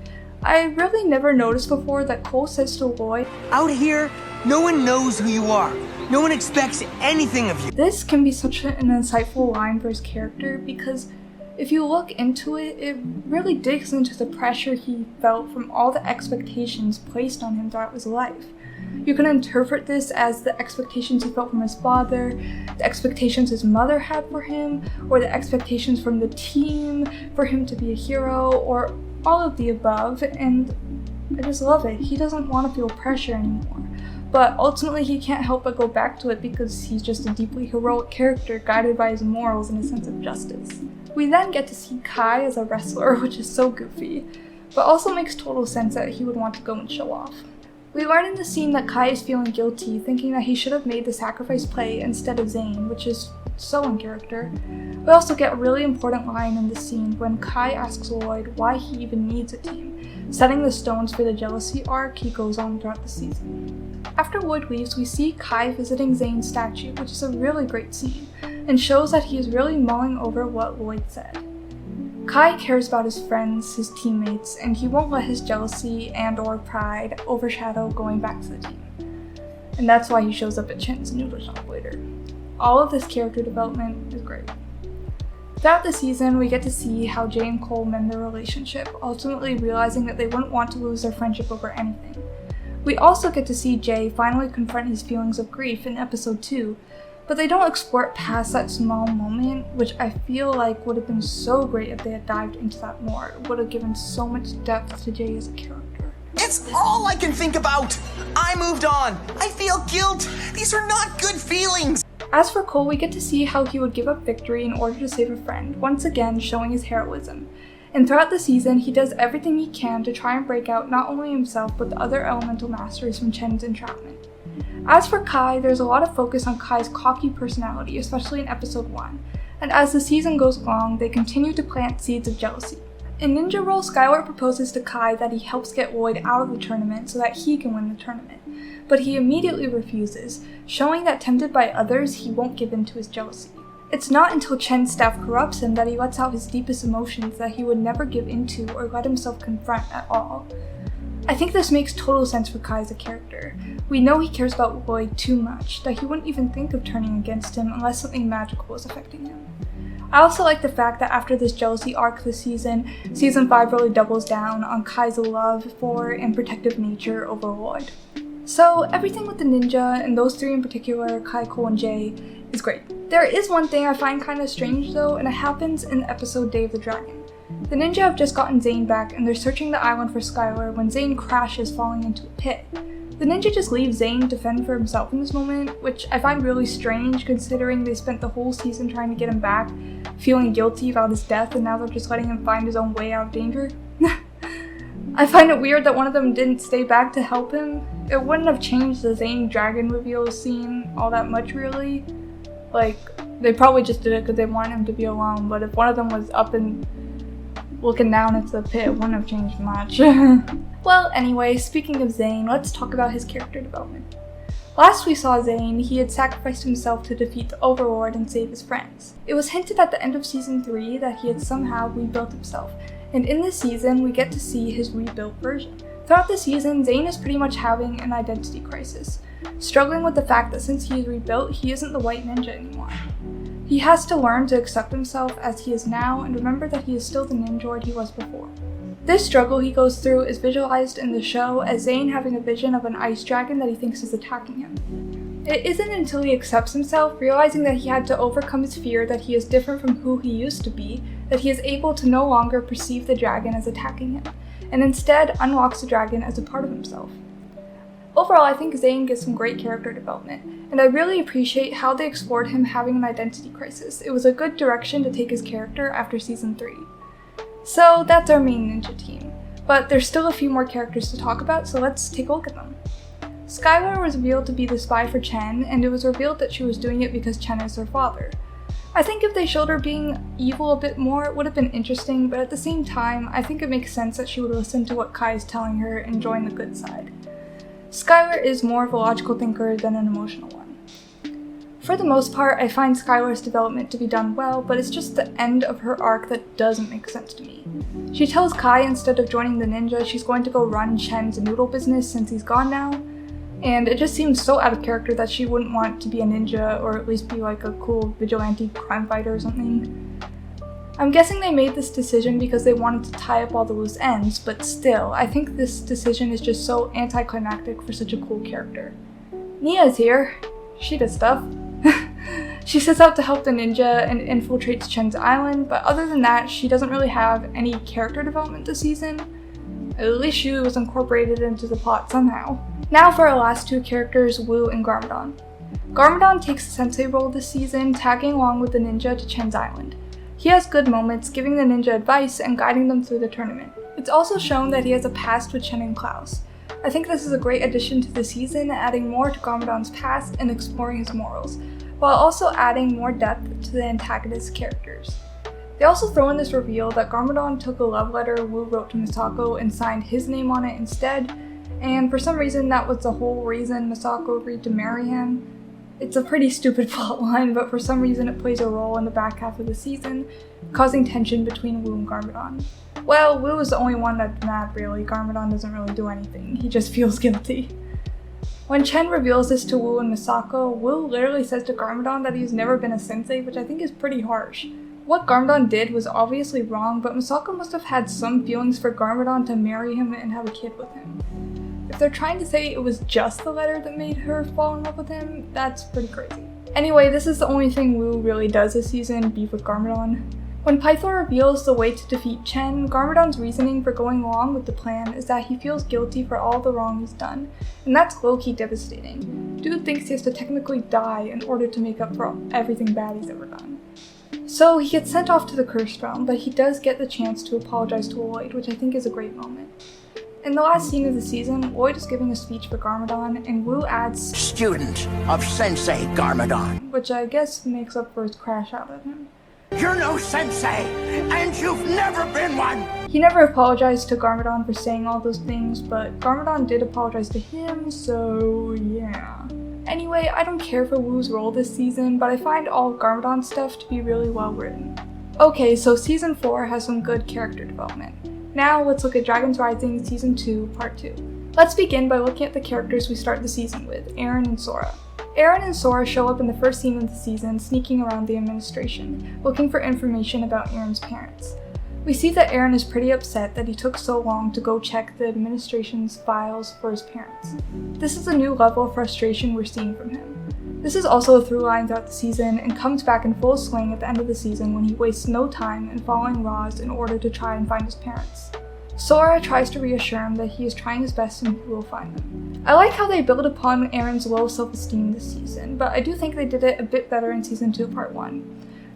I really never noticed before that Cole says to Lloyd, "Out here, no one knows who you are. No one expects anything of you." This can be such an insightful line for his character because if you look into it, it really digs into the pressure he felt from all the expectations placed on him throughout his life. You can interpret this as the expectations he felt from his father, the expectations his mother had for him, or the expectations from the team for him to be a hero, or all of the above, and I just love it. He doesn't want to feel pressure anymore, but ultimately he can't help but go back to it because he's just a deeply heroic character guided by his morals and a sense of justice. We then get to see Kai as a wrestler, which is so goofy, but also makes total sense that he would want to go and show off. We learn in the scene that Kai is feeling guilty, thinking that he should have made the sacrifice play instead of Zane, which is so in character. We also get a really important line in the scene when Kai asks Lloyd why he even needs a team, setting the stones for the jealousy arc he goes on throughout the season. After Lloyd leaves, we see Kai visiting Zane's statue, which is a really great scene, and shows that he is really mulling over what Lloyd said. Kai cares about his friends, his teammates, and he won't let his jealousy and/or pride overshadow going back to the team. And that's why he shows up at Chen's noodle shop later. All of this character development is great. Throughout the season, we get to see how Jay and Cole mend their relationship, ultimately realizing that they wouldn't want to lose their friendship over anything. We also get to see Jay finally confront his feelings of grief in episode 2, but they don't explore it past that small moment, which I feel like would have been so great if they had dived into that more. It would have given so much depth to Jay as a character. It's all I can think about! I moved on! I feel guilt! These are not good feelings! As for Cole, we get to see how he would give up victory in order to save a friend, once again showing his heroism. And throughout the season, he does everything he can to try and break out not only himself, but the other elemental masters from Chen's entrapment. As for Kai, there's a lot of focus on Kai's cocky personality, especially in episode 1, and as the season goes along, they continue to plant seeds of jealousy. In Ninja Roll, Skylar proposes to Kai that he helps get Lloyd out of the tournament so that he can win the tournament, but he immediately refuses, showing that tempted by others, he won't give in to his jealousy. It's not until Chen's staff corrupts him that he lets out his deepest emotions that he would never give into or let himself confront at all. I think this makes total sense for Kai as a character. We know he cares about Lloyd too much that he wouldn't even think of turning against him unless something magical was affecting him. I also like the fact that after this jealousy arc this season, Season 5 really doubles down on Kai's love for and protective nature over Lloyd. So everything with the ninja, and those three in particular, Kai, Cole, and Jay, is great. There is one thing I find kind of strange though, and it happens in the episode Day of the Dragon. The ninja have just gotten Zane back and they're searching the island for Skylar when Zane crashes, falling into a pit. The ninja just leaves Zane to fend for himself in this moment, which I find really strange considering they spent the whole season trying to get him back, feeling guilty about his death, and now they're just letting him find his own way out of danger. I find it weird that one of them didn't stay back to help him. It wouldn't have changed the Zane dragon reveal scene all that much really. Like, they probably just did it because they wanted him to be alone, but if one of them was up and looking down into the pit, it wouldn't have changed much. Well, anyway, speaking of Zane, let's talk about his character development. Last we saw Zane, he had sacrificed himself to defeat the Overlord and save his friends. It was hinted at the end of Season 3 that he had somehow rebuilt himself, and in this season we get to see his rebuilt version. Throughout the season, Zane is pretty much having an identity crisis, struggling with the fact that since he is rebuilt, he isn't the white ninja anymore. He has to learn to accept himself as he is now and remember that he is still the ninjoid he was before. This struggle he goes through is visualized in the show as Zane having a vision of an ice dragon that he thinks is attacking him. It isn't until he accepts himself, realizing that he had to overcome his fear that he is different from who he used to be, that he is able to no longer perceive the dragon as attacking him, and instead unlocks the dragon as a part of himself. Overall, I think Zane gets some great character development, and I really appreciate how they explored him having an identity crisis. It was a good direction to take his character after season 3. So that's our main ninja team, but there's still a few more characters to talk about, so let's take a look at them. Skylar was revealed to be the spy for Chen, and it was revealed that she was doing it because Chen is her father. I think if they showed her being evil a bit more, it would have been interesting, but at the same time, I think it makes sense that she would listen to what Kai is telling her and join the good side. Skylar is more of a logical thinker than an emotional one. For the most part, I find Skylar's development to be done well, but it's just the end of her arc that doesn't make sense to me. She tells Kai instead of joining the ninja, she's going to go run Chen's noodle business since he's gone now, and it just seems so out of character that she wouldn't want to be a ninja or at least be like a cool vigilante crime fighter or something. I'm guessing they made this decision because they wanted to tie up all the loose ends, but still, I think this decision is just so anticlimactic for such a cool character. Nia's here. She does stuff. She sets out to help the ninja and infiltrates Chen's island, but other than that, she doesn't really have any character development this season. At least she was incorporated into the plot somehow. Now for our last two characters, Wu and Garmadon. Garmadon takes the sensei role this season, tagging along with the ninja to Chen's island. He has good moments, giving the ninja advice and guiding them through the tournament. It's also shown that he has a past with Chen and Klaus. I think this is a great addition to the season, adding more to Garmadon's past and exploring his morals, while also adding more depth to the antagonist characters. They also throw in this reveal that Garmadon took a love letter Wu wrote to Misako and signed his name on it instead, and for some reason that was the whole reason Misako agreed to marry him. It's a pretty stupid plotline, but for some reason it plays a role in the back half of the season, causing tension between Wu and Garmadon. Well, Wu is the only one that's mad really. Garmadon doesn't really do anything, he just feels guilty. When Chen reveals this to Wu and Misako, Wu literally says to Garmadon that he's never been a sensei, which I think is pretty harsh. What Garmadon did was obviously wrong, but Misako must have had some feelings for Garmadon to marry him and have a kid with him. If they're trying to say it was just the letter that made her fall in love with him, that's pretty crazy. Anyway, this is the only thing Wu really does this season, beef with Garmadon. When Pythor reveals the way to defeat Chen, Garmadon's reasoning for going along with the plan is that he feels guilty for all the wrong he's done, and that's low-key devastating. Dude thinks he has to technically die in order to make up for everything bad he's ever done. So he gets sent off to the Cursed Realm, but he does get the chance to apologize to Lloyd, which I think is a great moment. In the last scene of the season, Lloyd is giving a speech for Garmadon, and Wu adds, "Student of Sensei Garmadon," which I guess makes up for his crash out at him. "You're no sensei, and you've never been one!" He never apologized to Garmadon for saying all those things, but Garmadon did apologize to him, so yeah. Anyway, I don't care for Wu's role this season, but I find all Garmadon stuff to be really well written. Okay, so season 4 has some good character development. Now let's look at Dragon's Rising Season 2, Part 2. Let's begin by looking at the characters we start the season with, Eren and Sora. Eren and Sora show up in the first scene of the season, sneaking around the administration, looking for information about Eren's parents. We see that Eren is pretty upset that he took so long to go check the administration's files for his parents. This is a new level of frustration we're seeing from him. This is also a through line throughout the season and comes back in full swing at the end of the season when he wastes no time in following Roz in order to try and find his parents. Sora tries to reassure him that he is trying his best and he will find them. I like how they build upon Eren's low self-esteem this season, but I do think they did it a bit better in Season 2 Part 1.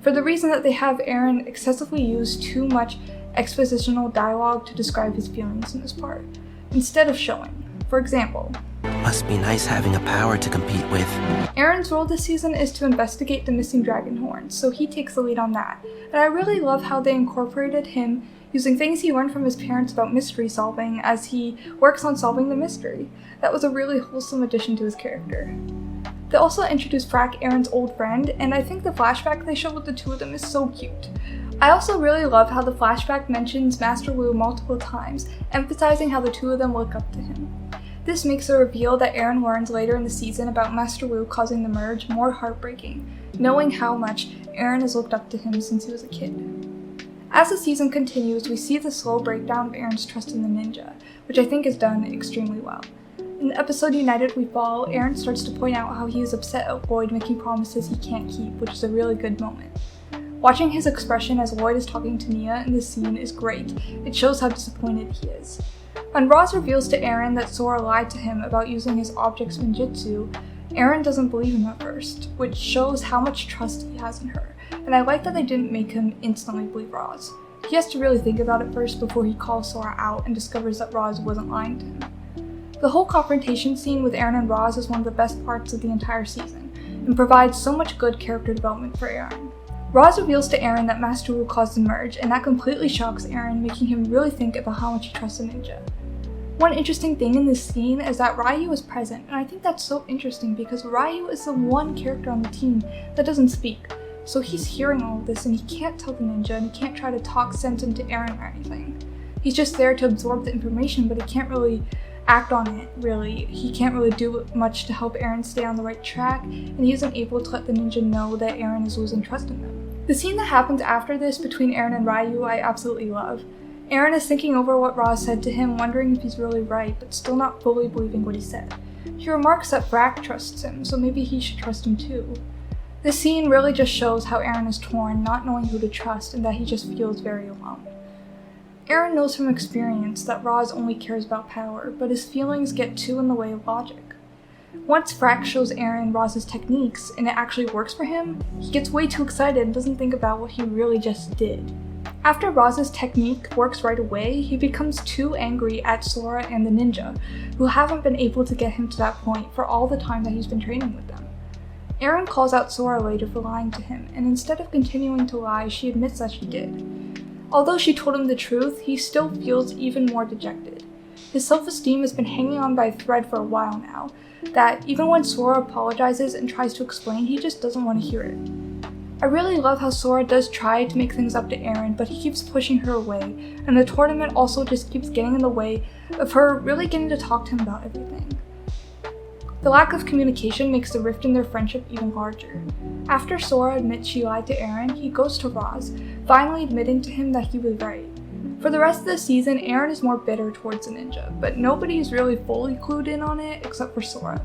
For the reason that they have Eren excessively use too much expositional dialogue to describe his feelings in this part, instead of showing. For example, "Must be nice having a power to compete with." Eren's role this season is to investigate the missing dragon horns, so he takes the lead on that, and I really love how they incorporated him using things he learned from his parents about mystery solving as he works on solving the mystery. That was a really wholesome addition to his character. They also introduced Frack, Eren's old friend, and I think the flashback they show with the two of them is so cute. I also really love how the flashback mentions Master Wu multiple times, emphasizing how the two of them look up to him. This makes the reveal that Eren learns later in the season about Master Wu causing the merge more heartbreaking, knowing how much Eren has looked up to him since he was a kid. As the season continues, we see the slow breakdown of Eren's trust in the ninja, which I think is done extremely well. In the episode United We Fall, Eren starts to point out how he is upset at Lloyd making promises he can't keep, which is a really good moment. Watching his expression as Lloyd is talking to Nia in this scene is great. It shows how disappointed he is. When Roz reveals to Eren that Sora lied to him about using his object's ninjutsu, Eren doesn't believe him at first, which shows how much trust he has in her, and I like that they didn't make him instantly believe Roz. He has to really think about it first before he calls Sora out and discovers that Roz wasn't lying to him. The whole confrontation scene with Eren and Roz is one of the best parts of the entire season, and provides so much good character development for Eren. Roz reveals to Eren that Master Wu caused the merge, and that completely shocks Eren, making him really think about how much he trusts a ninja. One interesting thing in this scene is that Ryu is present, and I think that's so interesting because Ryu is the one character on the team that doesn't speak. So he's hearing all of this and he can't tell the ninja and he can't try to talk sense into Eren or anything. He's just there to absorb the information, but he can't really act on it, really. He can't really do much to help Eren stay on the right track, and he isn't able to let the ninja know that Eren is losing trust in them. The scene that happens after this between Eren and Ryu I absolutely love. Eren is thinking over what Roz said to him, wondering if he's really right, but still not fully believing what he said. He remarks that Brack trusts him, so maybe he should trust him too. This scene really just shows how Eren is torn, not knowing who to trust, and that he just feels very alone. Eren knows from experience that Roz only cares about power, but his feelings get too in the way of logic. Once Brack shows Eren Roz's techniques, and it actually works for him, he gets way too excited and doesn't think about what he really just did. After Roz's technique works right away, he becomes too angry at Sora and the ninja, who haven't been able to get him to that point for all the time that he's been training with them. Eren calls out Sora later for lying to him, and instead of continuing to lie, she admits that she did. Although she told him the truth, he still feels even more dejected. His self-esteem has been hanging on by a thread for a while now, that even when Sora apologizes and tries to explain, he just doesn't want to hear it. I really love how Sora does try to make things up to Eren, but he keeps pushing her away, and the tournament also just keeps getting in the way of her really getting to talk to him about everything. The lack of communication makes the rift in their friendship even larger. After Sora admits she lied to Eren, he goes to Roz, finally admitting to him that he was right. For the rest of the season, Eren is more bitter towards the ninja, but nobody is really fully clued in on it except for Sora.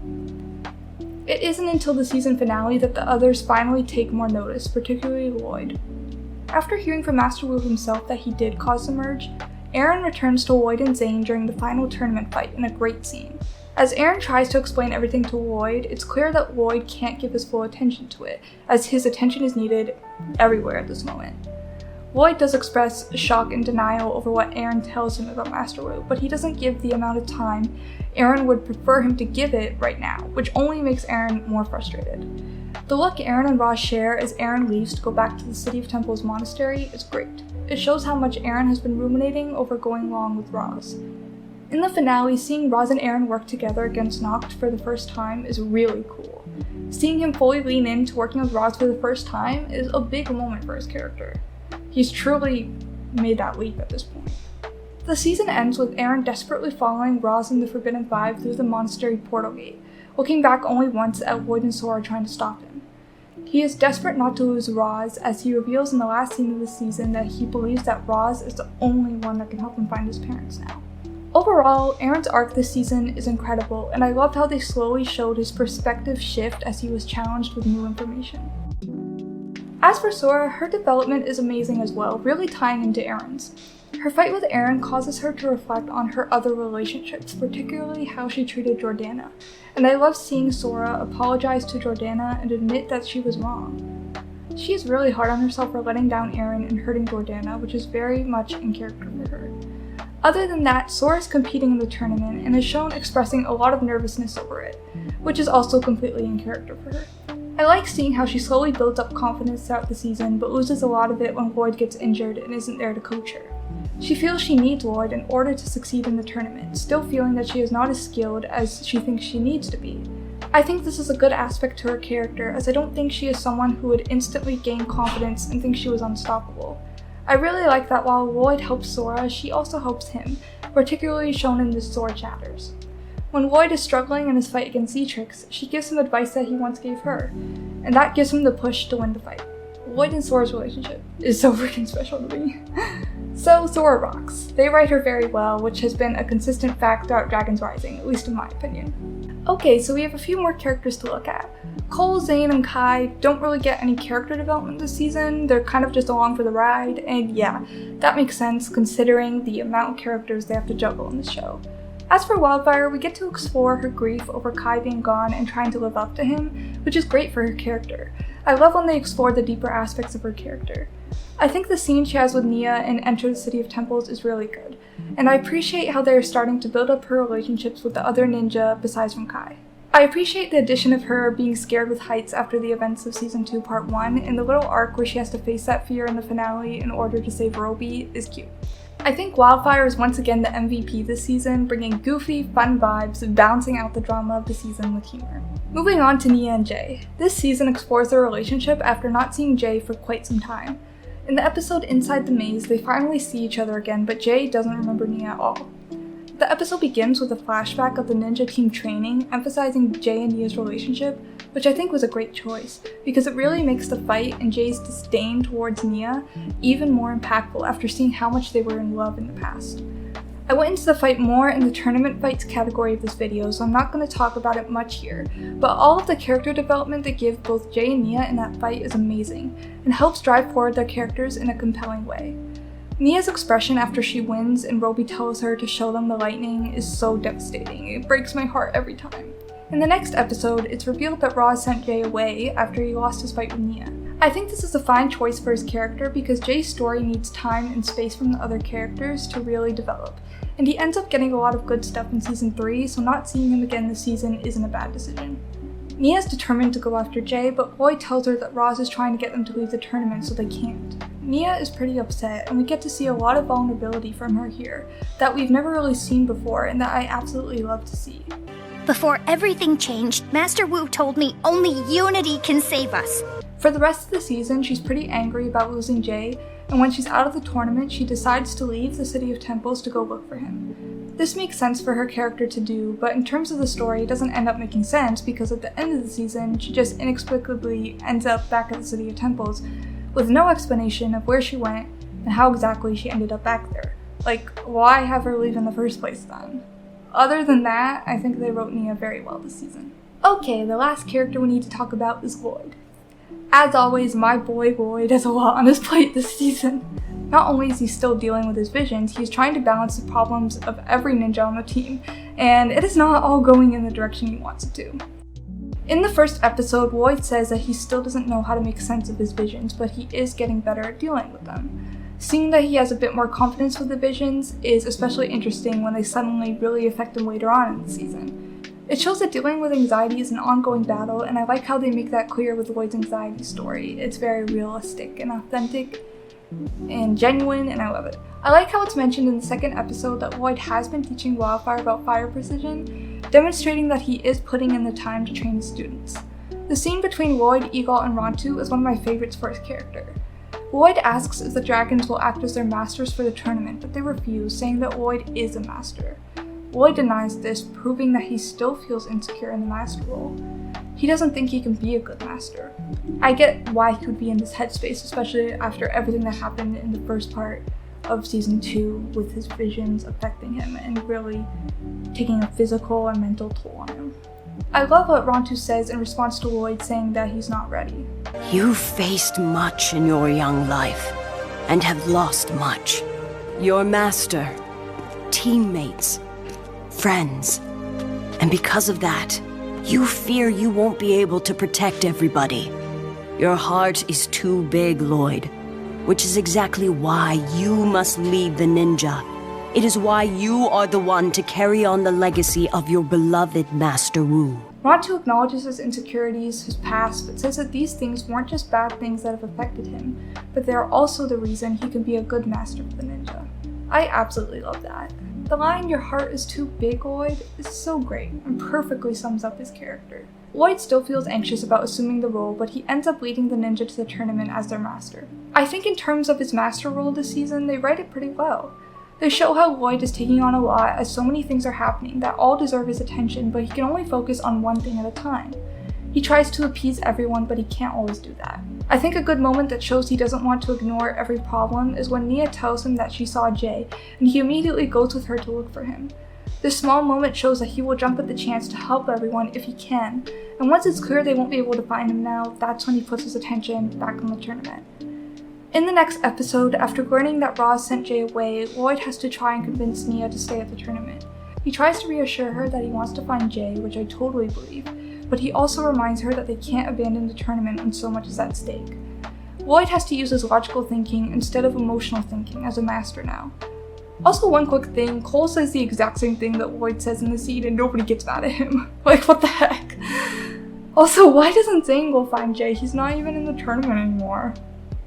It isn't until the season finale that the others finally take more notice, particularly Lloyd. After hearing from Master Wu himself that he did cause the merge, Eren returns to Lloyd and Zane during the final tournament fight in a great scene. As Eren tries to explain everything to Lloyd, it's clear that Lloyd can't give his full attention to it, as his attention is needed everywhere at this moment. Lloyd does express shock and denial over what Eren tells him about Master Wu, but he doesn't give the amount of time Eren would prefer him to give it right now, which only makes Eren more frustrated. The look Eren and Roz share as Eren leaves to go back to the City of Temples monastery is great. It shows how much Eren has been ruminating over going along with Roz. In the finale, seeing Roz and Eren work together against Noct for the first time is really cool. Seeing him fully lean into working with Roz for the first time is a big moment for his character. He's truly made that leap at this point. The season ends with Eren desperately following Roz and the Forbidden Five through the monastery portal gate, looking back only once at Lloyd and Sora trying to stop him. He is desperate not to lose Roz, as he reveals in the last scene of the season that he believes that Roz is the only one that can help him find his parents now. Overall, Eren's arc this season is incredible, and I loved how they slowly showed his perspective shift as he was challenged with new information. As for Sora, her development is amazing as well, really tying into Eren's. Her fight with Eren causes her to reflect on her other relationships, particularly how she treated Jordana, and I love seeing Sora apologize to Jordana and admit that she was wrong. She is really hard on herself for letting down Eren and hurting Jordana, which is very much in character for her. Other than that, Sora is competing in the tournament and is shown expressing a lot of nervousness over it, which is also completely in character for her. I like seeing how she slowly builds up confidence throughout the season, but loses a lot of it when Lloyd gets injured and isn't there to coach her. She feels she needs Lloyd in order to succeed in the tournament, still feeling that she is not as skilled as she thinks she needs to be. I think this is a good aspect to her character, as I don't think she is someone who would instantly gain confidence and think she was unstoppable. I really like that while Lloyd helps Sora, she also helps him, particularly shown in the sword chapters. When Lloyd is struggling in his fight against Zetrix, she gives him advice that he once gave her. and that gives him the push to win the fight. Lloyd and Sora's relationship is so freaking special to me. So Sora rocks. They write her very well, which has been a consistent fact throughout Dragon's Rising, at least in my opinion. Okay, so we have a few more characters to look at. Cole, Zane, and Kai don't really get any character development this season. They're kind of just along for the ride, and yeah, that makes sense considering the amount of characters they have to juggle in the show. As for Wildfire, we get to explore her grief over Kai being gone and trying to live up to him, which is great for her character. I love when they explore the deeper aspects of her character. I think the scene she has with Nia in Enter the City of Temples is really good, and I appreciate how they are starting to build up her relationships with the other ninja besides from Kai. I appreciate the addition of her being scared with heights after the events of Season 2 Part 1, and the little arc where she has to face that fear in the finale in order to save Roby is cute. I think Wildfire is once again the MVP this season, bringing goofy, fun vibes and balancing out the drama of the season with humor. Moving on to Nia and Jay. This season explores their relationship after not seeing Jay for quite some time. In the episode Inside the Maze, they finally see each other again, but Jay doesn't remember Nia at all. The episode begins with a flashback of the ninja team training, emphasizing Jay and Nia's relationship, which I think was a great choice, because it really makes the fight and Jay's disdain towards Nia even more impactful after seeing how much they were in love in the past. I went into the fight more in the tournament fights category of this video, so I'm not going to talk about it much here, but all of the character development they give both Jay and Nia in that fight is amazing, and helps drive forward their characters in a compelling way. Nia's expression after she wins and Roby tells her to show them the lightning is so devastating. It breaks my heart every time. In the next episode, it's revealed that Roz sent Jay away after he lost his fight with Nia. I think this is a fine choice for his character because Jay's story needs time and space from the other characters to really develop, and he ends up getting a lot of good stuff in Season 3, so not seeing him again this season isn't a bad decision. Nia's determined to go after Jay, but Lloyd tells her that Roz is trying to get them to leave the tournament so they can't. Nia is pretty upset, and we get to see a lot of vulnerability from her here that we've never really seen before and that I absolutely love to see. Before everything changed, Master Wu told me only unity can save us. For the rest of the season, she's pretty angry about losing Jay, and when she's out of the tournament, she decides to leave the City of Temples to go look for him. This makes sense for her character to do, but in terms of the story, it doesn't end up making sense because at the end of the season, she just inexplicably ends up back at the City of Temples with no explanation of where she went and how exactly she ended up back there. Like, why have her leave in the first place then? Other than that, I think they wrote Nia very well this season. Okay, the last character we need to talk about is Lloyd. As always, my boy Lloyd has a lot on his plate this season. Not only is he still dealing with his visions, he's trying to balance the problems of every ninja on the team, and it is not all going in the direction he wants it to. In the first episode, Lloyd says that he still doesn't know how to make sense of his visions, but he is getting better at dealing with them. Seeing that he has a bit more confidence with the visions is especially interesting when they suddenly really affect him later on in the season. It shows that dealing with anxiety is an ongoing battle, and I like how they make that clear with Lloyd's anxiety story. It's very realistic and authentic and genuine, and I love it. I like how it's mentioned in the second episode that Lloyd has been teaching Wildfire about fire precision, demonstrating that he is putting in the time to train his students. The scene between Lloyd, Eagle, and Rontu is one of my favorites for his character. Lloyd asks if the dragons will act as their masters for the tournament, but they refuse, saying that Lloyd is a master. Lloyd denies this, proving that he still feels insecure in the master role. He doesn't think he can be a good master. I get why he could be in this headspace, especially after everything that happened in the first part of Season 2 with his visions affecting him and really taking a physical and mental toll on him. I love what Rontu says in response to Lloyd saying that he's not ready. You've faced much in your young life, and have lost much. Your master, teammates, friends. And because of that, you fear you won't be able to protect everybody. Your heart is too big, Lloyd, which is exactly why you must lead the ninja. It is why you are the one to carry on the legacy of your beloved Master Wu. Rontu acknowledges his insecurities, his past, but says that these things weren't just bad things that have affected him, but they are also the reason he can be a good master for the ninja. I absolutely love that. The line, "Your heart is too big, Lloyd," is so great and perfectly sums up his character. Lloyd still feels anxious about assuming the role, but he ends up leading the ninja to the tournament as their master. I think in terms of his master role this season, they write it pretty well. They show how Lloyd is taking on a lot as so many things are happening that all deserve his attention, but he can only focus on one thing at a time. He tries to appease everyone, but he can't always do that. I think a good moment that shows he doesn't want to ignore every problem is when Nia tells him that she saw Jay, and he immediately goes with her to look for him. This small moment shows that he will jump at the chance to help everyone if he can, and once it's clear they won't be able to find him now, that's when he puts his attention back on the tournament. In the next episode, after learning that Roz sent Jay away, Lloyd has to try and convince Nia to stay at the tournament. He tries to reassure her that he wants to find Jay, which I totally believe, but he also reminds her that they can't abandon the tournament when so much is at stake. Lloyd has to use his logical thinking instead of emotional thinking as a master now. Also, one quick thing, Cole says the exact same thing that Lloyd says in the scene and nobody gets mad at him. Like, what the heck? Also, why doesn't Zane go find Jay? He's not even in the tournament anymore.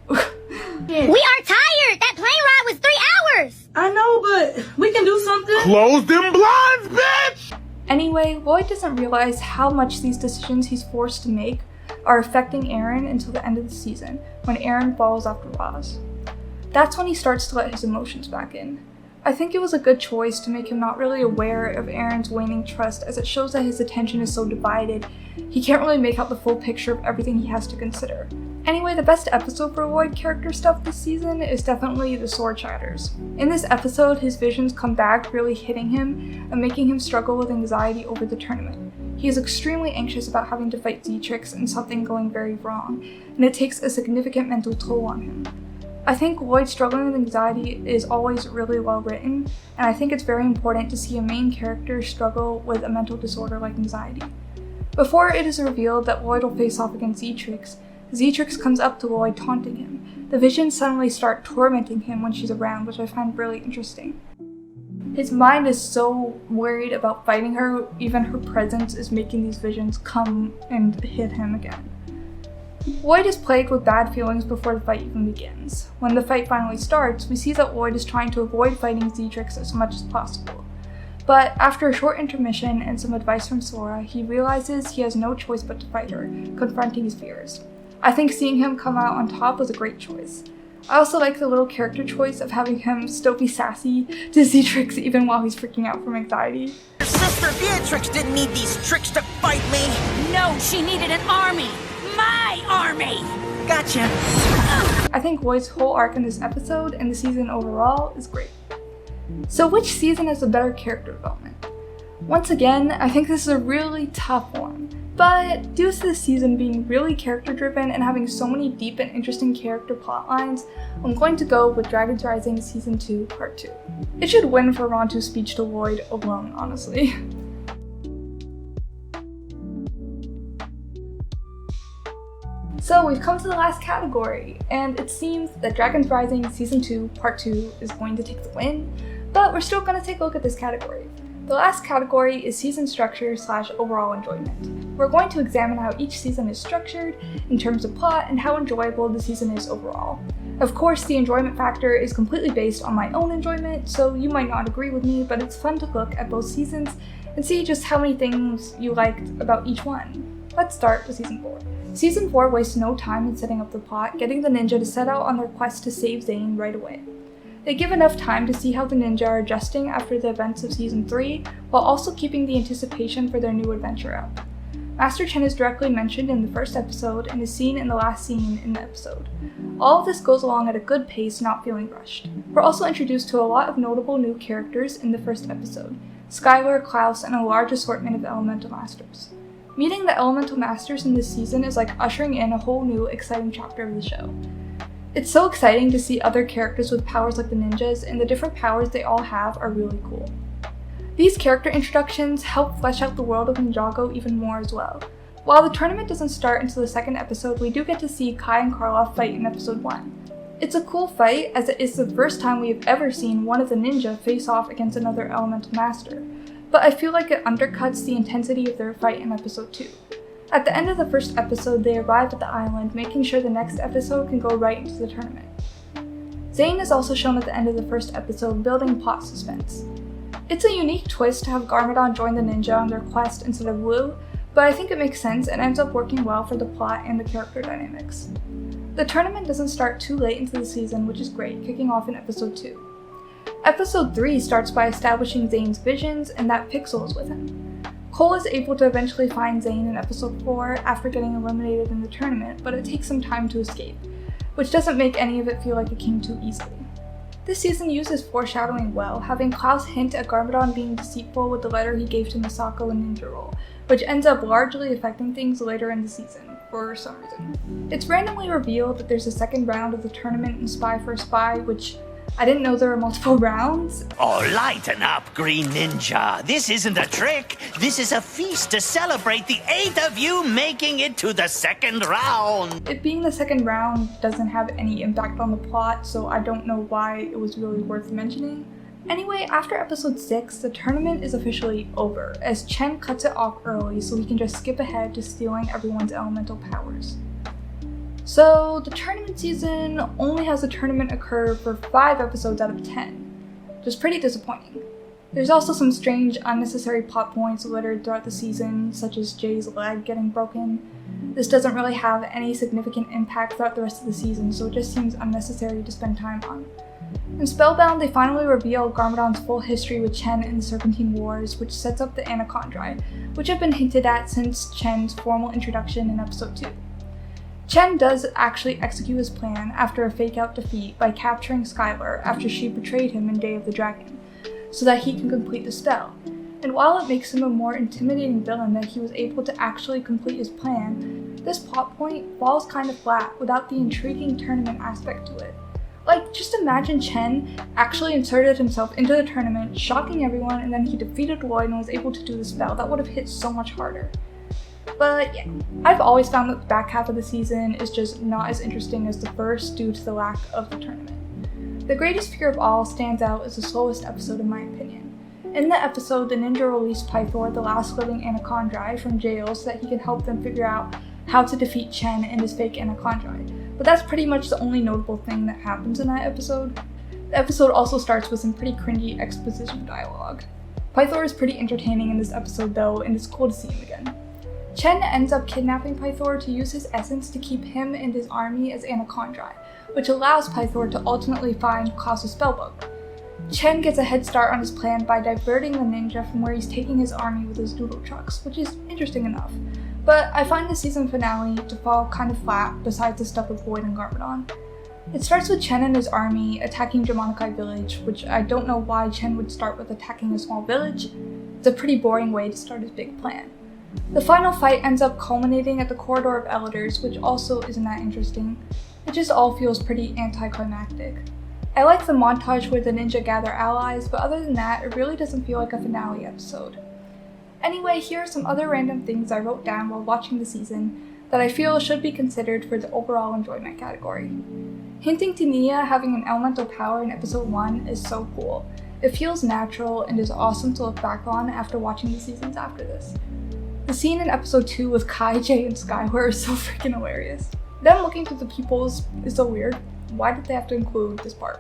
We are tired! That plane ride was 3 hours! I know, but we can do something. Close them blinds, bitch! Anyway, Lloyd doesn't realize how much these decisions he's forced to make are affecting Aaron until the end of the season, when Aaron falls after Roz. That's when he starts to let his emotions back in. I think it was a good choice to make him not really aware of Aaron's waning trust, as it shows that his attention is so divided, he can't really make out the full picture of everything he has to consider. Anyway, the best episode for Lloyd character stuff this season is definitely the Sword Shatters. In this episode, his visions come back, really hitting him and making him struggle with anxiety over the tournament. He is extremely anxious about having to fight Zetrix and something going very wrong, and it takes a significant mental toll on him. I think Lloyd struggling with anxiety is always really well written, and I think it's very important to see a main character struggle with a mental disorder like anxiety. Before it is revealed that Lloyd will face off against Zetrix, Zetrix comes up to Lloyd taunting him. The visions suddenly start tormenting him when she's around, which I find really interesting. His mind is so worried about fighting her, even her presence is making these visions come and hit him again. Lloyd is plagued with bad feelings before the fight even begins. When the fight finally starts, we see that Lloyd is trying to avoid fighting Zetrix as much as possible. But after a short intermission and some advice from Sora, he realizes he has no choice but to fight her, confronting his fears. I think seeing him come out on top was a great choice. I also like the little character choice of having him still be sassy to Zetrix even while he's freaking out from anxiety. Your sister Beatrix didn't need these tricks to fight me. No, she needed an army. My army! Gotcha. I think Lloyd's whole arc in this episode and the season overall is great. So which season has a better character development? Once again, I think this is a really tough one. But due to this season being really character driven and having so many deep and interesting character plot lines, I'm going to go with Dragon's Rising Season 2 Part 2. It should win for Rontu's speech to Lloyd alone, honestly. So we've come to the last category, and it seems that Dragon's Rising Season 2 Part 2 is going to take the win, but we're still going to take a look at this category. The last category is season structure / overall enjoyment. We're going to examine how each season is structured in terms of plot and how enjoyable the season is overall. Of course, the enjoyment factor is completely based on my own enjoyment, so you might not agree with me, but it's fun to look at both seasons and see just how many things you liked about each one. Let's start with Season 4. Season 4 wastes no time in setting up the plot, getting the ninja to set out on their quest to save Zane right away. They give enough time to see how the ninja are adjusting after the events of Season 3, while also keeping the anticipation for their new adventure up. Master Chen is directly mentioned in the first episode and is seen in the last scene in the episode. All of this goes along at a good pace, not feeling rushed. We're also introduced to a lot of notable new characters in the first episode: Skylar, Klaus, and a large assortment of elemental masters. Meeting the elemental masters in this season is like ushering in a whole new exciting chapter of the show. It's so exciting to see other characters with powers like the ninjas, and the different powers they all have are really cool. These character introductions help flesh out the world of Ninjago even more as well. While the tournament doesn't start until the second episode, we do get to see Kai and Karloff fight in episode 1. It's a cool fight, as it is the first time we have ever seen one of the ninja face off against another elemental master, but I feel like it undercuts the intensity of their fight in episode 2. At the end of the first episode, they arrive at the island, making sure the next episode can go right into the tournament. Zane is also shown at the end of the first episode, building plot suspense. It's a unique twist to have Garmadon join the ninja on their quest instead of Wu, but I think it makes sense and ends up working well for the plot and the character dynamics. The tournament doesn't start too late into the season, which is great, kicking off in episode 2. Episode 3 starts by establishing Zane's visions and that Pixel is with him. Cole is able to eventually find Zane in episode 4 after getting eliminated in the tournament, but it takes some time to escape, which doesn't make any of it feel like it came too easily. This season uses foreshadowing well, having Klaus hint at Garmadon being deceitful with the letter he gave to Misako in Ninjago, which ends up largely affecting things later in the season, for some reason. It's randomly revealed that there's a second round of the tournament in Spy for Spy, which I didn't know there were multiple rounds. Oh, lighten up, Green Ninja. This isn't a trick. This is a feast to celebrate the 8 of you making it to the second round. It being the second round doesn't have any impact on the plot, so I don't know why it was really worth mentioning. Anyway, after episode 6, the tournament is officially over, as Chen cuts it off early so he can just skip ahead to stealing everyone's elemental powers. So, the tournament season only has a tournament occur for 5 episodes out of 10, which is pretty disappointing. There's also some strange, unnecessary plot points littered throughout the season, such as Jay's leg getting broken. This doesn't really have any significant impact throughout the rest of the season, so it just seems unnecessary to spend time on. In Spellbound, they finally reveal Garmadon's full history with Chen in the Serpentine Wars, which sets up the Anachondri, which have been hinted at since Chen's formal introduction in episode 2. Chen does actually execute his plan after a fake-out defeat by capturing Skylar after she betrayed him in Day of the Dragon, so that he can complete the spell. And while it makes him a more intimidating villain that he was able to actually complete his plan, this plot point falls kind of flat without the intriguing tournament aspect to it. Like, just imagine Chen actually inserted himself into the tournament, shocking everyone, and then he defeated Lloyd and was able to do the spell. That would have hit so much harder. But yeah, I've always found that the back half of the season is just not as interesting as the first due to the lack of the tournament. The greatest fear of all stands out as the slowest episode in my opinion. In the episode, the ninja released Pythor, the last living Anachondri, from jail so that he can help them figure out how to defeat Chen and his fake Anachondri. But that's pretty much the only notable thing that happens in that episode. The episode also starts with some pretty cringy exposition dialogue. Pythor is pretty entertaining in this episode though, and it's cool to see him again. Chen ends up kidnapping Pythor to use his essence to keep him and his army as Anachondri, which allows Pythor to ultimately find Klaus' spellbook. Chen gets a head start on his plan by diverting the ninja from where he's taking his army with his doodle trucks, which is interesting enough. But I find the season finale to fall kind of flat besides the stuff with Lloyd and Garmadon. It starts with Chen and his army attacking Jamonikai village, which I don't know why Chen would start with attacking a small village. It's a pretty boring way to start his big plan. The final fight ends up culminating at the Corridor of Elders, which also isn't that interesting. It just all feels pretty anticlimactic. I like the montage where the ninja gather allies, but other than that, it really doesn't feel like a finale episode. Anyway, here are some other random things I wrote down while watching the season that I feel should be considered for the overall enjoyment category. Hinting to Nia having an elemental power in episode 1 is so cool. It feels natural and is awesome to look back on after watching the seasons after this. The scene in episode 2 with Kai, Jay, and Skyward is so freaking hilarious. Them looking through the peepholes is so weird. Why did they have to include this part?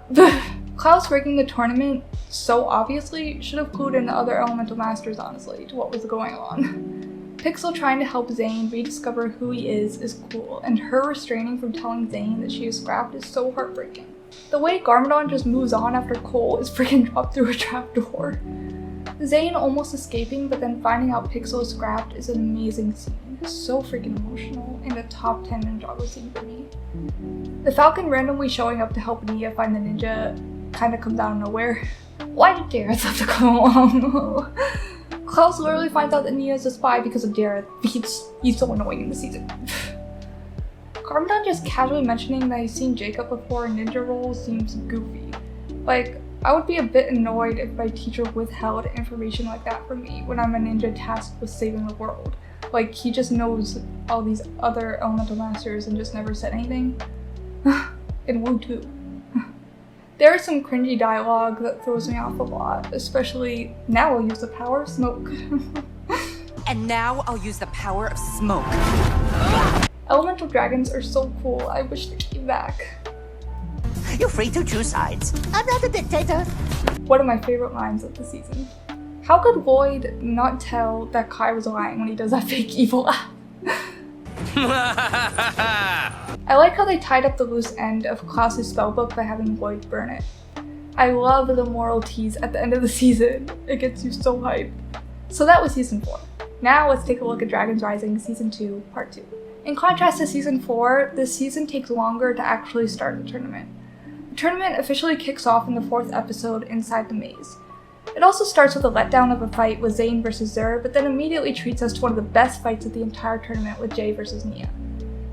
Klaus rigging the tournament so obviously should have clued in the other elemental masters honestly to what was going on. Pixel trying to help Zane rediscover who he is cool, and her restraining from telling Zane that she is scrapped is so heartbreaking. The way Garmadon just moves on after Cole is freaking dropped through a trapdoor. Zane almost escaping but then finding out Pixel is scrapped is an amazing scene. It's so freaking emotional and a top 10 Ninjago scene for me. The Falcon randomly showing up to help Nia find the ninja kinda comes out of nowhere. Why did Dareth have to come along? Klaus literally finds out that Nia is a spy because of Dareth. He's so annoying in the season. Garmadon just casually mentioning that he's seen Jacob before in ninja roles seems goofy. Like, I would be a bit annoyed if my teacher withheld information like that from me when I'm a ninja tasked with saving the world. Like, he just knows all these other elemental masters and just never said anything. And Wu too. There is some cringy dialogue that throws me off a lot, especially now I'll use the power of smoke. And now I'll use the power of smoke. Elemental dragons are so cool, I wish they came back. You're free to choose sides. I'm not a dictator. One of my favorite lines of the season. How could Lloyd not tell that Kai was lying when he does that fake evil laugh? I like how they tied up the loose end of Klaus' spellbook by having Lloyd burn it. I love the moral tease at the end of the season. It gets you so hyped. So that was season 4. Now let's take a look at Dragons Rising Season 2, Part 2. In contrast to Season 4, this season takes longer to actually start the tournament. The tournament officially kicks off in the 4th episode, Inside the Maze. It also starts with a letdown of a fight with Zane vs. Zur, but then immediately treats us to one of the best fights of the entire tournament with Jay vs. Nia.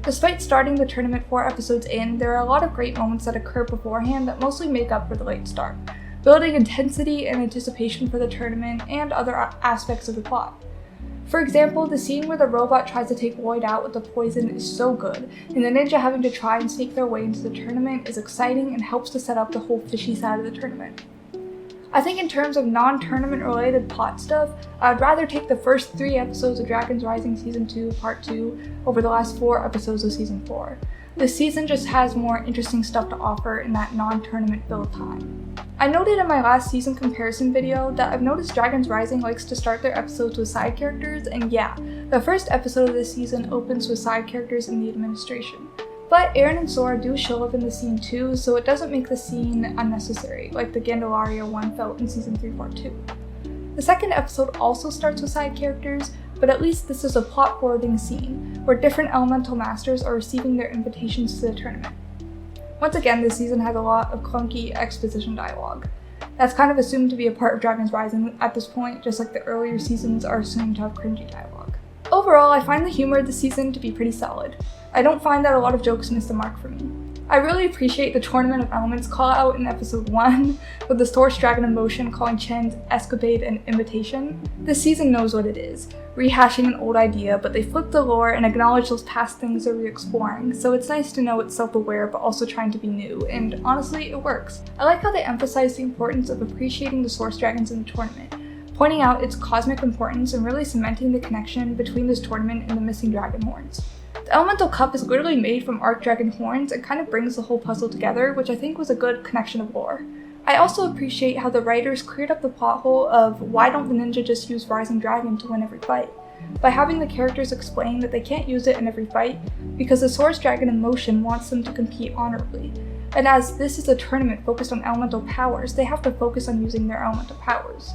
Despite starting the tournament 4 episodes in, there are a lot of great moments that occur beforehand that mostly make up for the late start, building intensity and anticipation for the tournament and other aspects of the plot. For example, the scene where the robot tries to take Lloyd out with the poison is so good, and the ninja having to try and sneak their way into the tournament is exciting and helps to set up the whole fishy side of the tournament. I think in terms of non-tournament related plot stuff, I would rather take the first 3 episodes of Dragons Rising Season 2 Part 2 over the last 4 episodes of Season 4. This season just has more interesting stuff to offer in that non-tournament build time. I noted in my last season comparison video that I've noticed Dragons Rising likes to start their episodes with side characters, and yeah, the first episode of this season opens with side characters in the administration. But Aaron and Sora do show up in the scene too, so it doesn't make the scene unnecessary, like the Candelaria one felt in Season 3 Part 2. The second episode also starts with side characters, but at least this is a plot forwarding scene, where different elemental masters are receiving their invitations to the tournament. Once again, this season has a lot of clunky exposition dialogue. That's kind of assumed to be a part of Dragons Rising at this point, just like the earlier seasons are assumed to have cringy dialogue. Overall, I find the humor of the season to be pretty solid. I don't find that a lot of jokes miss the mark for me. I really appreciate the Tournament of Elements call out in episode 1, with the Source Dragon of Motion calling Chen's escapade an invitation. This season knows what it is, rehashing an old idea, but they flip the lore and acknowledge those past things they're re-exploring, so it's nice to know it's self-aware but also trying to be new, and honestly, it works. I like how they emphasize the importance of appreciating the Source Dragons in the tournament, pointing out its cosmic importance and really cementing the connection between this tournament and the missing dragon horns. The Elemental Cup is literally made from Archdragon horns and kind of brings the whole puzzle together, which I think was a good connection of lore. I also appreciate how the writers cleared up the plot hole of why don't the ninja just use Rising Dragon to win every fight, by having the characters explain that they can't use it in every fight because the Source Dragon in Motion wants them to compete honorably. And as this is a tournament focused on elemental powers, they have to focus on using their elemental powers.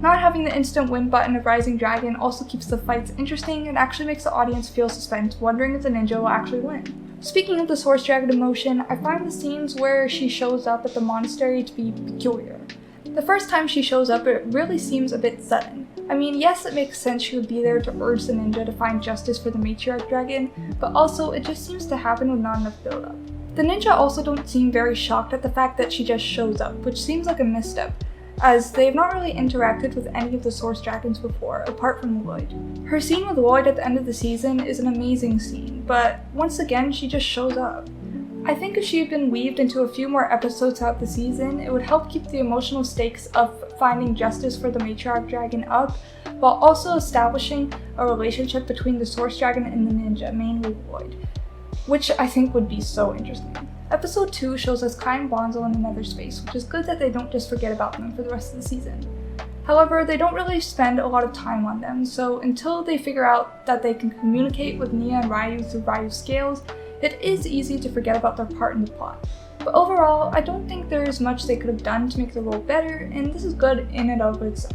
Not having the instant win button of Rising Dragon also keeps the fights interesting and actually makes the audience feel suspense, wondering if the ninja will actually win. Speaking of the Source Dragon of Motion, I find the scenes where she shows up at the monastery to be peculiar. The first time she shows up, it really seems a bit sudden. I mean, yes, it makes sense she would be there to urge the ninja to find justice for the matriarch dragon, but also it just seems to happen with not enough build-up. The ninja also don't seem very shocked at the fact that she just shows up, which seems like a misstep, as they have not really interacted with any of the Source Dragons before, apart from Lloyd. Her scene with Lloyd at the end of the season is an amazing scene, but once again, she just shows up. I think if she had been weaved into a few more episodes throughout the season, it would help keep the emotional stakes of finding justice for the matriarch dragon up, while also establishing a relationship between the Source Dragon and the ninja, mainly Lloyd, which I think would be so interesting. Episode 2 shows us Kai and Bonzo in the Nether Space, which is good that they don't just forget about them for the rest of the season. However, they don't really spend a lot of time on them, so until they figure out that they can communicate with Nia and Ryu through Ryu's scales, it is easy to forget about their part in the plot. But overall, I don't think there is much they could have done to make the role better, and this is good in and of itself.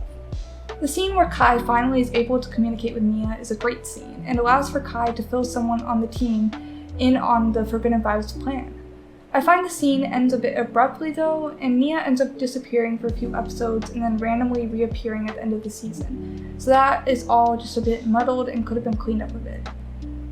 The scene where Kai finally is able to communicate with Nia is a great scene, and allows for Kai to fill someone on the team in on the Forbidden Vibes plan. I find the scene ends a bit abruptly though, and Nia ends up disappearing for a few episodes and then randomly reappearing at the end of the season. So that is all just a bit muddled and could have been cleaned up a bit.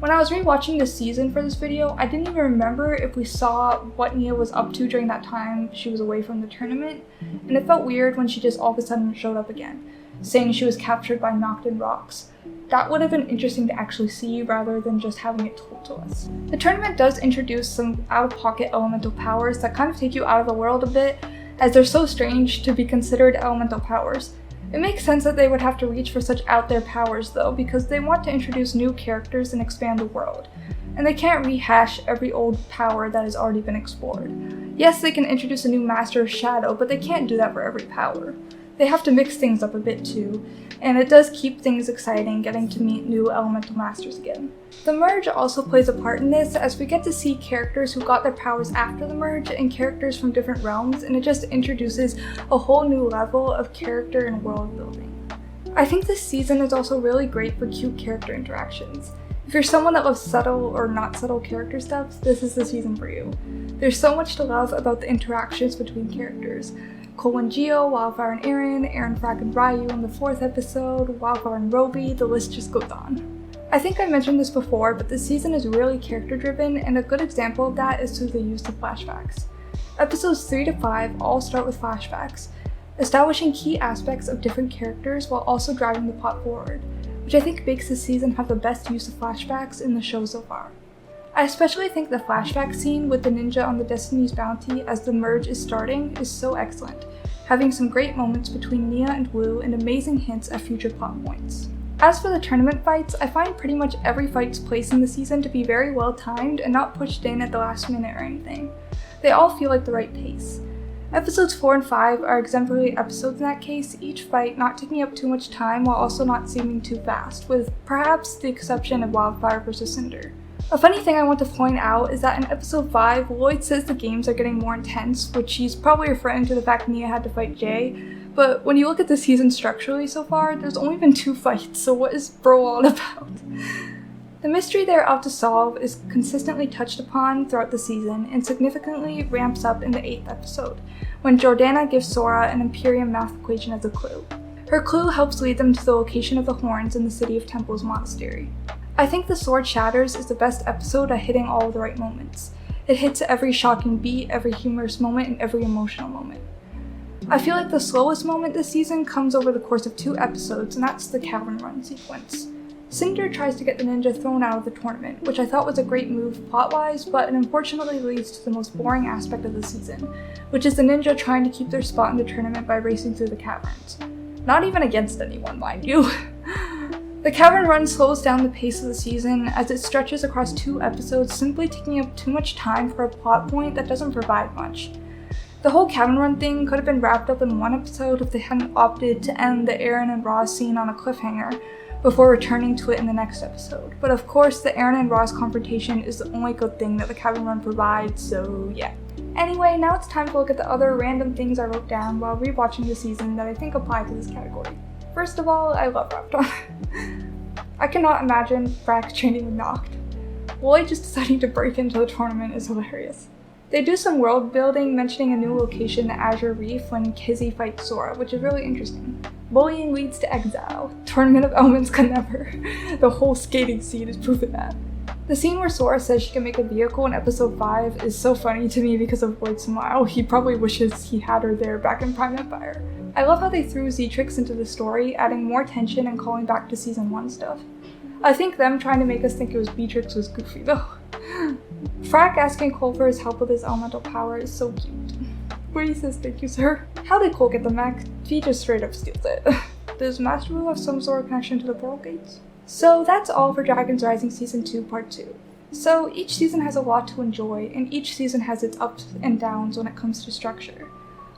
When I was rewatching this season for this video, I didn't even remember if we saw what Nia was up to during that time she was away from the tournament, and it felt weird when she just all of a sudden showed up again, saying she was captured by Noctin rocks. That would have been interesting to actually see rather than just having it told to us. The tournament does introduce some out-of-pocket elemental powers that kind of take you out of the world a bit, as they're so strange to be considered elemental powers. It makes sense that they would have to reach for such out-there powers though, because they want to introduce new characters and expand the world. And they can't rehash every old power that has already been explored. Yes, they can introduce a new Master of Shadow, but they can't do that for every power. They have to mix things up a bit too, and it does keep things exciting getting to meet new elemental masters again. The merge also plays a part in this, as we get to see characters who got their powers after the merge and characters from different realms, and it just introduces a whole new level of character and world building. I think this season is also really great for cute character interactions. If you're someone that loves subtle or not subtle character stuff, this is the season for you. There's so much to love about the interactions between characters. Cole and Gio, Wildfire and Aaron, Frack and Ryu in the 4th episode, Wildfire and Roby, the list just goes on. I think I mentioned this before, but this season is really character driven, and a good example of that is through the use of flashbacks. Episodes 3 to 5 all start with flashbacks, establishing key aspects of different characters while also driving the plot forward, which I think makes this season have the best use of flashbacks in the show so far. I especially think the flashback scene with the ninja on the Destiny's Bounty as the merge is starting is so excellent, having some great moments between Nia and Wu and amazing hints at future plot points. As for the tournament fights, I find pretty much every fight's place in the season to be very well timed and not pushed in at the last minute or anything. They all feel like the right pace. Episodes 4 and 5 are exemplary episodes in that case, each fight not taking up too much time while also not seeming too fast, with perhaps the exception of Wildfire vs. Cinder. A funny thing I want to point out is that in episode 5, Lloyd says the games are getting more intense, which he's probably referring to the fact Nia had to fight Jay, but when you look at the season structurally so far, there's only been 2 fights, so what is Bro all about? The mystery they're out to solve is consistently touched upon throughout the season and significantly ramps up in the 8th episode, when Jordana gives Sora an Imperium math equation as a clue. Her clue helps lead them to the location of the horns in the city of Temple's monastery. I think The Sword Shatters is the best episode at hitting all of the right moments. It hits every shocking beat, every humorous moment, and every emotional moment. I feel like the slowest moment this season comes over the course of 2 episodes, and that's the cavern run sequence. Cinder tries to get the ninja thrown out of the tournament, which I thought was a great move plot-wise, but it unfortunately leads to the most boring aspect of the season, which is the ninja trying to keep their spot in the tournament by racing through the caverns. Not even against anyone, mind you. The cavern run slows down the pace of the season as it stretches across 2 episodes, simply taking up too much time for a plot point that doesn't provide much. The whole cavern run thing could have been wrapped up in 1 episode if they hadn't opted to end the Aaron and Ross scene on a cliffhanger before returning to it in the next episode. But of course, the Aaron and Ross confrontation is the only good thing that the cavern run provides, so yeah. Anyway, now it's time to look at the other random things I wrote down while rewatching the season that I think apply to this category. First of all, I love Raptor. I cannot imagine Frack training with Noct. Lloyd just deciding to break into the tournament is hilarious. They do some world building, mentioning a new location, the Azure Reef, when Kizzy fights Sora, which is really interesting. Bullying leads to exile. Tournament of Elements can never. The whole skating scene is proof of that. The scene where Sora says she can make a vehicle in episode 5 is so funny to me because of Lloyd's smile. He probably wishes he had her there back in Prime Empire. I love how they threw Z-Trix into the story, adding more tension and calling back to season 1 stuff. I think them trying to make us think it was Beatrix was goofy though. Frack asking Cole for his help with his elemental power is so cute. Brady says thank you, sir. How did Cole get the mech? He just straight up steals it. Does Master Wu have some sort of connection to the portal gates? So that's all for Dragons Rising Season 2 Part 2. So each season has a lot to enjoy, and each season has its ups and downs when it comes to structure.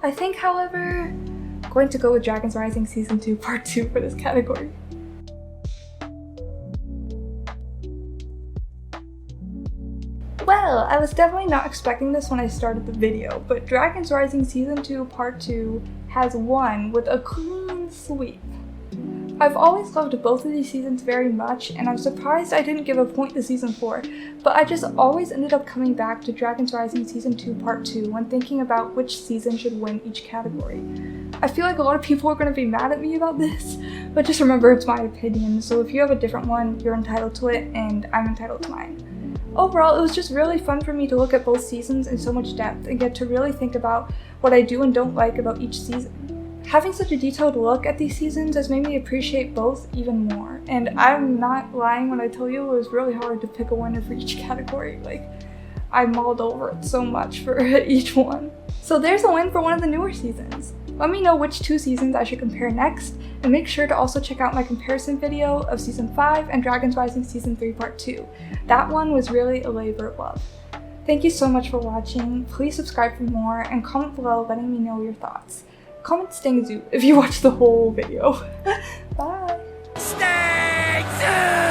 I think, however, I'm going to go with Dragons Rising Season 2 Part 2 for this category. Well, I was definitely not expecting this when I started the video, but Dragons Rising Season 2 Part 2 has won with a clean sweep. I've always loved both of these seasons very much, and I'm surprised I didn't give a point to Season 4, but I just always ended up coming back to Dragons Rising Season 2 Part 2 when thinking about which season should win each category. I feel like a lot of people are going to be mad at me about this, but just remember it's my opinion, so if you have a different one, you're entitled to it, and I'm entitled to mine. Overall, it was just really fun for me to look at both seasons in so much depth and get to really think about what I do and don't like about each season. Having such a detailed look at these seasons has made me appreciate both even more, and I'm not lying when I tell you it was really hard to pick a winner for each category. Like, I mulled over it so much for each one. So there's a win for one of the newer seasons. Let me know which 2 seasons I should compare next, and make sure to also check out my comparison video of Season 5 and Dragons Rising Season 3 Part 2. That one was really a labor of love. Thank you so much for watching, please subscribe for more, and comment below letting me know your thoughts. Comment Stang Zoo if you watched the whole video. Bye! Stang Zoo!